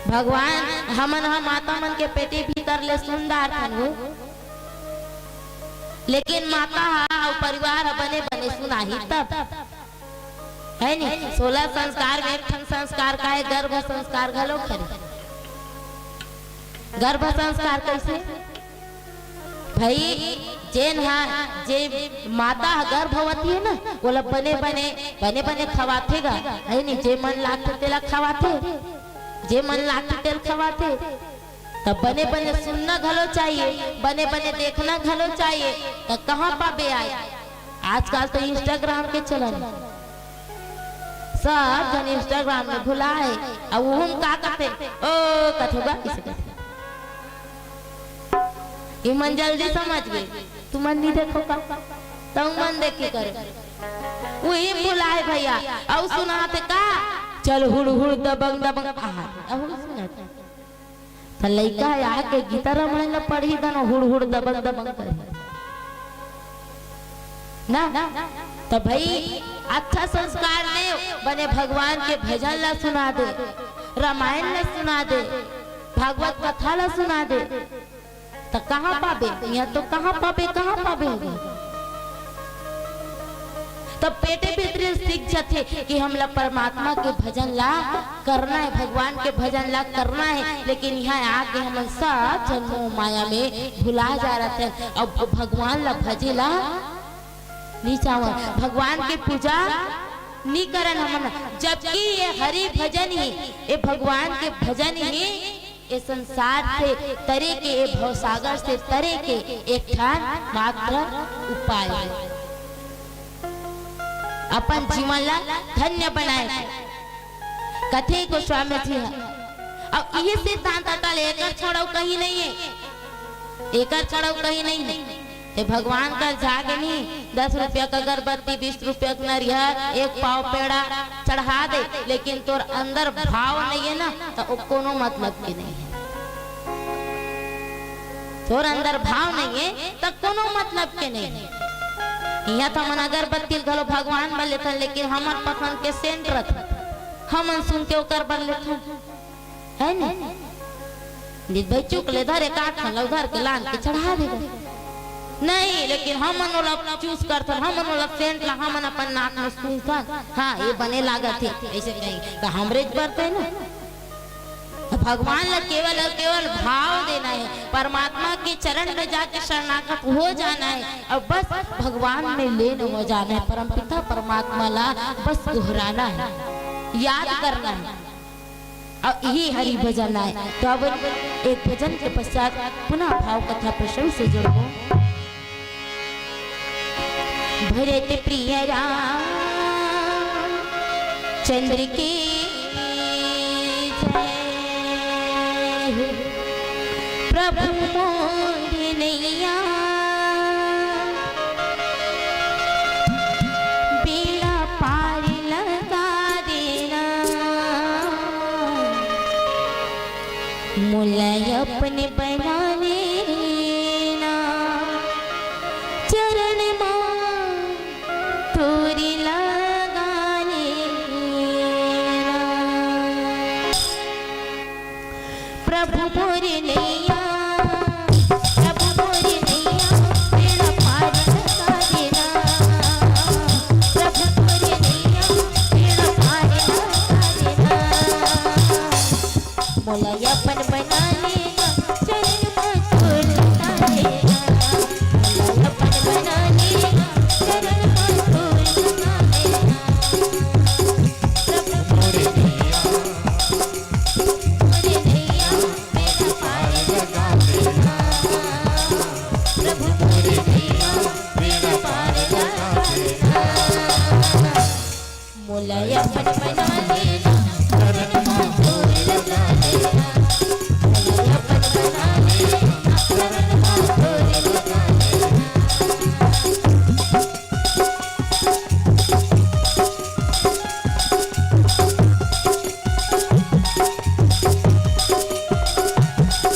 भगवान हमन हम माता मन के पेटे भीतर ले सुंदर थन हो, लेकिन माता और परिवार बने बने सुनाही तब है नहीं। 16 संस्कार में एक संस्कार का है गर्भ संस्कार घलो करे। गर्भ संस्कार कैसे भाई जेन हा जे माता गर्भवती है ना बोला बने बने खवातेगा है नहीं, जे मन लागते तेला खवाते, जे मन लागते तेल खवाते, तब बने बने सुनना घलो चाहिए, बने बने देखना घलो चाहिए। तो कहाँ पाबे आए आजकल तो इंस्टाग्राम के चलन सब जन इंस्टाग्राम में भुलाए, अब हम का करते ओ कथोगा किसे कहते ये मन जल्दी समझ गए, तू मन नहीं देखो का तो मन देख के करे वही बुलाए भैया और सुनाते का चल हुड़ हुड़ दबंग दबंग अब सुनत तो लइका आके गीता रमण पढ़ी दन हुड़ हुड़ दबंग दबंग करे ना तो भाई अच्छा संस्कार दे बने भगवान के भजन ला सुना दे, रामायण ला सुना दे, भागवत कथा ला सुना दे, तो कहाँ पाबे यहाँ तो कहाँ पाबे तो पेटे भीतर सीख जाते कि हम ला परमात्मा के भजन ला करना है, भगवान के भजन ला करना है, लेकिन यहाँ आके हम सब जन्मों माया में भुला जा रहे थे। अब भगवान ला भजे ला नहीं चाहो, भगवान की पूजा नहीं करन हमन, जबकि ये हरि भजन ही, ये भगवान के भजन ही ये संसार से तरे के, ये भवसागर से तरे के एक ठान मात्र उपाय है। अपन जीवन ला धन्य बनाए कथे को स्वामी जी है। अब ये सिद्धांत अटल एकर छोड़ो कहीं नहीं है, एकर छोड़ो कहीं नहीं है। ते भगवान का जागे नहीं 10 रुपया का अगरबत्ती 20 रुपया का नरियर 1 पाव पेड़ा चढ़ा दे, लेकिन तोर अंदर भाव नहीं है ना तो कोनो मतलब के नहीं है। तोर अंदर भाव नहीं है तो कोनो मतलब के नहीं है। यहाँ तो मन अगरबत्ती घलो भगवान बन लेते, लेकिन हमार पसंद के सेंट रथ हम सुन के ओकर बन लेते है ना। नित भाई चुक ले धरे काट लो धर के लान के चढ़ा देगा नहीं, लेकिन हम मनोला चूज करते, हम मनोला सेंट ला हम अपन नाक में सुनता हाँ ये बने लागत है ऐसे नहीं तो हमरे बढ़ते ना। भगवान ला केवल और केवल भाव देना है, परमात्मा के चरण में जाके शरणागत हो जाना है और बस भगवान में लीन हो जाना है। परमपिता परमात्मा ला बस दोहराना है, याद करना है और ये हरि भजन है। तो अब एक भजन के पश्चात पुनः भाव कथा प्रसंग से जुड़ो। भरत प्रिय राम चंद्र की प्रभु मोर नैया बेड़ा पार लगा देना, मुलाय अपने बना लेना, चरण थोड़ी लगा लेना। प्रभु मोर नैया प्रभु मोर नैया बेड़ा पार लगा देना, प्रभु मोर नैया बेड़ा पार लगा देना, मुलाय अपन बना लेना, चरण छोड़ लगा देना, मुलाय अपन बना लेना, चरण मुलाय अपन बना लेना, चरण छोड़ लगा देना, मुलाय अपन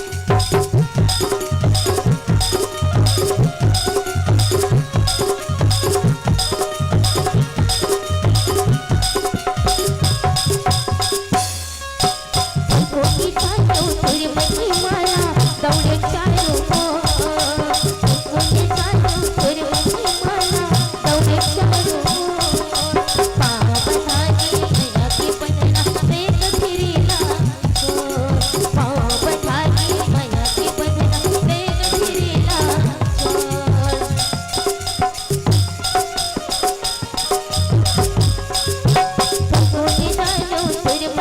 बना लेना,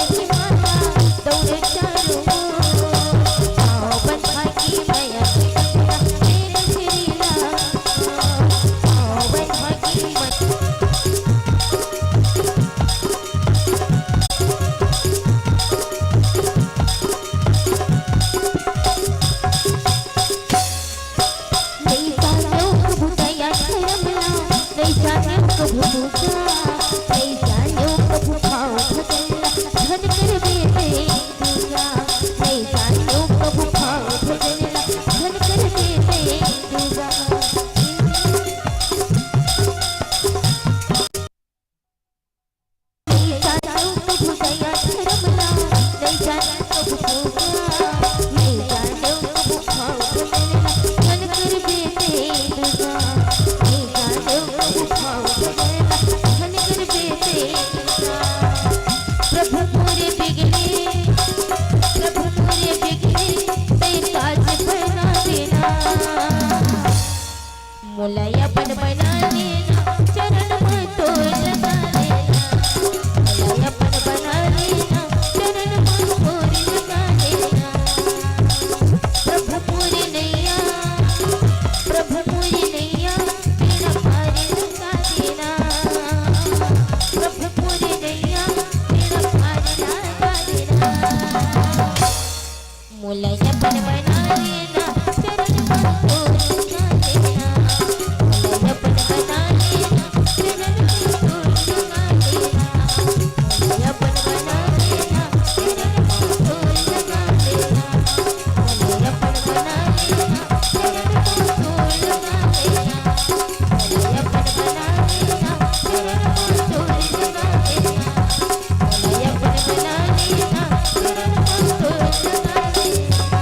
चरण छोड़ लगा मुलायपन बना लेना चरण में तोड़ लगा लेना मुलायपन बना लेना चरण में तोड़ लगा लेना प्रभु पूरी नैया मेरा पार लगा देना प्रभु पूरी नैया मेरा पार लगा देना मुलायपन बना लेना चरण में तोड़ लगा देना मुलायपन बना लेना चरण में तोड़ लगा देना मुलायपन बना लेना चरण में तोड़ लगा देना मुलायपन बना लेना चरण में तोड़ लगा देना मुलायपन बना लेना चरण में तोड़ लगा देना मुलायपन बना लेना चरण में तोड़ लगा देना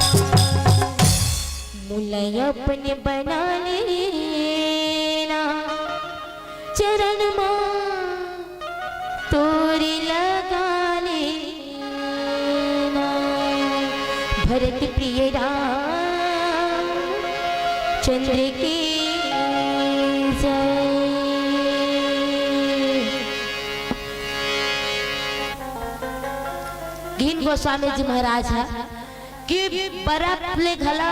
मुलायपन बना लेना चरण में तोड़ लगा लेना भरत प्रिय राम चंद्र की जय। घीन गोस्वामी जी महाराज है कि बर्फ ले घला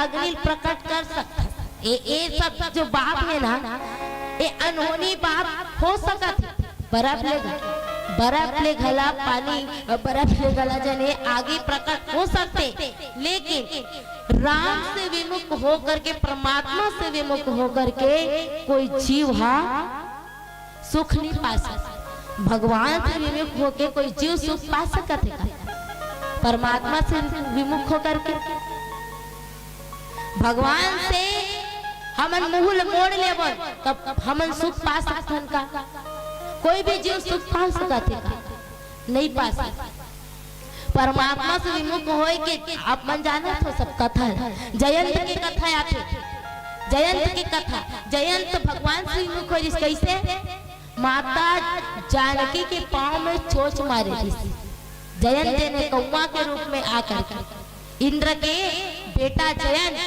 अग्नि प्रकट कर सकता ये सब जो बाप है ना ये अनहोनी बाप हो सकता है। बर्फ ले घला पानी बर्फ ले घला जने आगे प्रकट हो सकते लेकिन राम से विमुख होकर के परमात्मा से विमुख होकर के कोई जीव सुख नहीं पा सकता। भगवान से विमुख होकर कोई जीव सुख पा सकता है परमात्मा से विमुख होकर के भगवान से हमन मुंह मोड़ लेबो तब हमन सुख पा सकथन का कोई भी जीव सुख पा सकते का नहीं पा सकता। परमात्मा से विमुख होए के आप मन जानत हो सब कथा जयंत की कथा आथे जयंत की कथा जयंत भगवान से विमुख हो जिस कैसे माता जानकी के पांव में चोच मारे थी जयंत ने कौवा के रूप में आकर इंद्र के बेटा जयंत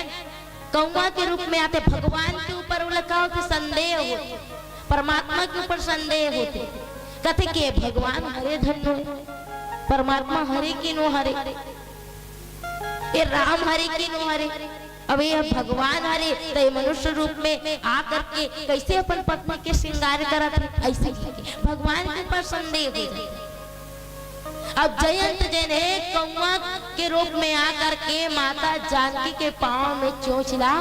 कौवा के रूप में आते भगवान के ऊपर उलकाओ के संदेह होते परमात्मा के ऊपर संदेह होते कथे के भगवान हरे धन्य परमात्मा हरे की नो हरे ये राम हरे की नो हरे अब ये भगवान हरे तो मनुष्य रूप में आकर के कैसे अपन पत्नी के श्रृंगार करत ऐसे भगवान के ऊपर संदेह हो जाए। अब जयंत जने कौवा के रूप में आकर के माता जानकी के पांव में चोंचला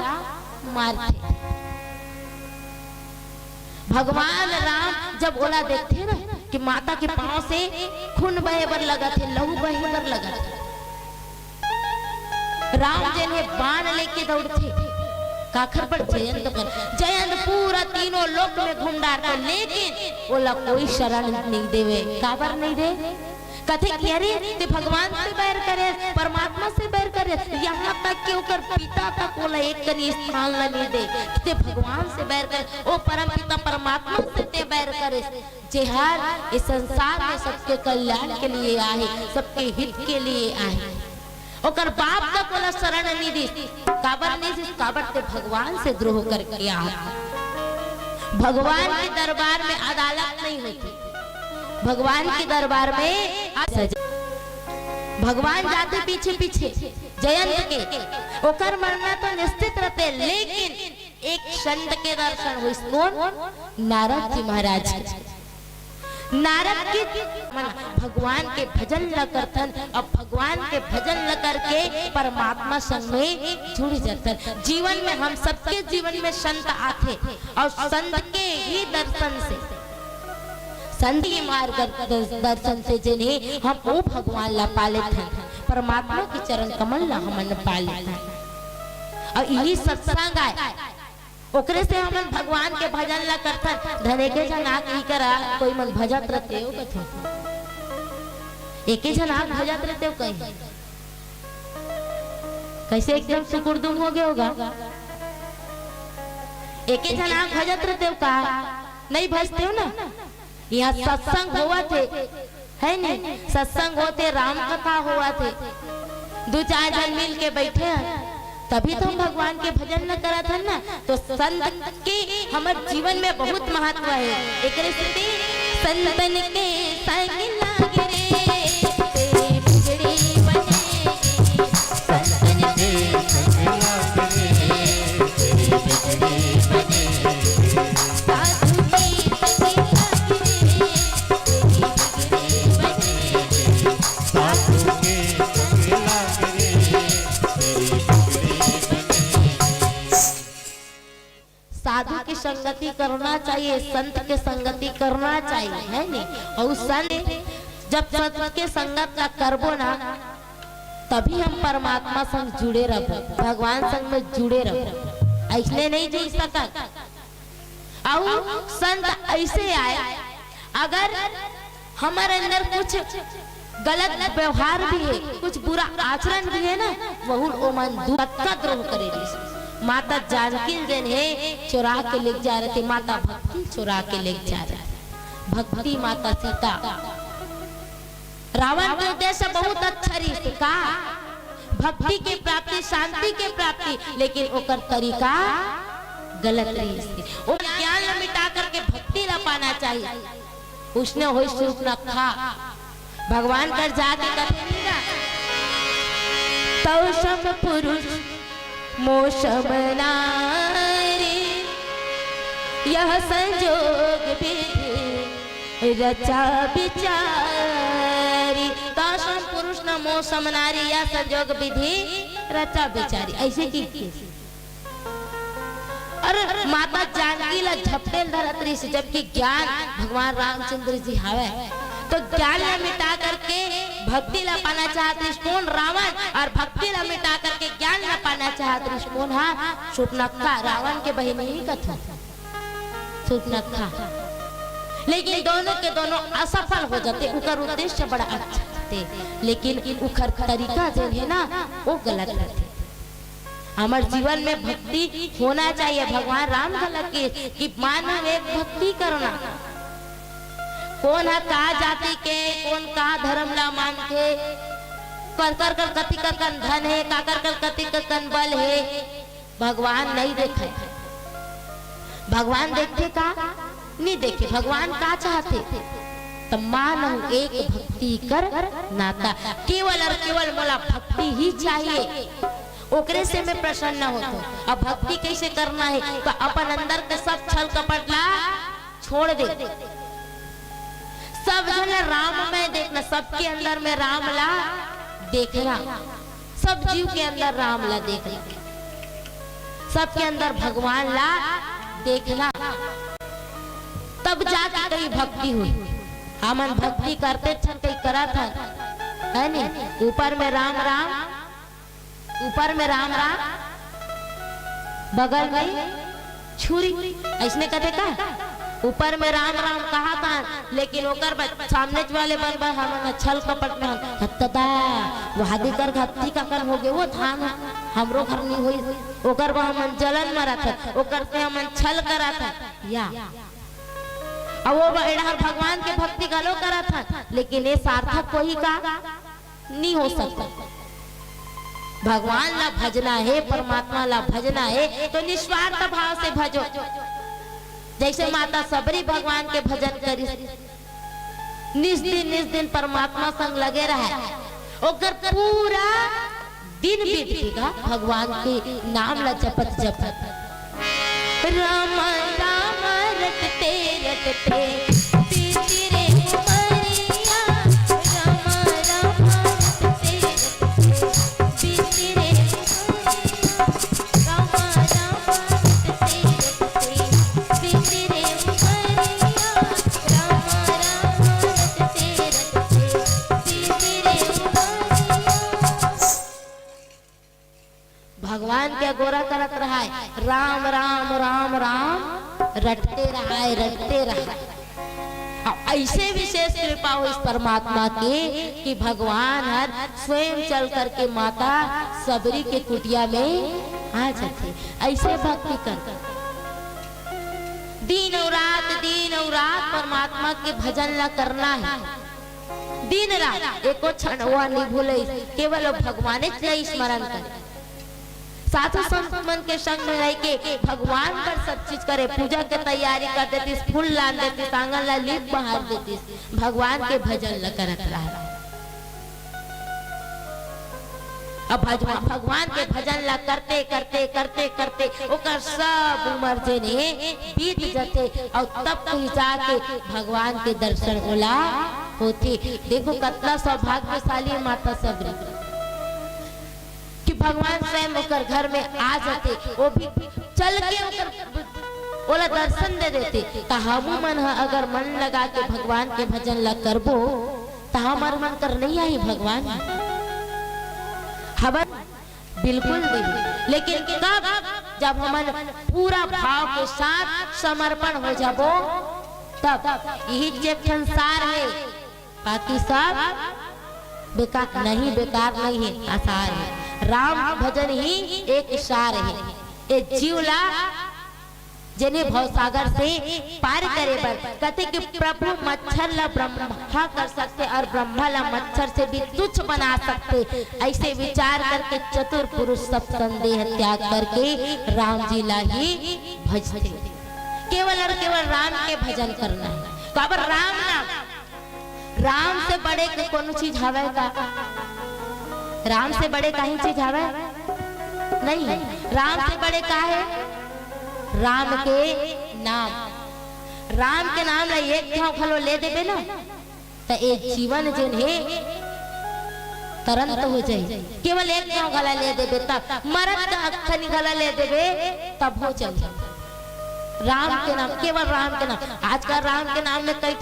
मारते भगवान राम जब ओला देखते ना कि माता के पांव से खून बहे बर लगा थे लहू बहे बर लगा थे राम जने बाण लेके दौड़ते काखर पर जयंत पूरा तीनों लोक में घूम डालता लेकिन ओला कोई शरण नहीं देवे काबर नहीं दे कथे कि अरे ते भगवान से बैर करे परमात्मा से बैर करे यहाँ तक कि ओकर पिता तक ओला एक करी स्थान न नहीं दे ते भगवान से बैर करे ओ परम पिता परमात्मा से ते बैर करे जेहार इस संसार में सबके कल्याण के लिए आए सबके हित के लिए आए ओकर बाप तक ओला शरण नहीं दी काबर नहीं दी काबर ते भगवान से द्रोह करके आ भगवान के दरबार में अदालत नहीं होती भगवान के दरबार में भगवान जाते पीछे पीछे जयंत के ओकर मरना तो निश्चित रहते लेकिन एक संत के दर्शन हुई कौन नारद जी महाराज नारद की भगवान के भजन न करतन अब भगवान के भजन न करके परमात्मा संग में जुड़ जाते जीवन में हम सबके जीवन में संत आते और संत के ही दर्शन से संत के मार्ग दर्शन से जिन्हें हम वो भगवान ला पाले थे परमात्मा के चरण कमल ला हमन पाले थे और यही सत्संग आए ओकरे से हमन भगवान के भजन ला करथन धने के जन आक ही करा कोई मन भजत रहते हो कथे एके जन आक भजत रहते हो कहीं कैसे एकदम सुकुरदुम हो गया होगा एके जन आक भजत रहते हो का नहीं भजते हो ना यहाँ सत्संग हुआ थे है नहीं सत्संग होते राम कथा हुआ थे दो चार जन मिल के बैठे हैं तभी तो हम भगवान के भजन न करा था ना। तो संत के हमारे जीवन में बहुत महत्व है। एक स्थिति संतन के संग लागे रे तेरी बिगड़ी बनेगी, संतन के संग लागे रे तेरी बिगड़ी बनेगी, साधु की संग लागे रे तेरी बिगड़ी बनेगी, साधु के संग लागे रे तेरी बिगड़ी बनेगी। साधु की संगति करना चाहिए, संत के संगति करना चाहिए, है नहीं। और संत जब संत के संगत का करबो ना, तभी हम परमात्मा संग जुड़े रहो, भगवान संग में जुड़े रहो। ऐसे नहीं जुड़ सकता। और संत ऐसे आए, अगर हमारे अंदर कुछ गलत व्यवहार भी है, कुछ बुरा आचरण भी है ना, वो मन दुखा द्रोह करेगी। माता जानकी जन है चुरा के ले जा रहे थे, माता भक्ति चुरा के ले जा रहे थे। भक्ति माता सीता, रावण के उद्देश्य बहुत अच्छा रही का भक्ति के प्राप्ति, शांति के प्राप्ति, लेकिन ओकर तरीका गलत रही। वो ज्ञान न मिटा करके भक्ति न पाना चाहिए। उसने हो सूप न खा, भगवान कर जाके कथे ना तौ सम पुरुष मोशम नारी, यह संजोग विधि रचा बिचारी। ताशम पुरुष न मोशम नारी, यह संजोग विधि रचा बिचारी। ऐसे की और माता जानकी ला झपटेल धरतरी से, जबकि ज्ञान भगवान रामचंद्र जी हवे, तो ज्ञान ला मिटा करके भक्ति ला पाना चाहते कौन रावण, और भक्ति ला मिटा करके ज्ञान ला पाना चाहते कौन हा शूर्पणखा, रावण के बहन ही कथा शूर्पणखा। लेकिन दोनों के दोनों असफल हो जाते, उनका उद्देश्य बड़ा अच्छा थे, लेकिन उनका तरीका जो है ना वो गलत रहते। हमारे जीवन में भक्ति होना चाहिए। भगवान राम गलत कि मानव एक भक्ति करना, कौन है का जाति के, कौन का धर्म ला मान के, कर कर कर कति का कन धन है, का कर कर कति का कन बल है, भगवान नहीं देखे। भगवान देखते का नहीं देखे, भगवान का चाहते तो मानव एक भक्ति कर नाता, केवल और केवल मोला भक्ति ही चाहिए, ओकरे से मैं प्रसन्न होता। अब भक्ति कैसे करना है, तो अपन अंदर के सब छल कपट ला छोड़ दे, सब जन राम में देखना, सबके अंदर में राम ला देखना, सब जीव के अंदर राम ला देखना, सबके अंदर भगवान ला देखना, तब जाके कहीं भक्ति हुई। हमन भक्ति करते छन कहीं करा था, है नहीं। ऊपर में राम राम, ऊपर में राम राम, बगल में छुरी, ऐसने कहते का ऊपर में राम राम कहा था, लेकिन ओकर सामने वाले बन बन हम छल कपट में हत्ता वादी कर हत्ती का कर हो गए, वो धान हमरो घर नहीं हुई, ओकर बा हम जलन मरा था, ओकर से हम छल करा था, या अब वो भगवान के भक्ति गलो करा था, लेकिन ये सार्थक कोई का नहीं हो सकता। भगवान ला भजना है, परमात्मा ला भजना है, तो निस्वार्थ भाव से भजो। जैसे माता सबरी भगवान के भजन करी, निज दिन परमात्मा संग लगे रहे, ओकर पूरा दिन बीतेगा भगवान के नाम ला जपत जपत। राम राम रटते रटते बीती रे उमरिया, राम राम रटते रटते बीती रे उमरिया, राम राम रटते रटते बीती रे उमरिया, राम राम रटते रटते बीती रे उमरिया। भगवान क्या गोरा करत रहा है, राम राम राम राम रटते रहा है, रटते रहा है। ऐसे विशेष कृपा हो इस परमात्मा की कि भगवान हर स्वयं चल करके माता सबरी के कुटिया में आ जाते। ऐसे भक्ति कर दिन और रात परमात्मा के भजन ला करना है, दिन रात एको क्षण हुआ नहीं भूले, केवल भगवान से स्मरण कर। साधु संत मन के संग में रह के भगवान पर सब चीज करे, पूजा के तैयारी कर देती, फूल लान देती, आंगन ला लीप बहार देती, भगवान के भजन ल करत रहा। अब भगवान के भजन ला करते करते करते करते ओकर सब उम्र जे ने बीत जाते और तब कहीं जाके भगवान के दर्शन होला होते। देखो कितना सौभाग्यशाली माता सबरी कि भगवान स्वयं ओकर घर में आ जाते, वो भी चल के ओकर ओला दर्शन दे देते। तो हमू मन अगर मन लगा के भगवान के भजन ला करबो तो हमार मन कर नहीं आई भगवान खबर बिल्कुल नहीं। लेकिन कब जब हम पूरा भाव के साथ समर्पण हो जाबो तब यही जे संसार है, बाकी सब बेकार नहीं, बेकार नहीं है, आसार है। राम भजन ही एक सार है। ये जीवला जने भवसागर से पार करे बर कहते कि प्रभु मच्छर ला ब्रह्मा कर सकते और ब्रह्मा ला मच्छर से भी तुच्छ बना सकते। ऐसे विचार करके चतुर पुरुष सब संदेह त्याग करके राम जी ला ही भजते। केवल और केवल राम के भजन करना है। तो अब राम नाम, राम से बड़े कौन चीज हवे का? राम से बड़े कहीं चीज हवे नहीं। राम से बड़े का है? राम के नाम। राम के नाम ला एक ठाव खलो ले देबे ना तो एक जीवन जन है तुरंत हो जाए। केवल एक ठाव गला ले देबे तब मरद का अखनी गला ले देबे तब हो जाए। राम के नाम, केवल राम के नाम। आजकल राम के नाम में कई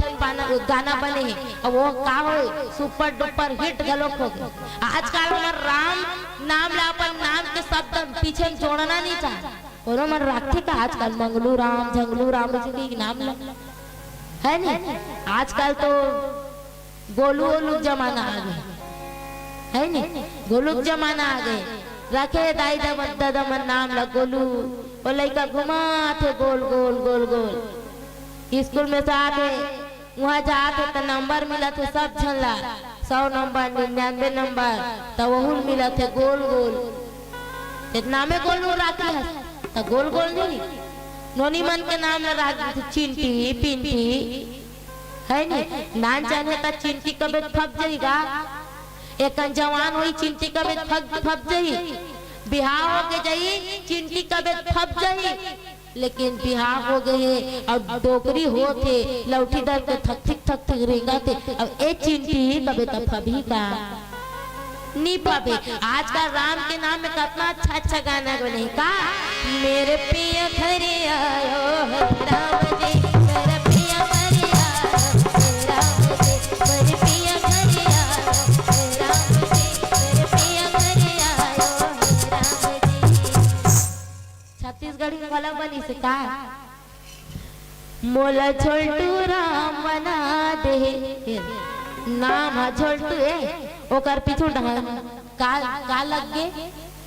गाना बने हैं और वो का हो सुपर डुपर हिट गलोक हो गए। आजकल हमार राम नाम ला अपन नाम के शब्द पीछे जोड़ना नहीं चाहता और मन रखे का। आजकल मंगलू राम झंगलू राम जी नाम है नहीं। आजकल तो गोलू ओलू जमाना आ गए है नहीं, गोलू जमाना आ गए। रखे दाई दादा मन नाम ला गोलू, वो लड़का घुमा थे गोल गोल गोल गोल। स्कूल में जाते वहाँ जाते तो नंबर मिला थे सब झनला 100 नंबर 99 नंबर तो वह मिला थे गोल गोल। इतना में गोलू राखी है तो गोल गोल नहीं। नोनी मन के नाम राख चिंटी पिंटी है नहीं। नान जाने का चिंटी कबे फप जाएगा, एक जवान हुई चिंटी कबे फप जाई, बिहार हो के जाई चिंटी कबे फप जाई। लेकिन बिहार हो गए अब डोकरी होते लौठी दर के थक थक थक थक रेंगा थे। अब ए चिंटी कबे तब फभी का नहीं पाबे। आजकल राम के नाम में कितना अच्छा अच्छा गाना बने का। मेरे पिया घरे आयो राम जी, मेरे पिया घरे आयो राम जी, मेरे पिया घरे आयो राम जी, मेरे पिया घरे आयो राम जी। छत्तीसगढ़ी वाला बनी से का मोला छोटू राम बना दे, नाम है छोटू ओकर पीछू का लग गे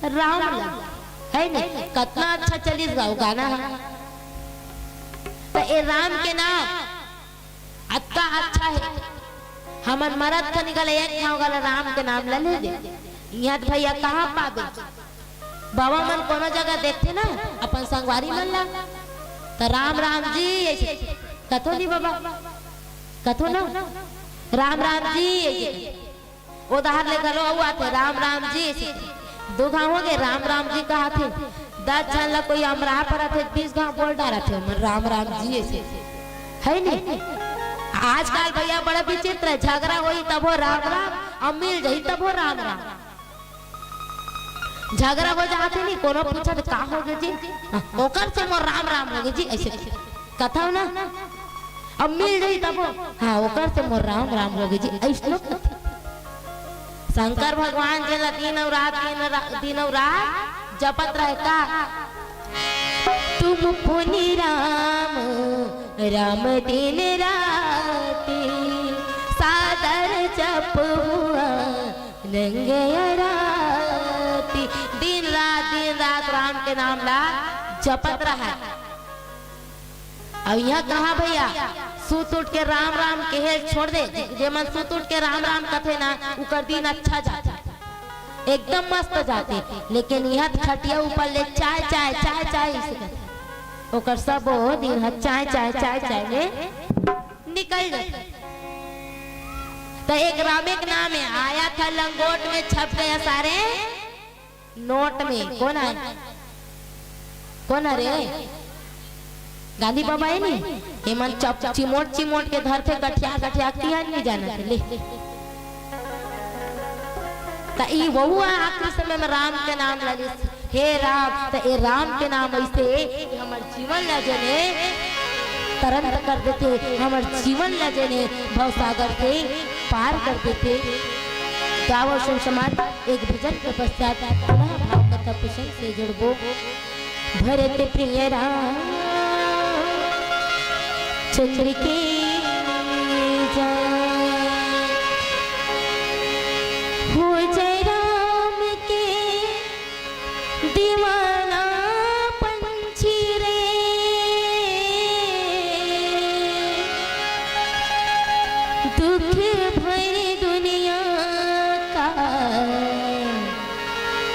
राम लग है नहीं। कितना अच्छा चलिस गाओ गाना है। तो ये राम के नाम अत्ता अच्छा है। हमन मरद का निकल एक ठाव गला राम के नाम ले दे। यहाँ भैया कहाँ पाबे? बाबा मन कोनो जगह देखते ना अपन संगवारी मन ला तो राम राम जी ऐसे कथो नहीं बाबा, कथो ना राम राम जी उधार ले गलो आते राम राम जी। दो गाँव हो गए राम राम जी कहा थे, 10 जन ला कोई अमराह पर थे 20 गाँव बोल डाला थे राम राम जी ऐसे है नहीं। आजकल भैया बड़ा विचित्र है, झगड़ा होई तब हो राम राम और मिल जाई तब हो राम राम। झगड़ा हो जाते नहीं कोनो पूछा तो का हो गए जी ओकर से मोर राम राम हो गए जी ऐसे कथा ना। अब मिल जाई तब हाँ ओकर से मोर राम राम हो गए जी ऐसे। शंकर भगवान जे दिन और रात जपत रहे का तुम पुनि राम राम दिन राती सादर जप हुआ नंगे राती। दिन रात राम के नाम ला जपत रहा। अब यहाँ कहा भैया सूत उठ के राम राम के छोड़ दे। जे मन सूत उठ के राम राम कथे ना उकर दिन अच्छा जाता। एकदम मस्त जाते, लेकिन यहाँ खटिया ऊपर ले चाय चाय चाय चाय ओकर सब दिन चाय चाय चाय चाय में निकल जाते। तो एक रामे के नाम है आया था लंगोट में, छप गया सारे नोट में। कौन है? कौन है रे? गांधी बाबा है नी, हेमन चिमोट चिमोट के धरते गठिया गठिया किया नहीं जाना ले। तो ई बहुआ आखिरी समय में राम के नाम लगे, हे राम। तो ये राम के नाम ऐसे हमार जीवन लगे तरंत कर देते, हमार जीवन लगे भव सागर से पार कर देते। गाँव समाज एक भजन के पश्चात पुनः भाव कथा पुष्प से जुड़बो। भरत प्रिय राम चंद्र के हो जय राम के दीवाना पंछी रे, दुख भरी दुनिया का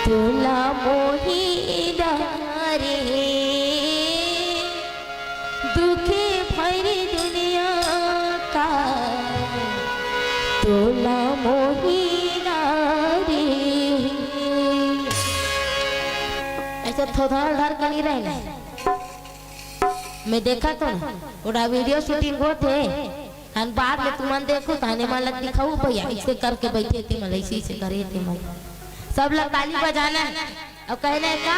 तुला मोही डारे, दुख भरी दुनिया का तुला मोही डारे। ऐसे थोड़ा डर कर नहीं रहना। मैं देखा तो ना वीडियो शूटिंग होते हम बाद में तुमन देखो ताने माला दिखाऊ भैया ऐसे करके बैठे थे मला इसी से करे थे मला सब लोग ताली बजाना है और कहने का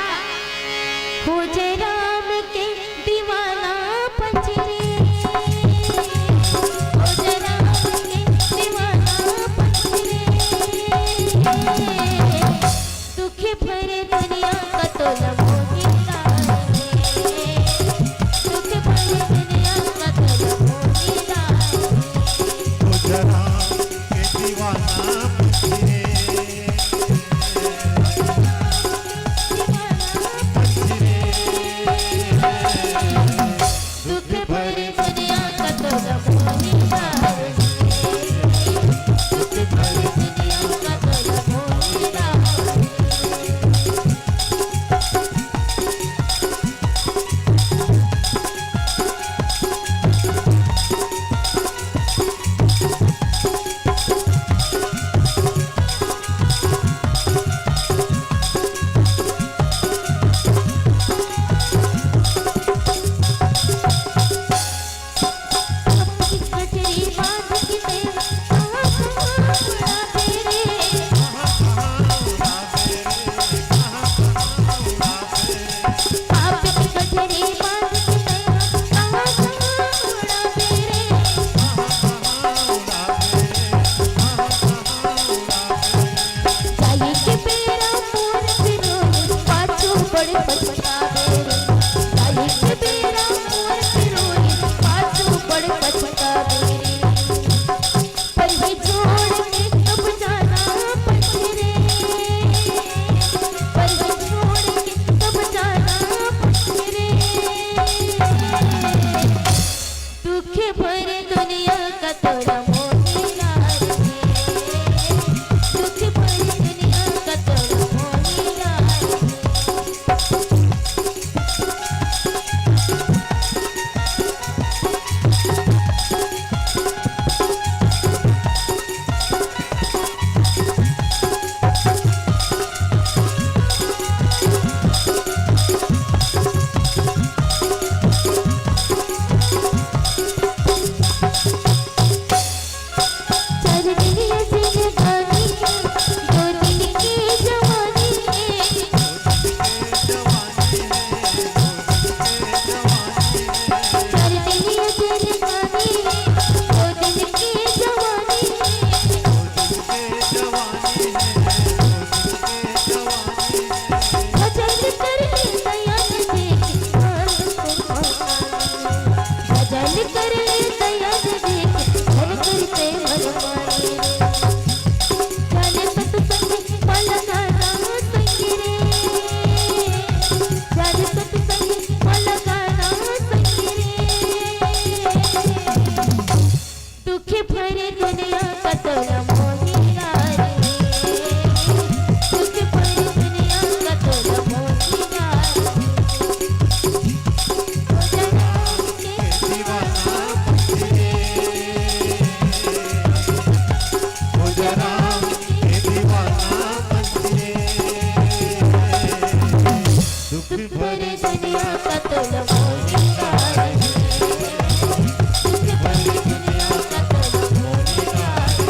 हो जय राम के दीवाना पंचरे, हो जय राम के दीवाना पंचरे, दुखी भरे दुनिया का तो लमोही डाले, दुखी भरे दुनिया का तो लमोही डाले। दुख भरी दुनिया का तो लमोही डाले, दुख भरी दुनिया का तो लमोही डाले। कतल मोरी काहे दुख भरी दुनिया कतल मोरी काहे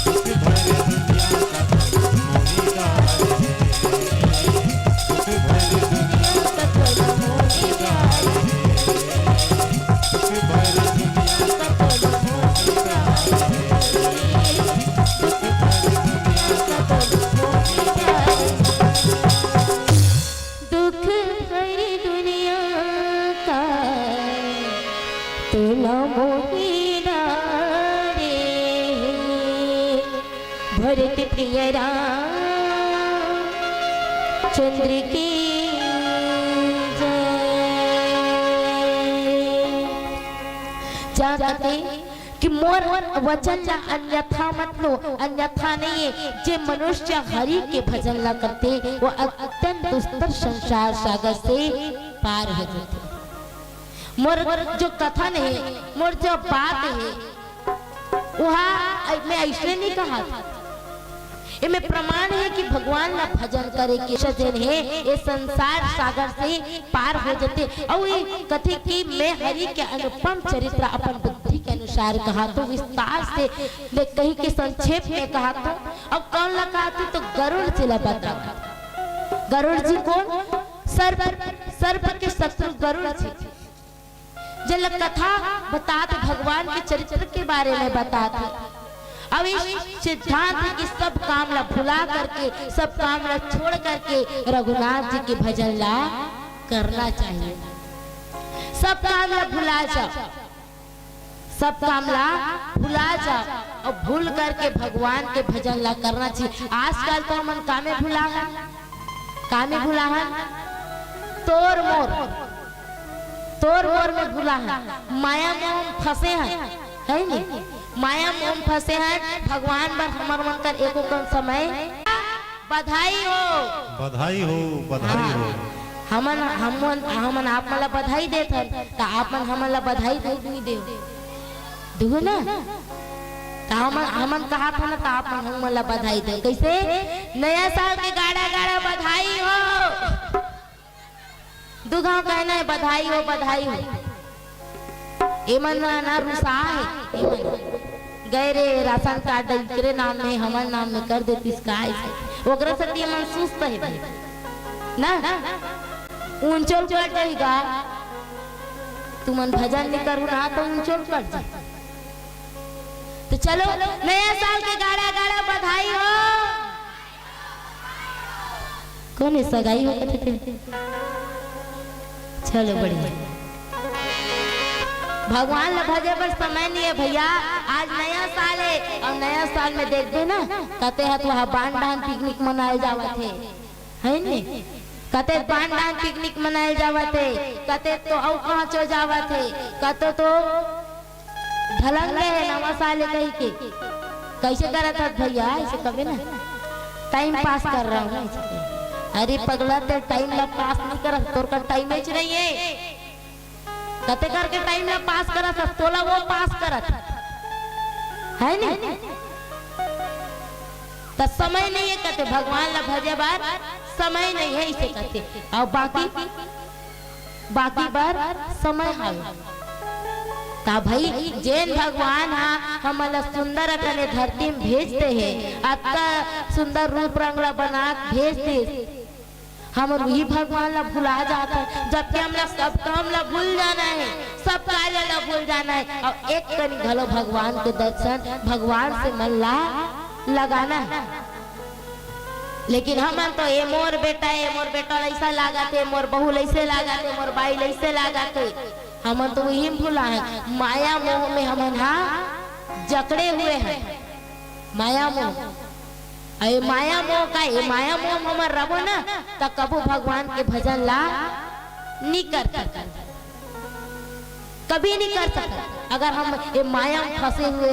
दुख भरी दुनिया कतल मोरी काहे दुख भरी दुनिया कतल मोरी काहे दुख भरी दुनिया कतल मोरी काहे दुख भरी दुनिया का तुला मोहिना रे भरत प्रिय चंद्र की जय कि मोर वचन ला अन्यथा मत लो, अन्यथा नहीं है। जे मनुष्य हरि के भजन ला करते वो अत्यंत दुस्तर संसार सागर से पार हो जाते। मोर जो कथन है, मोर जो बात है, वहाँ मैं ऐसे नहीं कहा था। इनमें प्रमाण है कि भगवान ना भजन करे के सजन है ये संसार सागर से पार हो जाते। और ये कथे कि मैं हरि के अनुपम चरित्र अपन बुद्धि के अनुसार कहा तो विस्तार से मैं कहीं के संक्षेप में कहा तो अब कौन लगा तो गरुड़ जी बता। गरुड़ जी कौन? सर्प के शत्रु गरुड़ जी। जब कथा बताते भगवान के चरित्र के बारे में बताते। अब इस सिद्धांत की सब काम ला भुला करके, सब काम ला छोड़ करके रघुनाथ जी के भजन ला करना चाहिए। सब काम ला भुला जाओ, सब काम ला भुला जाओ और भूल करके भगवान के भजन ला करना चाहिए। आजकल तो मन कामे भुला है, कामे भुला है, तोर मोर में भुला है, माया मोह फंसे हैं, है नहीं? माया मोह फंसे हैं। भगवान बर हमर मन कर एको कम समय बधाई हो, बधाई हो, बधाई हो। हमन आप मला बधाई देत हन त आपन हमन ला बधाई दे नहीं देहु ना। त हमन कहा था ना त आपन हमन ला बधाई दे। कैसे? नया साल के गाड़ा गाड़ा बधाई हो। दुगाव कहना है बधाई हो, बधाई हो। एमन ना रुसा है, गए रे राशन कार्ड इकरे नाम में हमारे नाम में कर देती इसका ओकरा सती मन सुस्त है भाई ना ऊंचोल कट जाएगा। तुमन भजन नहीं करू ना तो ऊंचोल कट जाए। तो चलो नया साल के गाड़ा गाड़ा बधाई हो। कौन है सगाई हो? चलो बढ़िया। भगवान ला भजे पर समय नहीं है भैया। आज नया साल है और नया साल में देख दे ना कहते हैं तो वहाँ बांध पिकनिक मनाए जावा थे, है नहीं? कहते बांध पिकनिक मनाए जावा थे, कहते तो और कहाँ चो जावा थे, कहते तो ढलंग है नवा साल कही के। कैसे करा था भैया? ऐसे कभी ना टाइम पास कर रहा हूँ। अरे पगला ते टाइम ला पास नहीं कर, तोर का टाइम ही नहीं है। कते करके टाइम ला पास करा था, तोला वो पास करत है नहीं? तो समय नहीं है कहते भगवान ला भजे बार समय नहीं है इसे कहते। और बाकी बार समय है। ता भाई जैन भगवान हमला सुंदर अपने धरती में भेजते हैं, आपका सुंदर रूप रंगला बना भेजते। हम वही भगवान ला भुला जाता है, जबकि हमला सब काम ला भूल जाना है, सब कार्य ला भूल जाना है। और एक कनी घलो भगवान के दर्शन, भगवान से मन ला लगाना है। लेकिन हम तो ये मोर बेटा ऐसा लगाते, मोर बहू ऐसे लगाते, मोर बाई ऐसे लगाते। हम तो वही भूला है। माया मोह में हम जकड़े हुए हैं। माया मोह, अरे माया मोह का ये माया मोह हमर रबो ना तो कबू भगवान के भजन ला नहीं कर सकता, कभी नहीं कर सकता। अगर हम ये माया में फंसे हुए